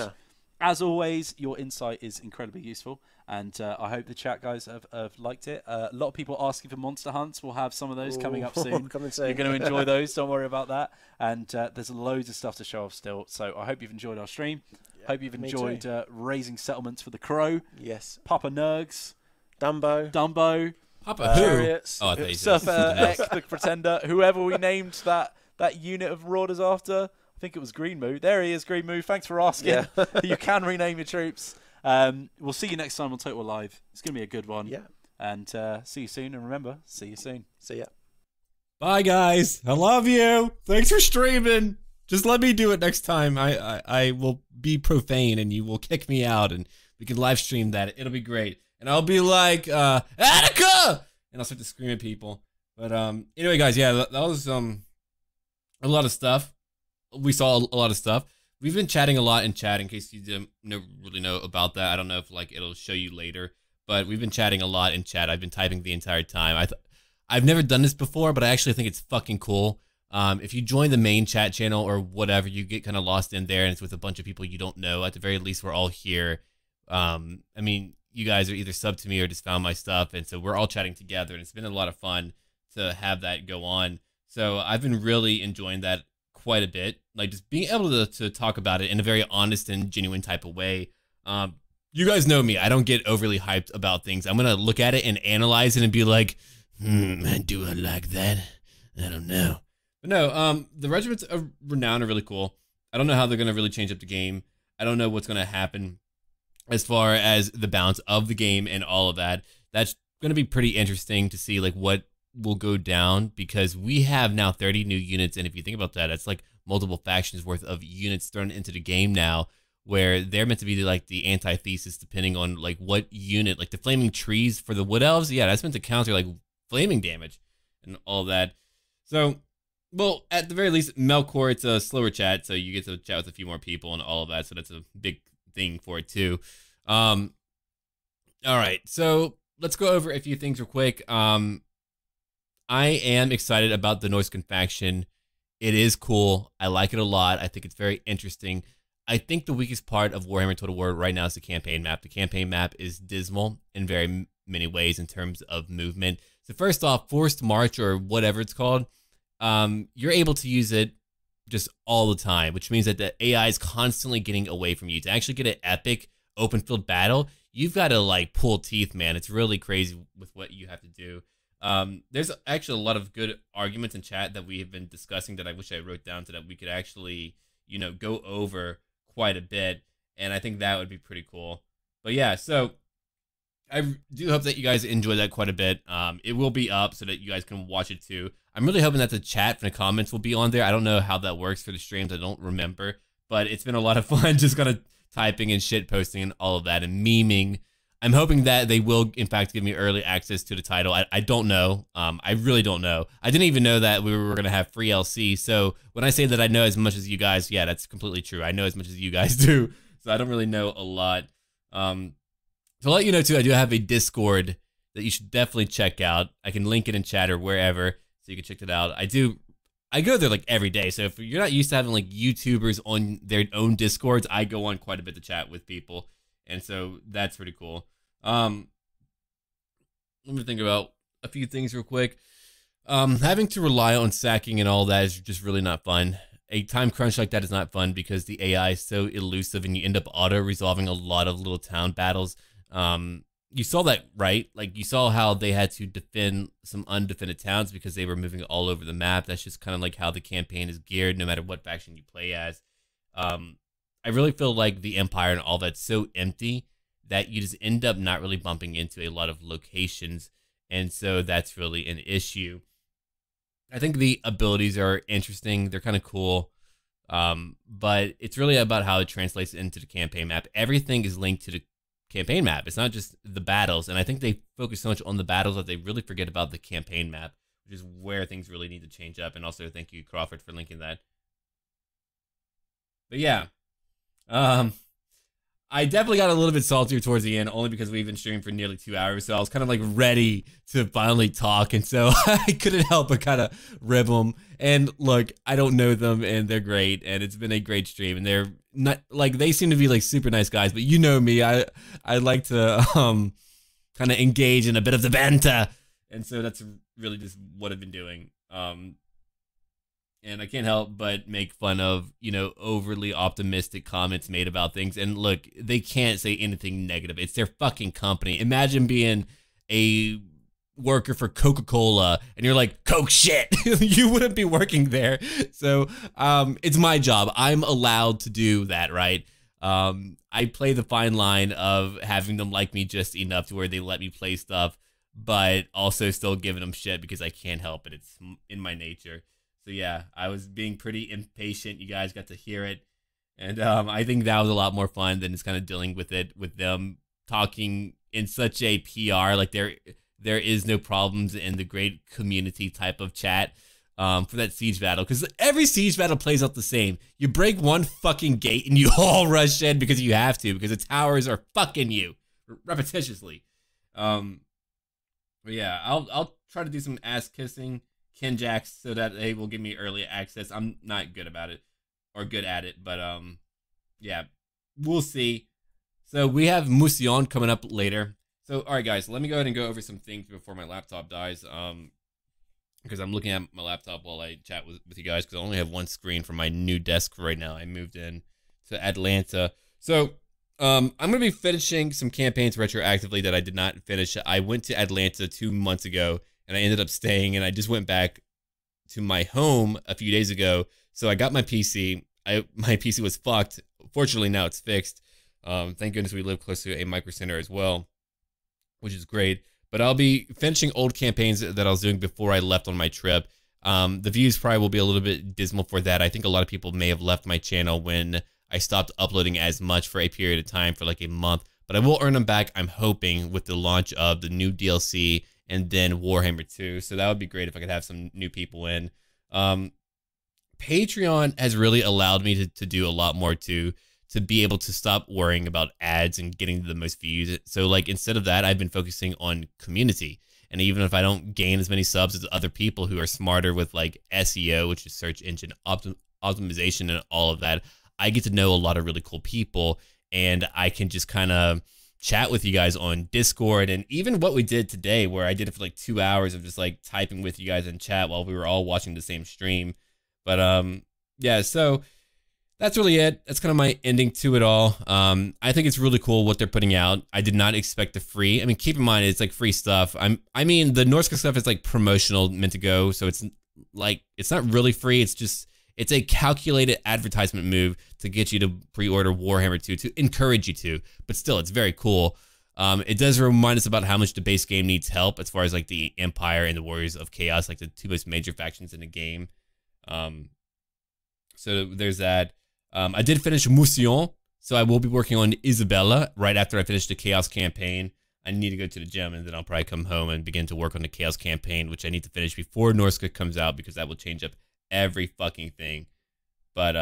As always, your insight is incredibly useful, and I hope the chat guys have liked it. A lot of people asking for monster hunts. We'll have some of those coming up soon. You're going to enjoy those. Don't worry about that. And there's loads of stuff to show off still. So I hope you've enjoyed our stream. Hope you've enjoyed raising settlements for the Crow. Yes. Papa Nergs. Dumbo. Papa Chariots. Oh, Surfer Ek, the Pretender. Whoever we named that unit of marauders after. I think it was Green Moo. There he is, Green Moo. Thanks for asking. Yeah. You can rename your troops. We'll see you next time on Total Live. It's going to be a good one. Yeah. And see you soon. And remember, see you soon. See ya. Bye, guys. I love you. Thanks for streaming. Just let me do it next time. I will be profane and you will kick me out and we can live stream that. It'll be great. And I'll be like, Attica! And I'll start to scream at people. But anyway, guys, yeah, that was a lot of stuff. We saw a lot of stuff. We've been chatting a lot in chat, in case you didn't really know about that. I don't know if it'll show you later. But we've been chatting a lot in chat. I've been typing the entire time. I've never done this before, but I actually think it's fucking cool. If you join the main chat channel or whatever, you get kind of lost in there, and it's with a bunch of people you don't know. At the very least, we're all here. I mean, you guys are either subbed to me or just found my stuff, and so we're all chatting together, and it's been a lot of fun to have that go on. So I've been really enjoying that quite a bit, like just being able to talk about it in a very honest and genuine type of way. You guys know me. I don't get overly hyped about things. I'm going to look at it and analyze it and be like, do I like that? I don't know. But no, the Regiments of Renown are really cool. I don't know how they're going to really change up the game. I don't know what's going to happen as far as the balance of the game and all of that. That's going to be pretty interesting to see what will go down, because we have now 30 new units, and if you think about that, that's like multiple factions worth of units thrown into the game now, where they're meant to be the antithesis depending on what unit, like the flaming trees for the wood elves. Yeah, that's meant to counter flaming damage and all that. So, well, at the very least, Melkor, it's a slower chat, so you get to chat with a few more people and all of that, so that's a big thing for it too. All right, so let's go over a few things real quick. I am excited about the Norscan faction. It is cool. I like it a lot. I think it's very interesting. I think the weakest part of Warhammer Total War right now is the campaign map. The campaign map is dismal in very many ways in terms of movement. So first off, Forced March, or whatever it's called, you're able to use it just all the time, which means that the AI is constantly getting away from you. To actually get an epic open field battle, you've got to pull teeth, man. It's really crazy with what you have to do. There's actually a lot of good arguments in chat that we have been discussing that I wish I wrote down so that we could actually, go over quite a bit. And I think that would be pretty cool. But yeah, so I do hope that you guys enjoy that quite a bit. It will be up so that you guys can watch it too. I'm really hoping that the chat from the comments will be on there. I don't know how that works for the streams. I don't remember, but it's been a lot of fun just kind of typing and shit posting and all of that and memeing. I'm hoping that they will, in fact, give me early access to the title. I don't know. I really don't know. I didn't even know that we were going to have free LC. So when I say that I know as much as you guys, yeah, that's completely true. I know as much as you guys do. So I don't really know a lot. To let you know, too, I do have a Discord that you should definitely check out. I can link it in chat or wherever, so you can check it out. I go there like every day. So if you're not used to having like YouTubers on their own Discords, I go on quite a bit to chat with people. And so that's pretty cool. Let me think about a few things real quick. Having to rely on sacking and all that is just really not fun. A time crunch like that is not fun because the AI is so elusive and you end up auto-resolving a lot of little town battles. You saw that, right? Like, you saw how they had to defend some undefended towns because they were moving all over the map. That's just kind of like how the campaign is geared, no matter what faction you play as. I really feel like the Empire and all that's so empty that you just end up not really bumping into a lot of locations, and so that's really an issue. I think the abilities are interesting. They're kind of cool, but it's really about how it translates into the campaign map. Everything is linked to the campaign map. It's not just the battles, and I think they focus so much on the battles that they really forget about the campaign map, which is where things really need to change up. And also thank you, Crawford, for linking that. But yeah, I definitely got a little bit saltier towards the end, only because we've been streaming for nearly 2 hours, so I was kind of like ready to finally talk, and so I couldn't help but kind of rib them. And look, I don't know them, and they're great, and it's been a great stream, and they're not like, they seem to be like super nice guys, but you know me, I like to kind of engage in a bit of the banter, and so that's really just what I've been doing. And I can't help but make fun of, you know, overly optimistic comments made about things. And look, they can't say anything negative. It's their fucking company. Imagine being a worker for Coca-Cola and you're like, Coke shit. You wouldn't be working there. So it's my job. I'm allowed to do that, right? I play the fine line of having them like me just enough to where they let me play stuff, but also still giving them shit because I can't help it. It's in my nature. So yeah, I was being pretty impatient. You guys got to hear it. And I think that was a lot more fun than just kind of dealing with it, with them talking in such a PR, like there is no problems in the great community type of chat for that siege battle. Because every siege battle plays out the same. You break one fucking gate and you all rush in because you have to, because the towers are fucking you repetitiously. But yeah, I'll try to do some ass kissing Kenjacks so that they will give me early access. I'm not good about it or good at it, but yeah, we'll see. So we have Musion coming up later. So all right, guys, let me go ahead and go over some things before my laptop dies. Because I'm looking at my laptop while I chat with you guys, because I only have one screen for my new desk right now. I moved in to Atlanta, so I'm gonna be finishing some campaigns retroactively that I did not finish. I went to Atlanta 2 months ago, and I ended up staying, and I just went back to my home a few days ago. So I got my PC. My PC was fucked. Fortunately, now it's fixed. Thank goodness we live close to a micro center as well, which is great. But I'll be finishing old campaigns that I was doing before I left on my trip. The views probably will be a little bit dismal for that. I think a lot of people may have left my channel when I stopped uploading as much for a period of time, for like a month. But I will earn them back, I'm hoping, with the launch of the new DLC and then Warhammer 2. So that would be great if I could have some new people in. Patreon has really allowed me to do a lot more to be able to stop worrying about ads and getting the most views. So like, instead of that, I've been focusing on community. And even if I don't gain as many subs as other people who are smarter with like SEO, which is search engine optimization and all of that, I get to know a lot of really cool people, and I can just kind of chat with you guys on Discord. And even what we did today, where I did it for like 2 hours of just like typing with you guys in chat while we were all watching the same stream. But yeah, so that's really it. That's kind of my ending to it all. I think it's really cool what they're putting out. I did not expect the free. I mean, keep in mind, it's like free stuff. I mean, the Norsca stuff is like promotional, meant to go. So it's like, it's not really free. It's just, it's a calculated advertisement move to get you to pre-order Warhammer 2, to encourage you to. But still, it's very cool. It does remind us about how much the base game needs help as far as like the Empire and the Warriors of Chaos, like the two most major factions in the game. So there's that. I did finish Musion, So I will be working on Isabella right after I finish the Chaos campaign. I need to go to the gym, and then I'll probably come home and begin to work on the Chaos campaign, which I need to finish before Norsca comes out, because that will change up every fucking thing. But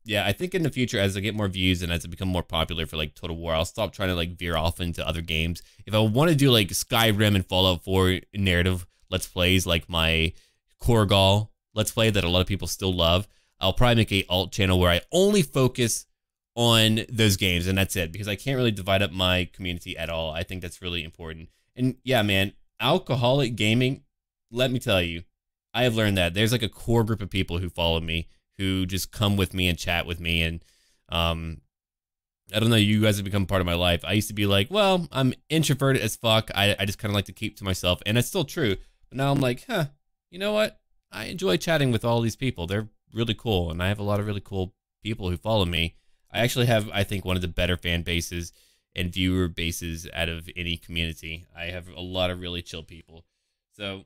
yeah, I think in the future, as I get more views and as it become more popular for like Total War, I'll stop trying to like veer off into other games. If I want to do like Skyrim and Fallout 4 narrative Let's Plays, like my Korgal Let's Play that a lot of people still love, I'll probably make a alt channel where I only focus on those games, and that's it, because I can't really divide up my community at all. I think that's really important. And yeah, man, alcoholic gaming, let me tell you, I have learned that there's like a core group of people who follow me, who just come with me and chat with me. And I don't know, you guys have become part of my life. I used to be like, well, I'm introverted as fuck. I just kind of like to keep to myself. And that's still true. But now I'm like, huh, you know what? I enjoy chatting with all these people. They're really cool. And I have a lot of really cool people who follow me. I actually have, I think, one of the better fan bases and viewer bases out of any community. I have a lot of really chill people. So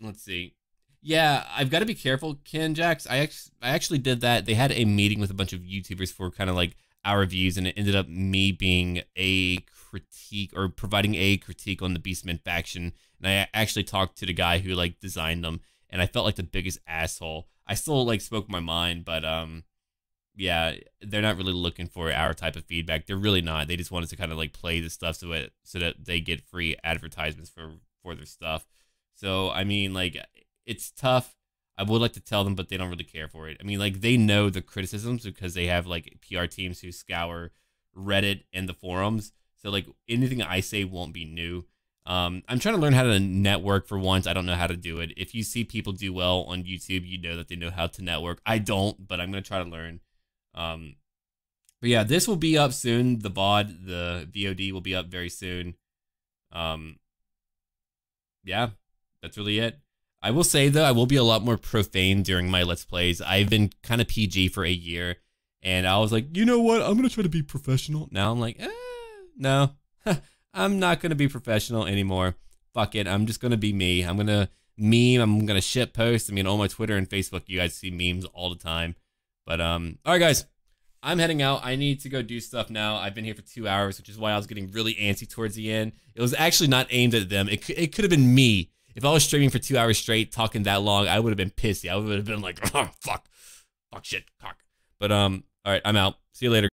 let's see. Yeah, I've got to be careful, Ken Jax. I actually did that. They had a meeting with a bunch of YouTubers for kind of like our reviews, and it ended up me being a critique, or providing a critique on the Beastmen faction. And I actually talked to the guy who like designed them, and I felt like the biggest asshole. I still like spoke my mind, but yeah, they're not really looking for our type of feedback. They're really not. They just wanted to kind of like play the stuff so that they get free advertisements for their stuff. So I mean, like, it's tough. I would like to tell them, but they don't really care for it. I mean, like, they know the criticisms because they have like PR teams who scour Reddit and the forums. So like anything I say won't be new. I'm trying to learn how to network for once. I don't know how to do it. If you see people do well on YouTube, you know that they know how to network. I don't, but I'm going to try to learn. But yeah, this will be up soon. The VOD will be up very soon. Yeah, that's really it. I will say, though, I will be a lot more profane during my Let's Plays. I've been kind of PG for a year, and I was like, you know what? I'm going to try to be professional. Now I'm like, no, I'm not going to be professional anymore. Fuck it. I'm just going to be me. I'm going to meme. I'm going to shit post. I mean, on my Twitter and Facebook, you guys see memes all the time. But, all right, guys, I'm heading out. I need to go do stuff now. I've been here for 2 hours, which is why I was getting really antsy towards the end. It was actually not aimed at them. It could have been me. If I was streaming for 2 hours straight, talking that long, I would have been pissy. I would have been like, oh, fuck, shit, cock. But, all right, I'm out. See you later.